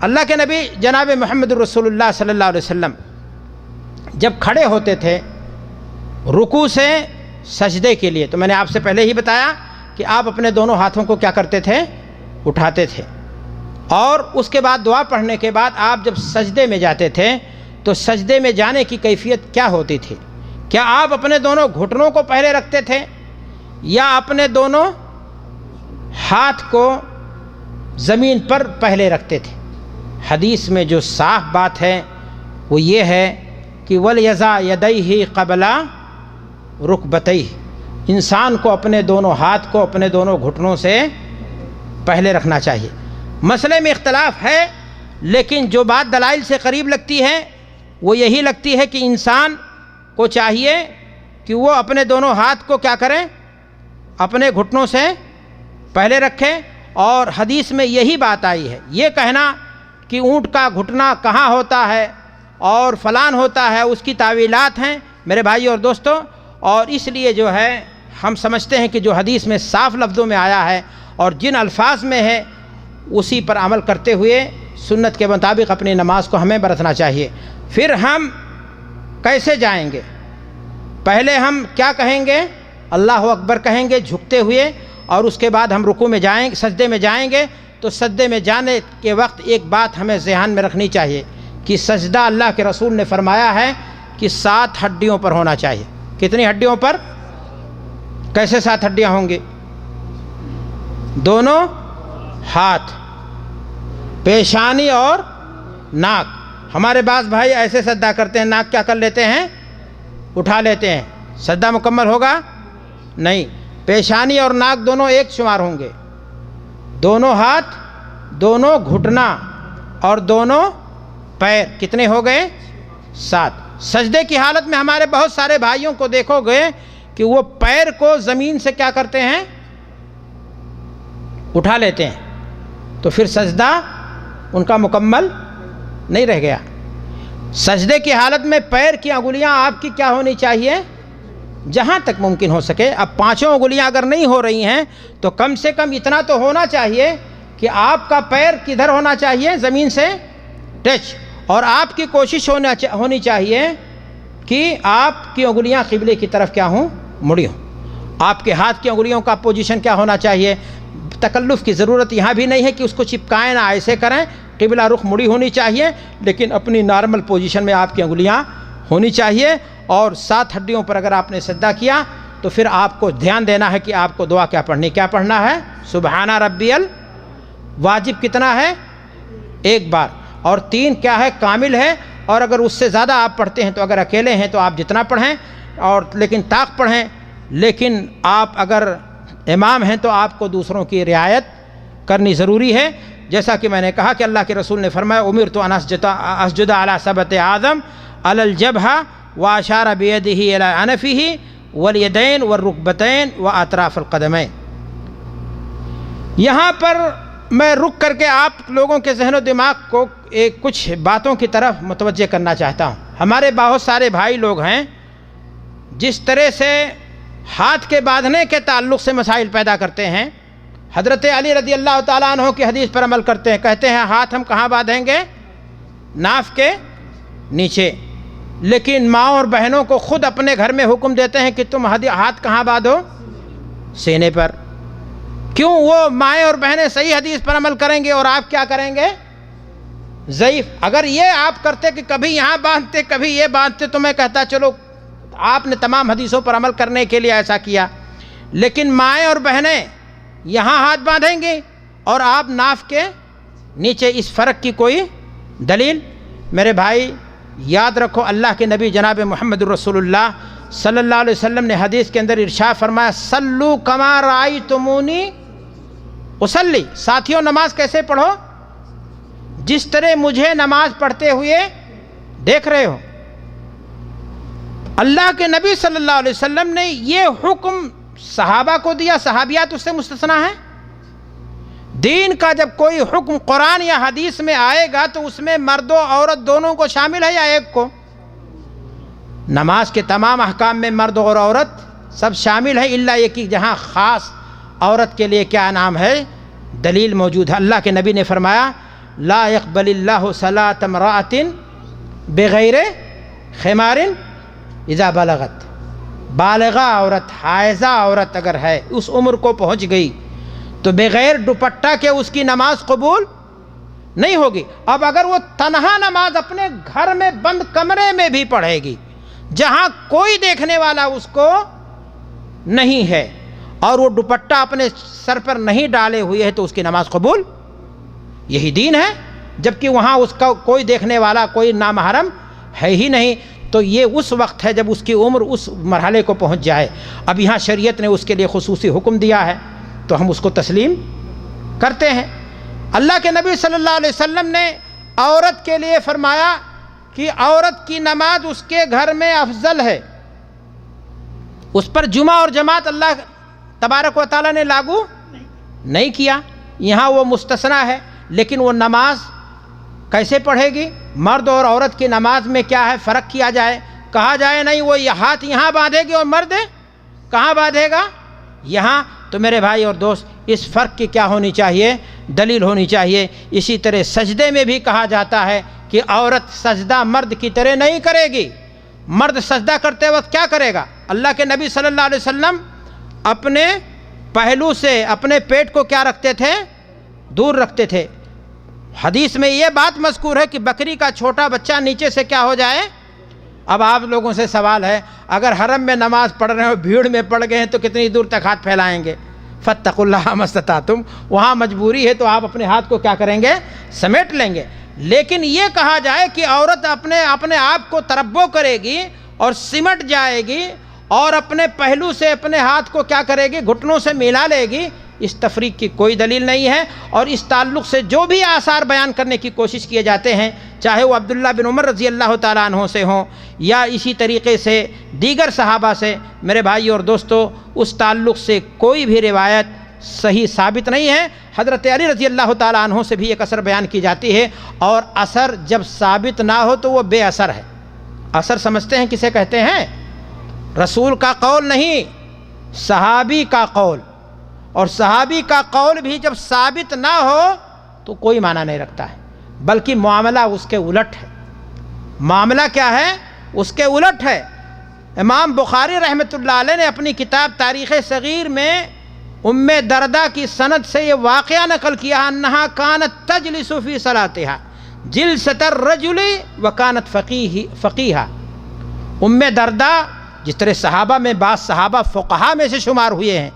اللہ کے نبی جناب محمد رسول اللہ صلی اللہ علیہ وسلم جب کھڑے ہوتے تھے رکوع سے سجدے کے لیے تو میں نے آپ سے پہلے ہی بتایا کہ آپ اپنے دونوں ہاتھوں کو کیا کرتے تھے اٹھاتے تھے اور اس کے بعد دعا پڑھنے کے بعد آپ جب سجدے میں جاتے تھے تو سجدے میں جانے کی کیفیت کیا ہوتی تھی؟ کیا آپ اپنے دونوں گھٹنوں کو پہلے رکھتے تھے یا اپنے دونوں ہاتھ کو زمین پر پہلے رکھتے تھے؟ حدیث میں جو صاف بات ہے وہ یہ ہے کہ وَلْيَضَعْ يَدَيْهِ قَبْلَ رُكْبَتَيْهِ، انسان کو اپنے دونوں ہاتھ کو اپنے دونوں گھٹنوں سے پہلے رکھنا چاہیے. مسئلے میں اختلاف ہے لیکن جو بات دلائل سے قریب لگتی ہے وہ یہی لگتی ہے کہ انسان کو چاہیے کہ وہ اپنے دونوں ہاتھ کو کیا کریں اپنے گھٹنوں سے پہلے رکھیں. اور حدیث میں یہی بات آئی ہے. یہ کہنا کہ اونٹ کا گھٹنا کہاں ہوتا ہے اور فلان ہوتا ہے اس کی تعویلات ہیں میرے بھائی اور دوستوں. اور اس لیے جو ہے ہم سمجھتے ہیں کہ جو حدیث میں صاف لفظوں میں آیا ہے اور جن الفاظ میں ہے اسی پر عمل کرتے ہوئے سنت کے مطابق اپنی نماز کو ہمیں برتنا چاہیے. پھر ہم کیسے جائیں گے؟ پہلے ہم کیا کہیں گے؟ اللہ اکبر کہیں گے جھکتے ہوئے اور اس کے بعد ہم رکوع میں جائیں گے سجدے میں جائیں گے. تو سجدے میں جانے کے وقت ایک بات ہمیں ذہن میں رکھنی چاہیے کہ سجدہ اللہ کے رسول نے فرمایا ہے کہ 7 ہڈیوں پر ہونا چاہیے. کتنی ہڈیوں پر؟ کیسے 7 ہڈیاں ہوں گی؟ دونوں ہاتھ، پیشانی اور ناک. ہمارے بعض بھائی ایسے سجدہ کرتے ہیں ناک کیا کر لیتے ہیں اٹھا لیتے ہیں. سجدہ مکمل ہوگا نہیں. پیشانی اور ناک دونوں ایک شمار ہوں گے. دونوں ہاتھ، دونوں گھٹنا اور دونوں پیر کتنے ہو گئے؟ 7. سجدے کی حالت میں ہمارے بہت سارے بھائیوں کو دیکھو گے کہ وہ پیر کو زمین سے کیا کرتے ہیں اٹھا لیتے ہیں تو پھر سجدہ ان کا مکمل نہیں رہ گیا. سجدے کی حالت میں پیر کی انگلیاں آپ کی کیا ہونی چاہیے؟ جہاں تک ممکن ہو سکے. اب 5 انگلیاں اگر نہیں ہو رہی ہیں تو کم سے کم اتنا تو ہونا چاہیے کہ آپ کا پیر کدھر ہونا چاہیے زمین سے ٹچ. اور آپ کی کوشش ہونی چاہیے کہ آپ کی انگلیاں قبلے کی طرف کیا ہوں مڑی ہوں. آپ کے ہاتھ کی انگلیوں کا پوزیشن کیا ہونا چاہیے؟ تکلف کی ضرورت یہاں بھی نہیں ہے کہ اس کو چپکائیں نہ ایسے کریں. قبلہ رخ مڑی ہونی چاہیے لیکن اپنی نارمل پوزیشن میں آپ کی انگلیاں ہونی چاہیے. اور 7 ہڈیوں پر اگر آپ نے سجدہ کیا تو پھر آپ کو دھیان دینا ہے کہ آپ کو دعا کیا پڑھنا ہے؟ سبحان ربی واجب کتنا ہے؟ 1 بار. اور 3 کیا ہے؟ کامل ہے. اور اگر اس سے زیادہ آپ پڑھتے ہیں تو اگر اکیلے ہیں تو آپ جتنا پڑھیں اور لیکن طاق پڑھیں. لیکن آپ اگر امام ہیں تو آپ کو دوسروں کی رعایت کرنی ضروری ہے. جیسا کہ میں نے کہا کہ اللہ کے رسول نے فرمایا امرت ان اسجد علی 7 اعظم علی الجبہہ واشار بیدہ الی انفہ والیدین والرکبتین واطراف القدمین. یہاں پر میں رک کر کے آپ لوگوں کے ذہن و دماغ کو کچھ باتوں کی طرف متوجہ کرنا چاہتا ہوں. ہمارے بہت سارے بھائی لوگ ہیں جس طرح سے ہاتھ کے باندھنے کے تعلق سے مسائل پیدا کرتے ہیں حضرت علی رضی اللہ تعالیٰ عنہ کی حدیث پر عمل کرتے ہیں، کہتے ہیں ہاتھ ہم کہاں باندھیں گے؟ ناف کے نیچے، لیکن ماں اور بہنوں کو خود اپنے گھر میں حکم دیتے ہیں کہ تم ہاتھ کہاں باندھو؟ سینے پر۔ کیوں؟ وہ مائیں اور بہنیں صحیح حدیث پر عمل کریں گے اور آپ کیا کریں گے؟ ضعیف۔ اگر یہ آپ کرتے کہ کبھی یہاں باندھتے کبھی یہ باندھتے تو میں کہتا چلو آپ نے تمام حدیثوں پر عمل کرنے کے لیے ایسا کیا، لیکن مائیں اور بہنیں یہاں ہاتھ باندھیں گے اور آپ ناف کے نیچے، اس فرق کی کوئی دلیل؟ میرے بھائی یاد رکھو، اللہ کے نبی جناب محمد رسول اللہ صلی اللہ علیہ وسلم نے حدیث کے اندر ارشاد فرمایا صلو کما رأیتمونی اصلی، ساتھیوں نماز کیسے پڑھو؟ جس طرح مجھے نماز پڑھتے ہوئے دیکھ رہے ہو۔ اللہ کے نبی صلی اللہ علیہ وسلم نے یہ حکم صحابہ کو دیا، صحابیات اس سے مستثنیٰ ہیں۔ دین کا جب کوئی حکم قرآن یا حدیث میں آئے گا تو اس میں مرد و عورت دونوں کو شامل ہے یا ایک کو؟ نماز کے تمام احکام میں مرد اور عورت سب شامل ہیں، الا یہ کہ جہاں خاص عورت کے لیے کیا نام ہے، دلیل موجود ہے۔ اللہ کے نبی نے فرمایا لا يقبل اللہ صلاۃ امرأۃ بغیر خمار اذا بلغت، بالغہ عورت، حائضہ عورت اگر ہے، اس عمر کو پہنچ گئی تو بغیر دوپٹہ کے اس کی نماز قبول نہیں ہوگی۔ اب اگر وہ تنہا نماز اپنے گھر میں بند کمرے میں بھی پڑھے گی جہاں کوئی دیکھنے والا اس کو نہیں ہے اور وہ دوپٹہ اپنے سر پر نہیں ڈالے ہوئے ہے تو اس کی نماز قبول؟ یہی دین ہے، جبکہ وہاں اس کا کوئی دیکھنے والا، کوئی نامحرم ہے ہی نہیں۔ تو یہ اس وقت ہے جب اس کی عمر اس مرحلے کو پہنچ جائے۔ اب یہاں شریعت نے اس کے لیے خصوصی حکم دیا ہے تو ہم اس کو تسلیم کرتے ہیں۔ اللہ کے نبی صلی اللہ علیہ وسلم نے عورت کے لیے فرمایا کہ عورت کی نماز اس کے گھر میں افضل ہے، اس پر جمعہ اور جماعت اللہ تبارک و تعالیٰ نے لاگو نہیں کیا، یہاں وہ مستثنیٰ ہے۔ لیکن وہ نماز کیسے پڑھے گی؟ مرد اور عورت کی نماز میں کیا ہے فرق کیا جائے؟ کہا جائے نہیں وہ یہ ہاتھ یہاں باندھے گی اور مرد کہاں باندھے گا؟ یہاں۔ تو میرے بھائی اور دوست اس فرق کی کیا ہونی چاہیے؟ دلیل ہونی چاہیے۔ اسی طرح سجدے میں بھی کہا جاتا ہے کہ عورت سجدہ مرد کی طرح نہیں کرے گی۔ مرد سجدہ کرتے وقت کیا کرے گا؟ اللہ کے نبی صلی اللہ علیہ وسلم اپنے پہلو سے اپنے پیٹ کو کیا رکھتے تھے؟ دور رکھتے تھے۔ حدیث میں یہ بات مذکور ہے کہ بکری کا چھوٹا بچہ نیچے سے کیا ہو جائے۔ اب آپ لوگوں سے سوال ہے، اگر حرم میں نماز پڑھ رہے ہو، بھیڑ میں پڑ گئے ہیں تو کتنی دور تک ہاتھ پھیلائیں گے؟ فاتقوا اللہ ما استطعتم، وہاں مجبوری ہے تو آپ اپنے ہاتھ کو کیا کریں گے؟ سمیٹ لیں گے۔ لیکن یہ کہا جائے کہ عورت اپنے آپ کو تربو کرے گی اور سمٹ جائے گی اور اپنے پہلو سے اپنے ہاتھ کو کیا کرے گی؟ گھٹنوں سے ملا لے گی، اس تفریق کی کوئی دلیل نہیں ہے۔ اور اس تعلق سے جو بھی آثار بیان کرنے کی کوشش کیے جاتے ہیں، چاہے وہ عبداللہ بن عمر رضی اللہ تعالیٰ عنہ سے ہوں یا اسی طریقے سے دیگر صحابہ سے، میرے بھائی اور دوستو اس تعلق سے کوئی بھی روایت صحیح ثابت نہیں ہے۔ حضرت علی رضی اللہ تعالیٰ عنہ سے بھی ایک اثر بیان کی جاتی ہے، اور اثر جب ثابت نہ ہو تو وہ بے اثر ہے۔ اثر سمجھتے ہیں کسے کہتے ہیں؟ رسول کا قول نہیں، صحابی کا قول، اور صحابی کا قول بھی جب ثابت نہ ہو تو کوئی معنی نہیں رکھتا ہے، بلکہ معاملہ اس کے الٹ ہے۔ معاملہ کیا ہے؟ اس کے الٹ ہے۔ امام بخاری رحمۃ اللہ علیہ نے اپنی کتاب تاریخ صغیر میں ام دردہ کی سند سے یہ واقعہ نقل کیا، انہا کانت تجلس فی صلاتہا جلسۃ الرجل وکانت فقیہا۔ ام دردہ، جس طرح صحابہ میں بعض صحابہ فقہا میں سے شمار ہوئے ہیں،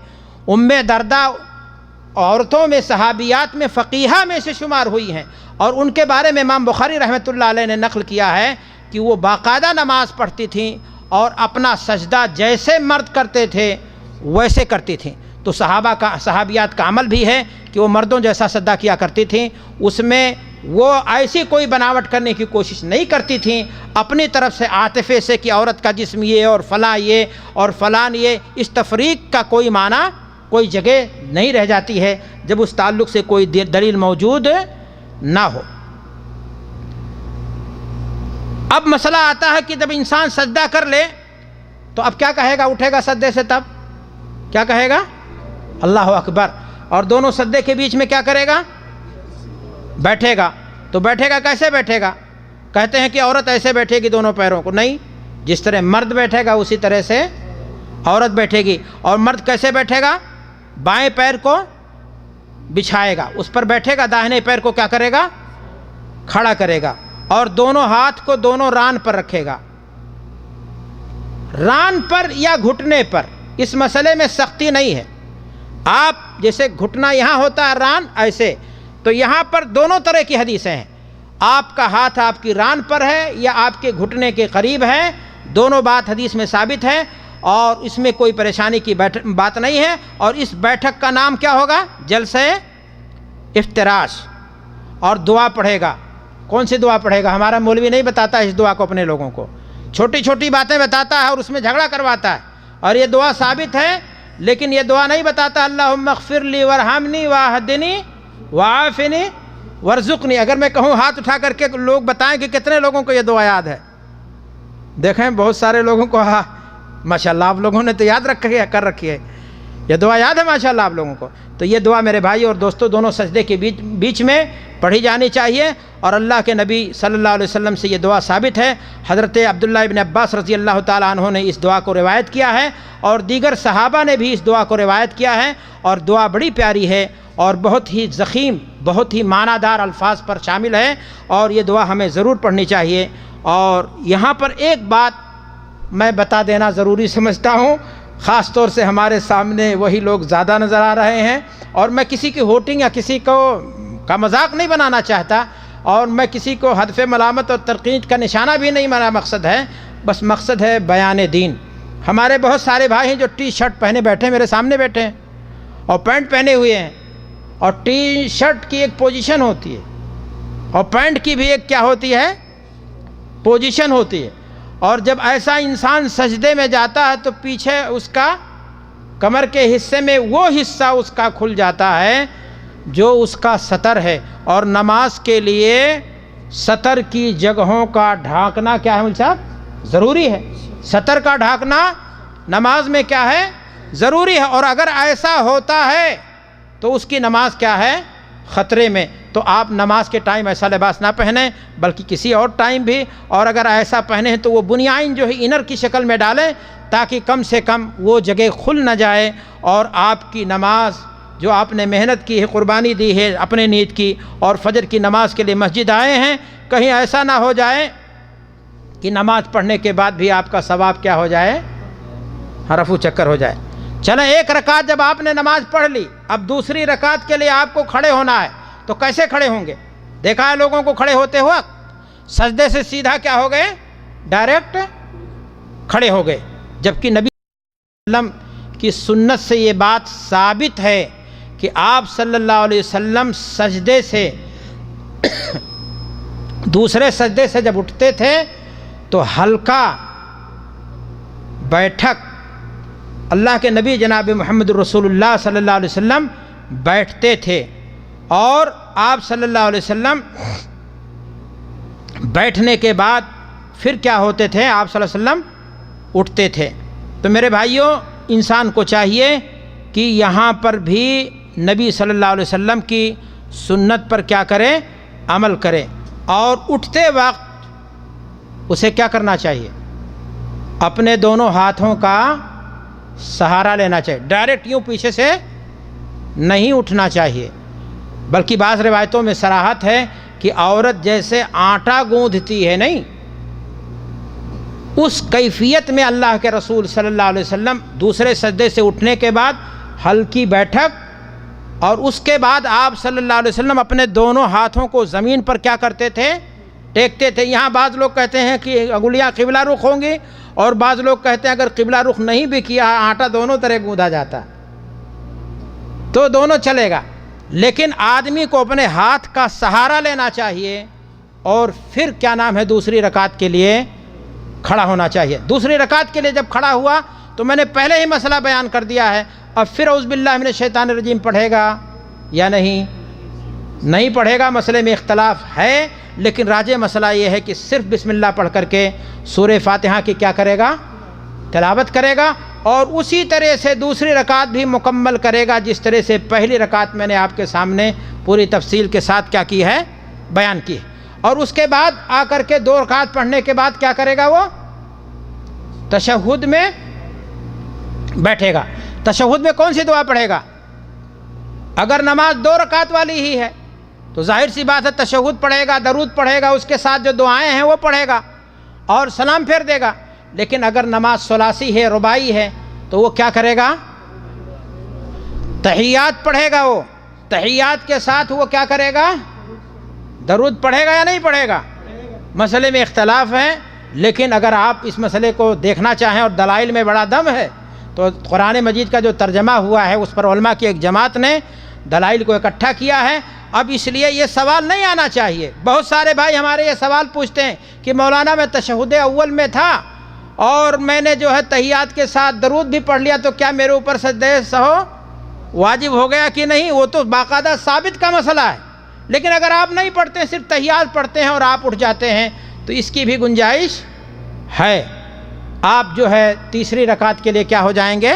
ام دردہ عورتوں میں صحابیات میں فقیہہ میں سے شمار ہوئی ہیں، اور ان کے بارے میں امام بخاری رحمۃ اللہ علیہ نے نقل کیا ہے کہ وہ باقاعدہ نماز پڑھتی تھیں اور اپنا سجدہ جیسے مرد کرتے تھے ویسے کرتی تھیں۔ تو صحابیات کا عمل بھی ہے کہ وہ مردوں جیسا سجدہ کیا کرتی تھیں، اس میں وہ ایسی کوئی بناوٹ کرنے کی کوشش نہیں کرتی تھیں اپنی طرف سے عاطفے سے کہ عورت کا جسم یہ اور فلاں یہ اور فلان یہ۔ اس تفریق کا کوئی معنی، کوئی جگہ نہیں رہ جاتی ہے جب اس تعلق سے کوئی دلیل موجود نہ ہو۔ اب مسئلہ آتا ہے کہ جب انسان سجدہ کر لے تو اب کیا کہے گا؟ اٹھے گا سجدے سے تب کیا کہے گا؟ اللہ اکبر۔ اور دونوں سجدے کے بیچ میں کیا کرے گا؟ بیٹھے گا. تو بیٹھے گا کیسے بیٹھے گا؟ کہتے ہیں کہ عورت ایسے بیٹھے گی دونوں پیروں کو، نہیں، جس طرح مرد بیٹھے گا اسی طرح سے عورت بیٹھے گی. اور مرد کیسے بیٹھے گا؟ بائیں پیر کو بچھائے گا، اس پر بیٹھے گا، داہنے پیر کو کیا کرے گا؟ کھڑا کرے گا، اور دونوں ہاتھ کو دونوں ران پر رکھے گا. ران پر یا گھٹنے پر، اس مسئلے میں سختی نہیں ہے. آپ جیسے گھٹنا یہاں ہوتا ہے، ران ایسے، تو یہاں پر دونوں طرح کی حدیثیں ہیں. آپ کا ہاتھ آپ کی ران پر ہے یا آپ کے گھٹنے کے قریب ہے، دونوں بات حدیث میں ثابت ہے، اور اس میں کوئی پریشانی کی بات نہیں ہے. اور اس بیٹھک کا نام کیا ہوگا؟ جلسہ افتراش. اور دعا پڑھے گا. کون سی دعا پڑھے گا؟ ہمارا مولوی نہیں بتاتا اس دعا کو اپنے لوگوں کو، چھوٹی چھوٹی باتیں بتاتا ہے اور اس میں جھگڑا کرواتا ہے. اور یہ دعا ثابت ہے، لیکن یہ دعا نہیں بتاتا اللہم اغفر لی وارحمنی واہدنی وعافنی وارزقنی. اگر میں کہوں ہاتھ اٹھا کر کے لوگ بتائیں کہ کتنے لوگوں کو یہ دعا یاد ہے؟ دیکھیں بہت سارے لوگوں کو. ہاں ماشاءاللہ آپ لوگوں نے تو یاد کر رکھی ہے، یہ دعا یاد ہے ماشاءاللہ آپ لوگوں کو. تو یہ دعا میرے بھائی اور دوستوں دونوں سجدے کے بیچ میں پڑھی جانی چاہیے. اور اللہ کے نبی صلی اللہ علیہ وسلم سے یہ دعا ثابت ہے. حضرت عبداللہ ابن عباس رضی اللہ تعالیٰ عنہ نے اس دعا کو روایت کیا ہے، اور دیگر صحابہ نے بھی اس دعا کو روایت کیا ہے. اور دعا بڑی پیاری ہے اور بہت ہی ضخیم، بہت ہی معنی دار الفاظ پر شامل ہے، اور یہ دعا ہمیں ضرور پڑھنی چاہیے. اور یہاں پر ایک بات میں بتا دینا ضروری سمجھتا ہوں، خاص طور سے ہمارے سامنے وہی لوگ زیادہ نظر آ رہے ہیں، اور میں کسی کی ہوٹنگ یا کسی کا مذاق نہیں بنانا چاہتا، اور میں کسی کو ہدف ملامت اور تنقید کا نشانہ بھی نہیں میرا مقصد ہے. بس مقصد ہے بیان دین. ہمارے بہت سارے بھائی ہیں جو ٹی شرٹ پہنے بیٹھے میرے سامنے بیٹھے ہیں، اور پینٹ پہنے ہوئے ہیں. اور ٹی شرٹ کی ایک پوزیشن ہوتی ہے، اور پینٹ کی بھی ایک کیا ہوتی ہے؟ پوزیشن ہوتی ہے. اور جب ایسا انسان سجدے میں جاتا ہے تو پیچھے اس کا کمر کے حصے میں وہ حصہ اس کا کھل جاتا ہے جو اس کا سطر ہے. اور نماز کے لیے سطر کی جگہوں کا ڈھانکنا کیا ہے مول صاحب؟ ضروری ہے. سطر کا ڈھانکنا نماز میں کیا ہے؟ ضروری ہے. اور اگر ایسا ہوتا ہے تو اس کی نماز کیا ہے؟ خطرے میں. تو آپ نماز کے ٹائم ایسا لباس نہ پہنیں بلکہ کسی اور ٹائم بھی. اور اگر ایسا پہنے تو وہ بنیائن جو ہے انر کی شکل میں ڈالیں، تاکہ کم سے کم وہ جگہ کھل نہ جائے، اور آپ کی نماز جو آپ نے محنت کی ہے، قربانی دی ہے اپنے نیت کی، اور فجر کی نماز کے لیے مسجد آئے ہیں، کہیں ایسا نہ ہو جائے کہ نماز پڑھنے کے بعد بھی آپ کا ثواب کیا ہو جائے؟ رفو چکر ہو جائے. چلیں ایک رکعت جب آپ نے نماز پڑھ لی، اب دوسری رکعت کے لیے آپ کو کھڑے ہونا ہے، تو کیسے کھڑے ہوں گے؟ دیکھا ہے لوگوں کو کھڑے ہوتے ہوا سجدے سے سیدھا کیا ہو گئے؟ ڈائریکٹ کھڑے ہو گئے. جبکہ نبی صلی اللہ علیہ وسلم کی سنت سے یہ بات ثابت ہے کہ آپ صلی اللہ علیہ وسلم سجدے سے دوسرے سجدے سے جب اٹھتے تھے تو ہلکا بیٹھک اللہ کے نبی جناب محمد رسول اللہ صلی اللہ علیہ وسلم بیٹھتے تھے. اور آپ صلی اللہ علیہ وسلم بیٹھنے کے بعد پھر کیا ہوتے تھے؟ آپ صلی اللہ علیہ وسلم اٹھتے تھے. تو میرے بھائیوں انسان کو چاہیے کہ یہاں پر بھی نبی صلی اللہ علیہ وسلم کی سنت پر کیا کرے؟ عمل کرے. اور اٹھتے وقت اسے کیا کرنا چاہیے؟ اپنے دونوں ہاتھوں کا سہارا لینا چاہیے. ڈائریکٹ یوں پیچھے سے نہیں اٹھنا چاہیے، بلکہ بعض روایتوں میں صراحت ہے کہ عورت جیسے آٹا گوندھتی ہے، نہیں، اس کیفیت میں اللہ کے رسول صلی اللہ علیہ وسلم دوسرے سجدے سے اٹھنے کے بعد ہلکی بیٹھک، اور اس کے بعد آپ صلی اللہ علیہ وسلم اپنے دونوں ہاتھوں کو زمین پر کیا کرتے تھے؟ ٹیکتے تھے. یہاں بعض لوگ کہتے ہیں کہ انگلیاں قبلہ رخ ہوں گی، اور بعض لوگ کہتے ہیں اگر قبلہ رخ نہیں بھی کیا آٹا دونوں طرح گوندھا جاتا تو دونوں چلے گا. لیکن آدمی کو اپنے ہاتھ کا سہارا لینا چاہیے، اور پھر کیا نام ہے دوسری رکعت کے لیے کھڑا ہونا چاہیے. دوسری رکعت کے لیے جب کھڑا ہوا تو میں نے پہلے ہی مسئلہ بیان کر دیا ہے. اب پھر اعوذ باللہ من الشیطان الرجیم پڑھے گا یا نہیں پڑھے گا، مسئلے میں اختلاف ہے. لیکن راجح مسئلہ یہ ہے کہ صرف بسم اللہ پڑھ کر کے سورہ فاتحہ کی کیا کرے گا؟ تلاوت کرے گا اور اسی طرح سے دوسری رکعت بھی مکمل کرے گا جس طرح سے پہلی رکعت میں نے آپ کے سامنے پوری تفصیل کے ساتھ کیا کی ہے، بیان کی ہے۔ اور اس کے بعد آ کر کے 2 رکعت پڑھنے کے بعد کیا کرے گا، وہ تشہد میں بیٹھے گا۔ تشہد میں کون سی دعا پڑھے گا؟ اگر نماز 2 رکعت والی ہی ہے تو ظاہر سی بات ہے تشہد پڑھے گا، درود پڑھے گا، اس کے ساتھ جو دعائیں ہیں وہ پڑھے گا اور سلام پھیر دے گا۔ لیکن اگر نماز ثلاثی ہے، رباعی ہے، تو وہ کیا کرے گا، تحیات پڑھے گا۔ وہ تحیات کے ساتھ وہ کیا کرے گا، درود پڑھے گا یا نہیں پڑھے گا؟ مسئلے میں اختلاف ہے، لیکن اگر آپ اس مسئلے کو دیکھنا چاہیں اور دلائل میں بڑا دم ہے تو قرآن مجید کا جو ترجمہ ہوا ہے اس پر علماء کی ایک جماعت نے دلائل کو اکٹھا کیا ہے۔ اب اس لیے یہ سوال نہیں آنا چاہیے۔ بہت سارے بھائی ہمارے یہ سوال پوچھتے ہیں کہ مولانا میں تشہد اول میں تھا اور میں نے جو ہے تحیات کے ساتھ درود بھی پڑھ لیا، تو کیا میرے اوپر سجدہ سہو واجب ہو گیا کہ نہیں؟ وہ تو باقاعدہ ثابت کا مسئلہ ہے۔ لیکن اگر آپ نہیں پڑھتے، صرف تحیات پڑھتے ہیں اور آپ اٹھ جاتے ہیں تو اس کی بھی گنجائش ہے۔ آپ جو ہے تیسری رکعت کے لیے کیا ہو جائیں گے،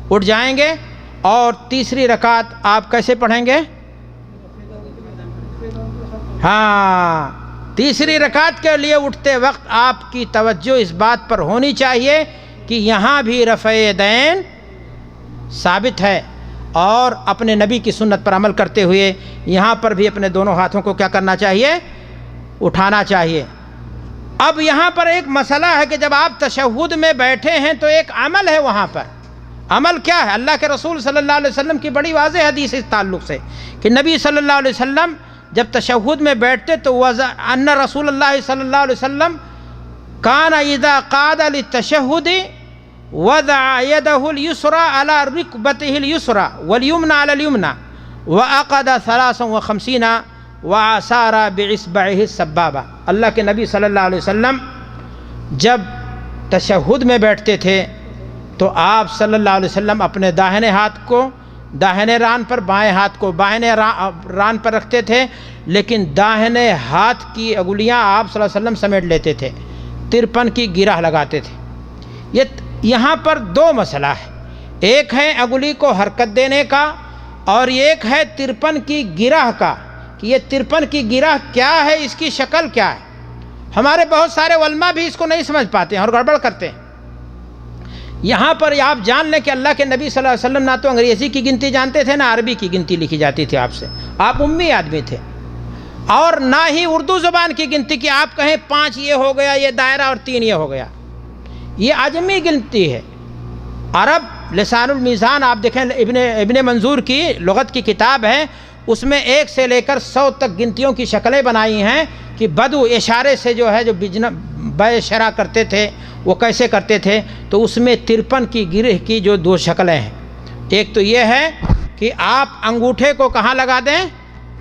اٹھ جائیں گے، اور تیسری رکعت آپ کیسے پڑھیں گے؟ ہاں، تیسری رکعت کے لیے اٹھتے وقت آپ کی توجہ اس بات پر ہونی چاہیے کہ یہاں بھی رفع یدین ثابت ہے، اور اپنے نبی کی سنت پر عمل کرتے ہوئے یہاں پر بھی اپنے دونوں ہاتھوں کو کیا کرنا چاہیے، اٹھانا چاہیے۔ اب یہاں پر ایک مسئلہ ہے کہ جب آپ تشہد میں بیٹھے ہیں تو ایک عمل ہے وہاں پر۔ عمل کیا ہے؟ اللہ کے رسول صلی اللہ علیہ وسلم کی بڑی واضح حدیث اس تعلق سے کہ نبی صلی اللہ علیہ وسلم جب تشہد میں بیٹھتے تو ان رسول اللہ صلی اللہ علیہ وسلم کان اذا قعد للتشہد وضع يده اليسرى على ركبته اليسرى واليمنى على اليمنى وعقد 53 وعصار باصبعه السبابہ۔ اللہ کے نبی صلی اللہ علیہ وسلم جب تشہد میں بیٹھتے تھے تو آپ صلی اللہ علیہ وسلم اپنے داہنے ہاتھ کو داہنے ران پر، بائیں ہاتھ کو بائیں ران پر رکھتے تھے، لیکن داہنے ہاتھ کی انگلیاں آپ صلی اللہ علیہ وسلم سمیٹ لیتے تھے، 53 کی گرہ لگاتے تھے۔ یہاں پر 2 مسئلہ ہے، ایک ہے انگلی کو حرکت دینے کا اور ایک ہے 53 کی گرہ کا، کہ یہ 53 کی گرہ کیا ہے، اس کی شکل کیا ہے۔ ہمارے بہت سارے علماء بھی اس کو نہیں سمجھ پاتے ہیں اور گڑبڑ کرتے ہیں۔ یہاں پر آپ جان لیں کہ اللہ کے نبی صلی اللہ علیہ وسلم نہ تو انگریزی کی گنتی جانتے تھے، نہ عربی کی گنتی لکھی جاتی تھی آپ سے، آپ امی آدمی تھے، اور نہ ہی اردو زبان کی گنتی کہ آپ کہیں 5 یہ ہو گیا، یہ دائرہ، اور 3 یہ ہو گیا، یہ عجمی گنتی ہے۔ عرب لسان المیزان آپ دیکھیں، ابن منظور کی لغت کی کتاب ہے، اس میں 1 سے لے کر 100 تک گنتیوں کی شکلیں بنائی ہیں کہ بدو اشارے سے جو ہے جو بے شرع کرتے تھے وہ کیسے کرتے تھے۔ تو اس میں 53 کی گرہ کی جو 2 شکلیں ہیں، ایک تو یہ ہے کہ آپ انگوٹھے کو کہاں لگا دیں،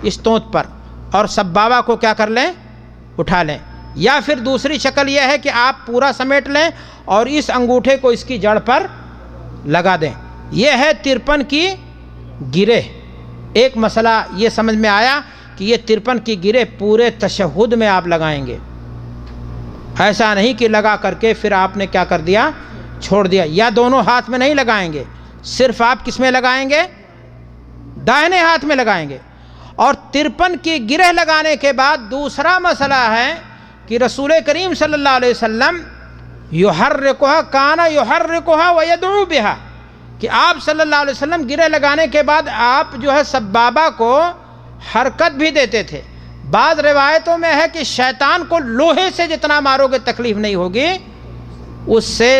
استونت پر، اور سبابہ کو کیا کر لیں، اٹھا لیں، یا پھر دوسری شکل یہ ہے کہ آپ پورا سمیٹ لیں اور اس انگوٹھے کو اس کی جڑ پر لگا دیں۔ یہ ہے 53 کی گرہ۔ ایک مسئلہ یہ سمجھ میں آیا کہ یہ 53 کی گرہ پورے تشہد میں آپ لگائیں گے، ایسا نہیں کہ لگا کر کے پھر آپ نے کیا کر دیا، چھوڑ دیا، یا دونوں ہاتھ میں نہیں لگائیں گے، صرف آپ کس میں لگائیں گے، دائیں ہاتھ میں لگائیں گے۔ اور 53 کی گرہ لگانے کے بعد دوسرا مسئلہ ہے کہ رسول کریم صلی اللہ علیہ وسلم یحرکھا کان یحرکھا ویدعو بہا، کہ آپ صلی اللہ علیہ وسلم گرہ لگانے کے بعد آپ جو ہے سبابہ کو حرکت بھی دیتے تھے۔ بعض روایتوں میں ہے کہ شیطان کو لوہے سے جتنا مارو گے تکلیف نہیں ہوگی، اس سے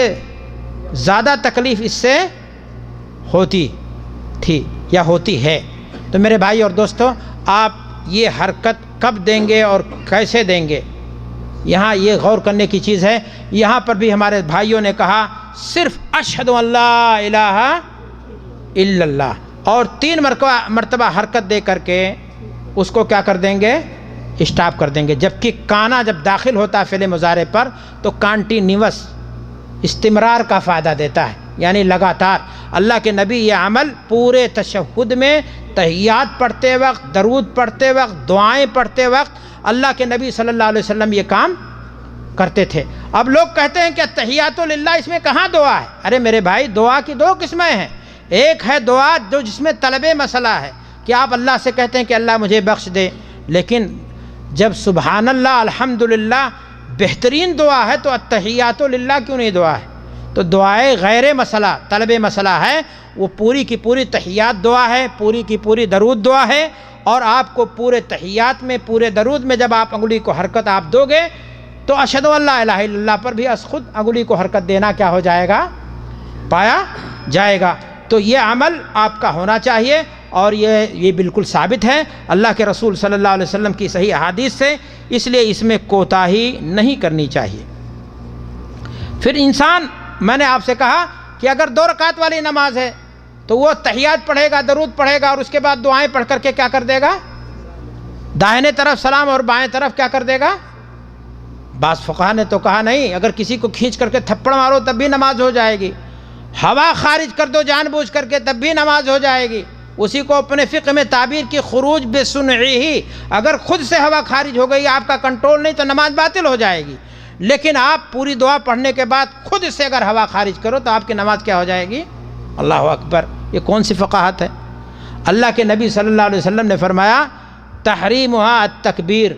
زیادہ تکلیف اس سے ہوتی تھی یا ہوتی ہے۔ تو میرے بھائی اور دوستو، آپ یہ حرکت کب دیں گے اور کیسے دیں گے، یہاں یہ غور کرنے کی چیز ہے۔ یہاں پر بھی ہمارے بھائیوں نے کہا صرف اشہد ان لا الہ الا اللہ، اور 3 مرتبہ حرکت دے کر کے اس کو کیا کر دیں گے، اسٹاپ کر دیں گے۔ جبکہ کانا جب داخل ہوتا ہے فعل مضارع پر تو کانٹینیوس استمرار کا فائدہ دیتا ہے، یعنی لگاتار۔ اللہ کے نبی یہ عمل پورے تشہد میں، تحیات پڑھتے وقت، درود پڑھتے وقت، دعائیں پڑھتے وقت اللہ کے نبی صلی اللہ علیہ وسلم یہ کام کرتے تھے۔ اب لوگ کہتے ہیں کہ التحیات للہ، اس میں کہاں دعا ہے؟ ارے میرے بھائی، دعا کی دو قسمیں ہیں۔ ایک ہے دعا جو جس میں طلب مسئلہ ہے کہ آپ اللہ سے کہتے ہیں کہ اللہ مجھے بخش دے، لیکن جب سبحان اللہ الحمدللہ بہترین دعا ہے تو التحیات للہ کیوں نہیں دعا ہے؟ تو دعائے غیر مسئلہ طلب مسئلہ ہے، وہ پوری کی پوری تحیات دعا ہے، پوری کی پوری درود دعا ہے، اور آپ کو پورے تحیات میں پورے درود میں جب آپ انگلی کو حرکت آپ دو گے تو اشہد ان لا الہ الا اللہ پر بھی از خود انگلی کو حرکت دینا کیا ہو جائے گا؟ پایا جائے گا۔ تو یہ عمل آپ کا ہونا چاہیے، اور یہ بالکل ثابت ہے اللہ کے رسول صلی اللہ علیہ وسلم کی صحیح احادیث سے، اس لیے اس میں کوتاہی نہیں کرنی چاہیے۔ پھر انسان، میں نے آپ سے کہا کہ اگر 2 رکعت والی نماز ہے تو وہ تحیات پڑھے گا، درود پڑھے گا، اور اس کے بعد دعائیں پڑھ کر کے کیا کر دے گا؟ داہنے طرف سلام اور بائیں طرف کیا کر دے گا؟ بعض فقہا نے تو کہا نہیں، اگر کسی کو کھینچ کر کے تھپڑ مارو تب بھی نماز ہو جائے گی، ہوا خارج کر دو جان بوجھ کر کے تب بھی نماز ہو جائے گی۔ اسی کو اپنے فقہ میں تعبیر کی خروج بسنعہ، اگر خود سے ہوا خارج ہو گئی، آپ کا کنٹرول نہیں، تو نماز باطل ہو جائے گی، لیکن آپ پوری دعا پڑھنے کے بعد خود سے اگر ہوا خارج کرو تو آپ کی نماز کیا ہو جائے گی؟ اللہ اکبر۔ یہ کون سی فقاہت ہے؟ اللہ کے نبی صلی اللہ علیہ وسلم نے فرمایا تحریمھا التکبیر،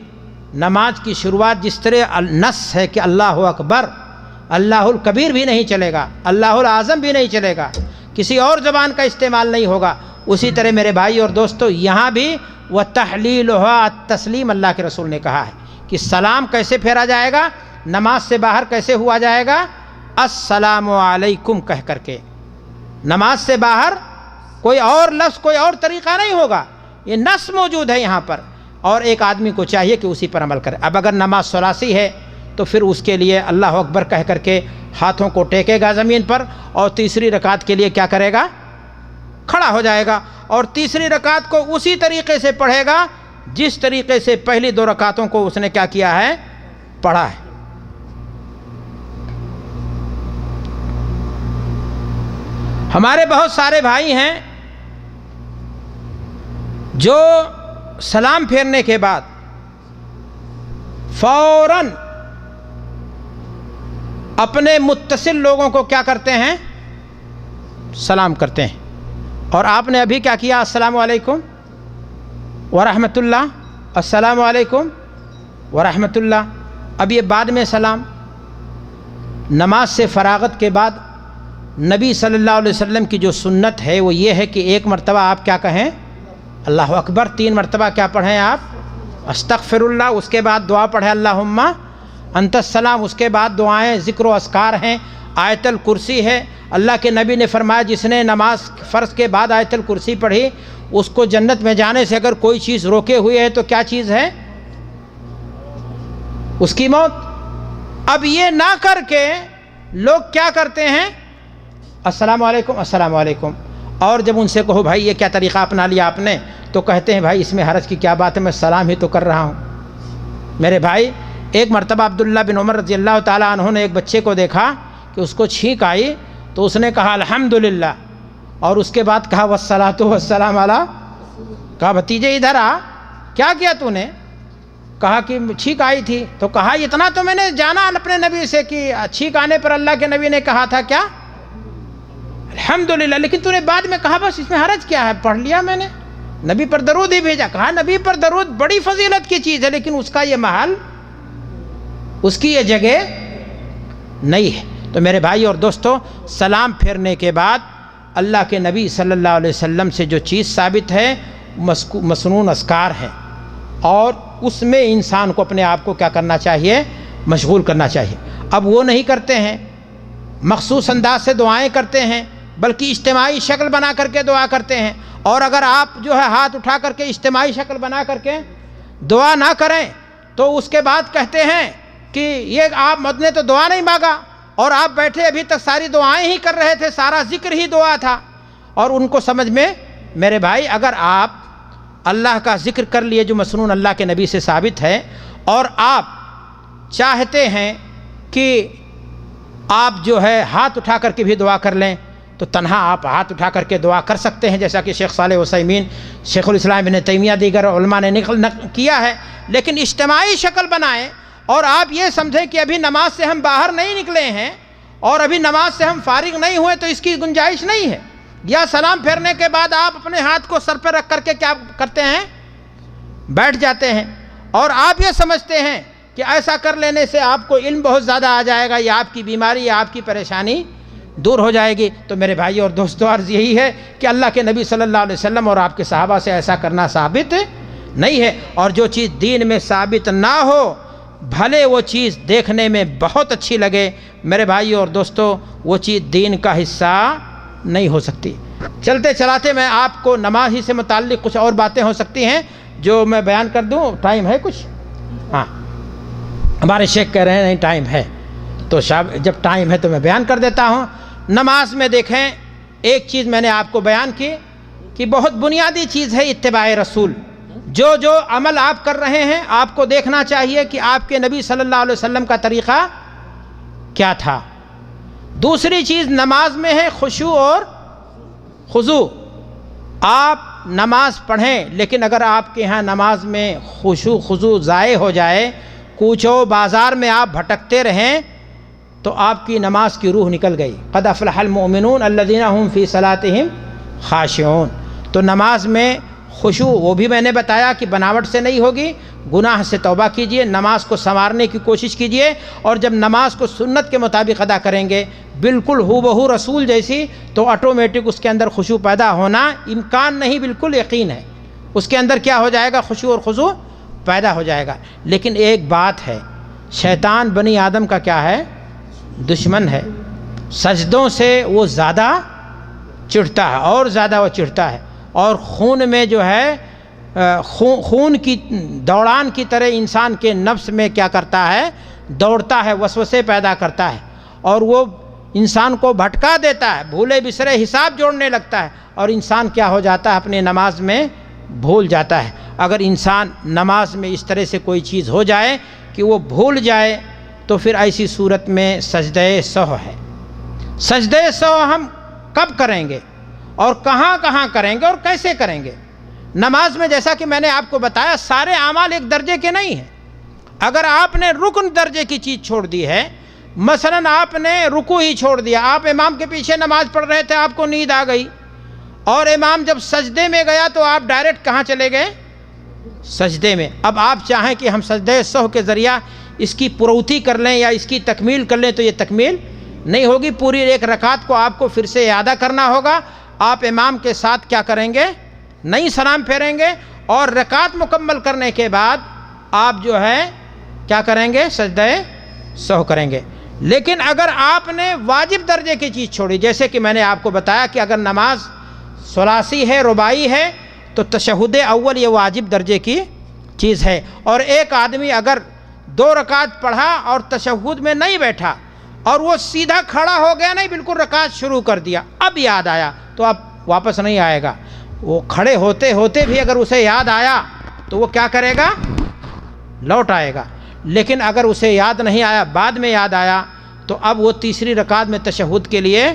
نماز کی شروعات جس طرح نص ہے کہ اللہ اکبر، اللہ الکبیر بھی نہیں چلے گا، اللہ العظم بھی نہیں چلے گا، کسی اور زبان کا استعمال نہیں ہوگا، اسی طرح میرے بھائی اور دوستو یہاں بھی وتحلیلھا التسلیم اللہ کے رسول نے کہا ہے کہ سلام کیسے پھیرا جائے گا، نماز سے باہر کیسے ہوا جائے گا؟ السلام علیکم کہہ کر کے، نماز سے باہر کوئی اور لفظ، کوئی اور طریقہ نہیں ہوگا، یہ نص موجود ہے یہاں پر، اور ایک آدمی کو چاہیے کہ اسی پر عمل کرے۔ اب اگر نماز ثلاثی ہے تو پھر اس کے لیے اللہ اکبر کہہ کر کے ہاتھوں کو ٹیکے گا زمین پر، اور تیسری رکعت کے لیے کیا کرے گا؟ کھڑا ہو جائے گا، اور تیسری رکعت کو اسی طریقے سے پڑھے گا جس طریقے سے پہلی 2 رکعتوں کو اس نے کیا کیا ہے؟ پڑھا ہے۔ ہمارے بہت سارے بھائی ہیں جو سلام پھیرنے کے بعد فوراً اپنے متصل لوگوں کو کیا کرتے ہیں؟ سلام کرتے ہیں، اور آپ نے ابھی کیا کیا؟ السلام علیکم ورحمۃ اللہ، السلام علیکم ورحمۃ اللہ۔ اب یہ بعد میں سلام، نماز سے فراغت کے بعد نبی صلی اللہ علیہ وسلم کی جو سنت ہے وہ یہ ہے کہ 1 مرتبہ آپ کیا کہیں؟ اللہ اکبر، 3 مرتبہ کیا پڑھیں آپ؟ استغفر اللہ، اس کے بعد دعا پڑھیں اللہم انت السلام، اس کے بعد دعائیں ذکر و اذکار ہیں، آیت الکرسی ہے۔ اللہ کے نبی نے فرمایا جس نے نماز فرض کے بعد آیت الکرسی پڑھی اس کو جنت میں جانے سے اگر کوئی چیز روکے ہوئے ہے تو کیا چیز ہے؟ اس کی موت۔ اب یہ نہ کر کے لوگ کیا کرتے ہیں؟ السلام علیکم السلام علیکم، اور جب ان سے کہو بھائی یہ کیا طریقہ اپنا لیا آپ نے، تو کہتے ہیں بھائی اس میں حرج کی کیا بات ہے، میں سلام ہی تو کر رہا ہوں۔ میرے بھائی، ایک مرتبہ عبداللہ بن عمر رضی اللہ تعالیٰ عنہ نے ایک بچے کو دیکھا کہ اس کو چھینک آئی، تو اس نے کہا الحمدللہ، اور اس کے بعد کہا والصلاۃ والسلام علی، کہا بھتیجے ادھر آ، کیا کیا تو نے؟ کہا کہ چھینک آئی تھی، تو کہا اتنا تو میں نے جانا اپنے نبی سے کہ چھینک آنے پر اللہ کے نبی نے کہا تھا کیا؟ الحمدللہ، لیکن تو نے بعد میں کہا بس اس میں حرج کیا ہے، پڑھ لیا میں نے، نبی پر درود ہی بھیجا۔ کہا نبی پر درود بڑی فضیلت کی چیز ہے، لیکن اس کا یہ محل، اس کی یہ جگہ نہیں ہے۔ تو میرے بھائی اور دوستو، سلام پھیرنے کے بعد اللہ کے نبی صلی اللہ علیہ وسلم سے جو چیز ثابت ہے مسنون اذکار ہے، اور اس میں انسان کو اپنے آپ کو کیا کرنا چاہیے؟ مشغول کرنا چاہیے۔ اب وہ نہیں کرتے ہیں، مخصوص انداز سے دعائیں کرتے ہیں، بلکہ اجتماعی شکل بنا کر کے دعا کرتے ہیں، اور اگر آپ جو ہے ہاتھ اٹھا کر کے اجتماعی شکل بنا کر کے دعا نہ کریں تو اس کے بعد کہتے ہیں کہ یہ آپ مد نے تو دعا نہیں مانگا، اور آپ بیٹھے ابھی تک ساری دعائیں ہی کر رہے تھے، سارا ذکر ہی دعا تھا۔ اور ان کو سمجھ میں، میرے بھائی، اگر آپ اللہ کا ذکر کر لیے جو مسنون اللہ کے نبی سے ثابت ہے، اور آپ چاہتے ہیں کہ آپ جو ہے ہاتھ اٹھا کر کے بھی دعا کر لیں، تو تنہا آپ ہاتھ اٹھا کر کے دعا کر سکتے ہیں، جیسا کہ شیخ صالح عثیمین، شیخ الاسلام ابن تیمیہ، دیگر علماء نے نقل کیا ہے، لیکن اجتماعی شکل بنائیں اور آپ یہ سمجھیں کہ ابھی نماز سے ہم باہر نہیں نکلے ہیں اور ابھی نماز سے ہم فارغ نہیں ہوئے تو اس کی گنجائش نہیں ہے. یا سلام پھیرنے کے بعد آپ اپنے ہاتھ کو سر پہ رکھ کر کے کیا کرتے ہیں؟ بیٹھ جاتے ہیں. اور آپ یہ سمجھتے ہیں کہ ایسا کر لینے سے آپ کو علم بہت زیادہ آ جائے گا یا آپ کی بیماری یا آپ کی پریشانی دور ہو جائے گی. تو میرے بھائی اور دوستو، عرض یہی ہے کہ اللہ کے نبی صلی اللہ علیہ وسلم اور آپ کے صحابہ سے ایسا کرنا ثابت نہیں ہے. اور جو چیز دین میں ثابت نہ ہو، بھلے وہ چیز دیکھنے میں بہت اچھی لگے، میرے بھائی اور دوستو، وہ چیز دین کا حصہ نہیں ہو سکتی. چلتے چلاتے میں آپ کو نماز ہی سے متعلق کچھ اور باتیں ہو سکتی ہیں جو میں بیان کر دوں. ٹائم ہے کچھ؟ ہاں، ہمارے شیخ کہہ رہے ہیں نہیں ٹائم ہے، تو جب ٹائم ہے تو میں بیان کر دیتا ہوں. نماز میں دیکھیں، ایک چیز میں نے آپ کو بیان کی کہ بہت بنیادی چیز ہے اتباع رسول. جو عمل آپ کر رہے ہیں آپ کو دیکھنا چاہیے کہ آپ کے نبی صلی اللہ علیہ وسلم کا طریقہ کیا تھا. دوسری چیز نماز میں ہے خشوع اور خضوع. آپ نماز پڑھیں لیکن اگر آپ کے ہاں نماز میں خشوع خضوع ضائع ہو جائے، کوچو بازار میں آپ بھٹکتے رہیں، تو آپ کی نماز کی روح نکل گئی. قد افلح المؤمنون الذین هم فی صلاتهم خاشعون. تو نماز میں خشوع، وہ بھی میں نے بتایا کہ بناوٹ سے نہیں ہوگی، گناہ سے توبہ کیجئے، نماز کو سنوارنے کی کوشش کیجئے، اور جب نماز کو سنت کے مطابق ادا کریں گے بالکل ہو بہو رسول جیسی، تو آٹومیٹک اس کے اندر خشوع پیدا ہونا امکان نہیں، بالکل یقین ہے اس کے اندر کیا ہو جائے گا، خشوع اور خضوع پیدا ہو جائے گا. لیکن ایک بات ہے، شیطان بنی آدم کا کیا ہے؟ دشمن ہے. سجدوں سے وہ زیادہ چڑھتا ہے اور زیادہ وہ چڑھتا ہے، اور خون میں جو ہے خون کی دوڑان کی طرح انسان کے نفس میں کیا کرتا ہے؟ دوڑتا ہے، وسوسے پیدا کرتا ہے، اور وہ انسان کو بھٹکا دیتا ہے، بھولے بسرے حساب جوڑنے لگتا ہے، اور انسان کیا ہو جاتا ہے؟ اپنی نماز میں بھول جاتا ہے. اگر انسان نماز میں اس طرح سے کوئی چیز ہو جائے کہ وہ بھول جائے تو پھر ایسی صورت میں سجدہ سہو ہے. سجدہ سہو ہم کب کریں گے اور کہاں کہاں کریں گے اور کیسے کریں گے؟ نماز میں جیسا کہ میں نے آپ کو بتایا سارے اعمال ایک درجے کے نہیں ہیں. اگر آپ نے رکن درجے کی چیز چھوڑ دی ہے، مثلا آپ نے رکوع ہی چھوڑ دیا، آپ امام کے پیچھے نماز پڑھ رہے تھے، آپ کو نیند آ گئی اور امام جب سجدے میں گیا تو آپ ڈائریکٹ کہاں چلے گئے؟ سجدے میں. اب آپ چاہیں کہ ہم سجدہ سہو کے ذریعہ اس کی پروتی کر لیں یا اس کی تکمیل کر لیں تو یہ تکمیل نہیں ہوگی. پوری ایک رکعت کو آپ کو پھر سے اعادہ کرنا ہوگا. آپ امام کے ساتھ کیا کریں گے؟ نہیں سلام پھیریں گے، اور رکعت مکمل کرنے کے بعد آپ جو ہے کیا کریں گے؟ سجدہ سہو کریں گے. لیکن اگر آپ نے واجب درجے کی چیز چھوڑی، جیسے کہ میں نے آپ کو بتایا کہ اگر نماز ثلاثی ہے، رباعی ہے، تو تشہد اول یہ واجب درجے کی چیز ہے. اور ایک آدمی اگر 2 رکعت پڑھا اور تشہد میں نہیں بیٹھا اور وہ سیدھا کھڑا ہو گیا، نہیں بالکل رکعت شروع کر دیا، اب یاد آیا تو اب واپس نہیں آئے گا. وہ کھڑے ہوتے ہوتے بھی اگر اسے یاد آیا تو وہ کیا کرے گا؟ لوٹ آئے گا. لیکن اگر اسے یاد نہیں آیا، بعد میں یاد آیا، تو اب وہ تیسری رکعت میں تشہد کے لیے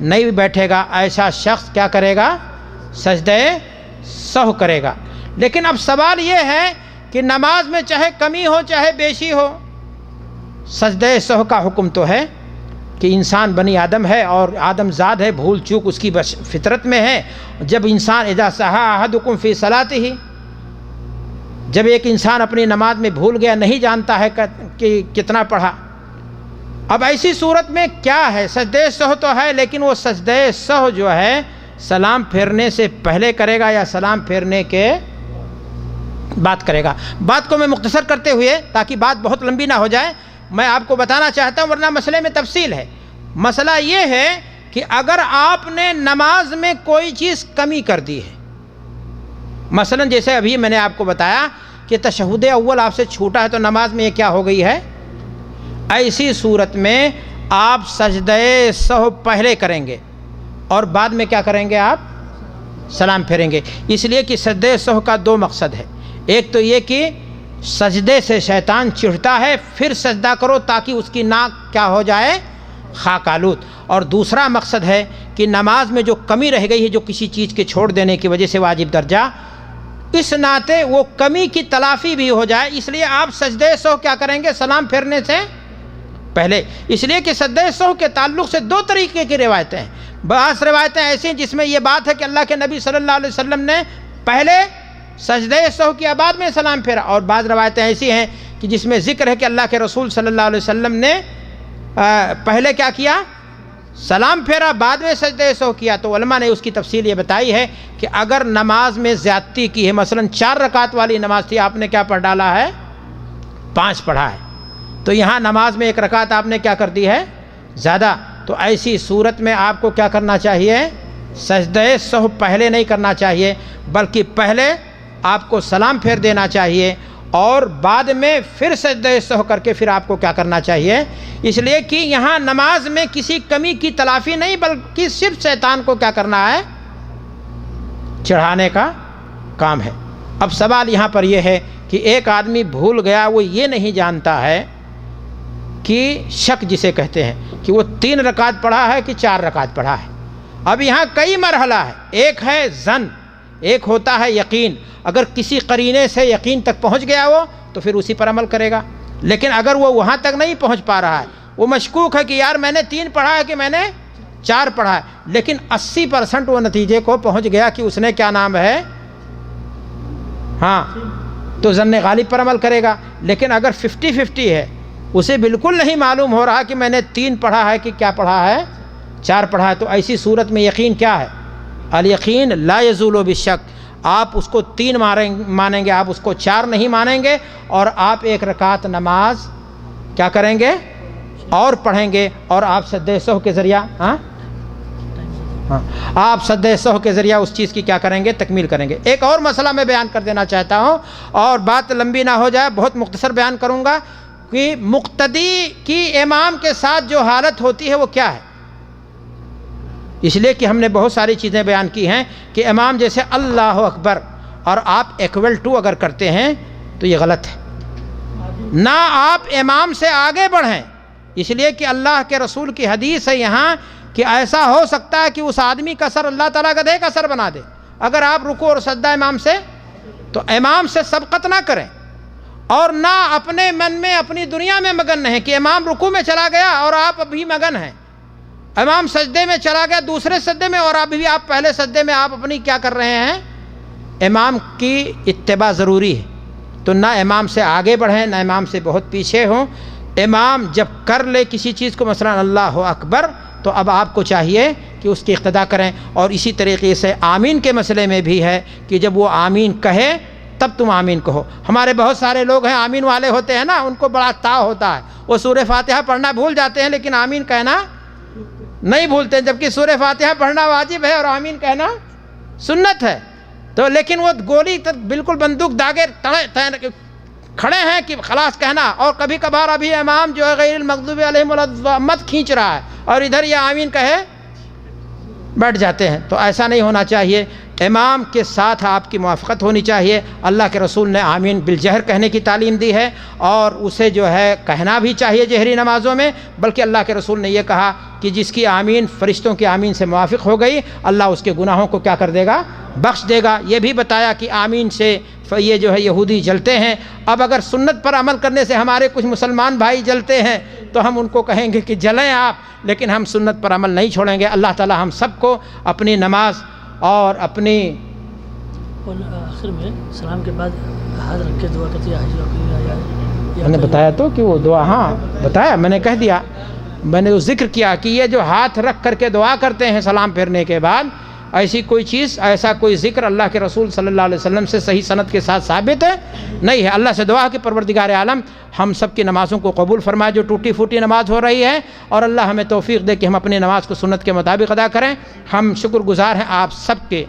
نہیں بیٹھے گا. ایسا شخص کیا کرے گا؟ سجدہ سہو کرے گا. لیکن اب سوال یہ ہے کہ نماز میں چاہے کمی ہو چاہے بیشی ہو، سجدہ سہو کا حکم تو ہے کہ انسان بنی آدم ہے اور آدم زاد ہے، بھول چوک اس کی فطرت میں ہے. جب انسان اذا سہا احدکم فی صلاتہ، جب ایک انسان اپنی نماز میں بھول گیا، نہیں جانتا ہے کہ کتنا پڑھا، اب ایسی صورت میں کیا ہے؟ سجدہ سہو تو ہے، لیکن وہ سجدہ سہو جو ہے سلام پھیرنے سے پہلے کرے گا یا سلام پھیرنے کے بعد کرے گا؟ بات کو میں مختصر کرتے ہوئے، تاکہ بات بہت لمبی نہ ہو جائے، میں آپ کو بتانا چاہتا ہوں، ورنہ مسئلے میں تفصیل ہے. مسئلہ یہ ہے کہ اگر آپ نے نماز میں کوئی چیز کمی کر دی ہے، مثلا جیسے ابھی میں نے آپ کو بتایا کہ تشہد اول آپ سے چھوٹا ہے تو نماز میں یہ کیا ہو گئی ہے؟ ایسی صورت میں آپ سجدہ سہو پہلے کریں گے اور بعد میں کیا کریں گے؟ آپ سلام پھیریں گے. اس لیے کہ سجدہ سہو کا 2 مقصد ہے. ایک تو یہ کہ سجدے سے شیطان چڑھتا ہے، پھر سجدہ کرو تاکہ اس کی ناک کیا ہو جائے؟ خاک آلود. اور دوسرا مقصد ہے کہ نماز میں جو کمی رہ گئی ہے، جو کسی چیز کے چھوڑ دینے کی وجہ سے واجب درجہ اس ناطے وہ کمی کی تلافی بھی ہو جائے، اس لیے آپ سجدہ سہو کیا کریں گے؟ سلام پھیرنے سے پہلے، اس لیے کہ سجدہ سہو کے تعلق سے دو طریقے کی روایتیں ہیں۔ بعض روایتیں ایسی ہیں جس میں یہ بات ہے کہ اللہ کے نبی صلی اللہ علیہ وسلم نے پہلے سجدہ سہو کیا، بعد میں سلام پھیرا، اور بعض روایتیں ایسی ہیں کہ جس میں ذکر ہے کہ اللہ کے رسول صلی اللہ علیہ وسلم نے پہلے کیا کیا؟ سلام پھیرا، بعد میں سجدہ سہو کیا۔ تو علماء نے اس کی تفصیل یہ بتائی ہے کہ اگر نماز میں زیادتی کی ہے، مثلا 4 رکعت والی نماز تھی، آپ نے کیا پڑھ ڈالا ہے؟ 5 پڑھا ہے، تو یہاں نماز میں 1 رکعت آپ نے کیا کر دی ہے؟ زیادہ۔ تو ایسی صورت میں آپ کو کیا کرنا چاہیے؟ سجدہ سہو پہلے نہیں کرنا چاہیے، بلکہ پہلے آپ کو سلام پھیر دینا چاہیے اور بعد میں پھر سجدہ سہو کر کے پھر آپ کو کیا کرنا چاہیے؟ اس لیے کہ یہاں نماز میں کسی کمی کی تلافی نہیں، بلکہ صرف شیطان کو کیا کرنا ہے؟ چڑھانے کا کام ہے۔ اب سوال یہاں پر یہ ہے کہ ایک آدمی بھول گیا، وہ یہ نہیں جانتا ہے کہ شک جسے کہتے ہیں کہ وہ 3 رکعت پڑھا ہے کہ 4 رکعت پڑھا ہے۔ اب یہاں کئی مرحلہ ہے، ایک ہے ظن، ایک ہوتا ہے یقین۔ اگر کسی قرینے سے یقین تک پہنچ گیا وہ تو پھر اسی پر عمل کرے گا، لیکن اگر وہ وہاں تک نہیں پہنچ پا رہا ہے، وہ مشکوک ہے کہ یار میں نے 3 پڑھا ہے کہ میں نے 4 پڑھا ہے، لیکن 80% وہ نتیجے کو پہنچ گیا کہ اس نے کیا نام ہے؟ ہاں، تو ظن غالب پر عمل کرے گا۔ لیکن اگر 50-50 ہے، اسے بالکل نہیں معلوم ہو رہا کہ میں نے 3 پڑھا ہے کہ کیا پڑھا ہے؟ 4 پڑھا ہے، تو ایسی صورت میں یقین کیا ہے؟ الیقین لا یزول بالشک۔ آپ اس کو 3 مانیں گے، آپ اس کو 4 نہیں مانیں گے، اور آپ 1 رکعت نماز کیا کریں گے؟ اور پڑھیں گے، اور آپ سجدہ سہو کے ذریعہ آپ سجدہ سہو کے ذریعہ اس چیز کی کیا کریں گے؟ تکمیل کریں گے۔ ایک اور مسئلہ میں بیان کر دینا چاہتا ہوں، اور بات لمبی نہ ہو جائے، بہت مختصر بیان کروں گا کہ مقتدی کی امام کے ساتھ جو حالت ہوتی ہے وہ کیا ہے؟ اس لیے کہ ہم نے بہت ساری چیزیں بیان کی ہیں کہ امام جیسے اللہ اکبر اور آپ ایکول ٹو اگر کرتے ہیں تو یہ غلط ہے، نہ آپ امام سے آگے بڑھیں، اس لیے کہ اللہ کے رسول کی حدیث ہے یہاں کہ ایسا ہو سکتا ہے کہ اس آدمی کا سر اللہ تعالیٰ گدھے کا سر بنا دے اگر آپ رکوع اور سجدہ امام سے، تو امام سے سبقت نہ کریں، اور نہ اپنے من میں اپنی دنیا میں مگن ہیں کہ امام رکوع میں چلا گیا اور آپ ابھی مگن ہیں، امام سجدے میں چلا گیا دوسرے سجدے میں اور ابھی آپ پہلے سجدے میں آپ اپنی کیا کر رہے ہیں؟ امام کی اتباع ضروری ہے، تو نہ امام سے آگے بڑھیں نہ امام سے بہت پیچھے ہوں۔ امام جب کر لے کسی چیز کو، مثلا اللہ اکبر، تو اب آپ کو چاہیے کہ اس کی اقتداء کریں، اور اسی طریقے سے آمین کے مسئلے میں بھی ہے کہ جب وہ آمین کہے تب تم آمین کہو۔ ہمارے بہت سارے لوگ ہیں آمین والے ہوتے ہیں نا، ان کو بڑا تا ہوتا ہے، وہ سورہ فاتحہ پڑھنا بھول جاتے ہیں لیکن آمین کہنا نہیں بھولتے، جبکہ سورہ فاتحہ پڑھنا واجب ہے اور آمین کہنا سنت ہے۔ تو لیکن وہ گولی بالکل بندوق داغے کھڑے ہیں کہ خلاص کہنا، اور کبھی کبھار ابھی امام جو ہے غیر المغضوب علیہم الضالین کھینچ رہا ہے اور ادھر یہ آمین کہے بیٹھ جاتے ہیں، تو ایسا نہیں ہونا چاہیے۔ امام کے ساتھ آپ کی موافقت ہونی چاہیے۔ اللہ کے رسول نے آمین بالجہر کہنے کی تعلیم دی ہے، اور اسے جو ہے کہنا بھی چاہیے جہری نمازوں میں، بلکہ اللہ کے رسول نے یہ کہا کہ جس کی آمین فرشتوں کی آمین سے موافق ہو گئی، اللہ اس کے گناہوں کو کیا کر دے گا؟ بخش دے گا۔ یہ بھی بتایا کہ آمین سے یہ جو ہے یہودی جلتے ہیں۔ اب اگر سنت پر عمل کرنے سے ہمارے کچھ مسلمان بھائی جلتے ہیں تو ہم ان کو کہیں گے کہ جلیں آپ، لیکن ہم سنت پر عمل نہیں چھوڑیں گے۔ اللہ تعالی ہم سب کو اپنی نماز اور اپنی آخر میں سلام کے بعد ہاتھ رکھ کے دعا کرتی ہے۔ میں نے بتایا تو کہ وہ دعا، ہاں بتایا، میں نے کہہ دیا، میں نے ذکر کیا کہ یہ جو ہاتھ رکھ کر کے دعا کرتے ہیں سلام پھیرنے کے بعد، ایسی کوئی چیز، ایسا کوئی ذکر اللہ کے رسول صلی اللہ علیہ وسلم سے صحیح سند کے ساتھ ثابت ہے نہیں ہے۔ اللہ سے دعا کہ پروردگار عالم ہم سب کی نمازوں کو قبول فرمائے، جو ٹوٹی پھوٹی نماز ہو رہی ہے، اور اللہ ہمیں توفیق دے کہ ہم اپنی نماز کو سنت کے مطابق ادا کریں۔ ہم شکر گزار ہیں آپ سب کے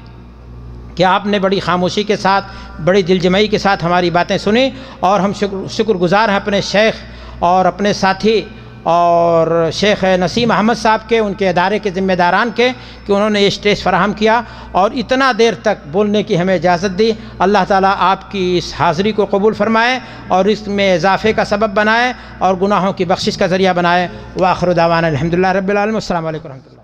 کہ آپ نے بڑی خاموشی کے ساتھ، بڑی دل جمعی کے ساتھ ہماری باتیں سنیں، اور ہم شکر گزار ہیں اپنے شیخ اور اپنے ساتھی اور شیخ نسیم احمد صاحب کے، ان کے ادارے کے ذمہ داران کے، کہ انہوں نے یہ اسٹیج فراہم کیا اور اتنا دیر تک بولنے کی ہمیں اجازت دی۔ اللہ تعالیٰ آپ کی اس حاضری کو قبول فرمائے اور اس میں اضافے کا سبب بنائے اور گناہوں کی بخشش کا ذریعہ بنائے۔ وآخر دعوانا الحمدللہ رب العالمین۔ السلام علیکم ورحمۃ اللہ۔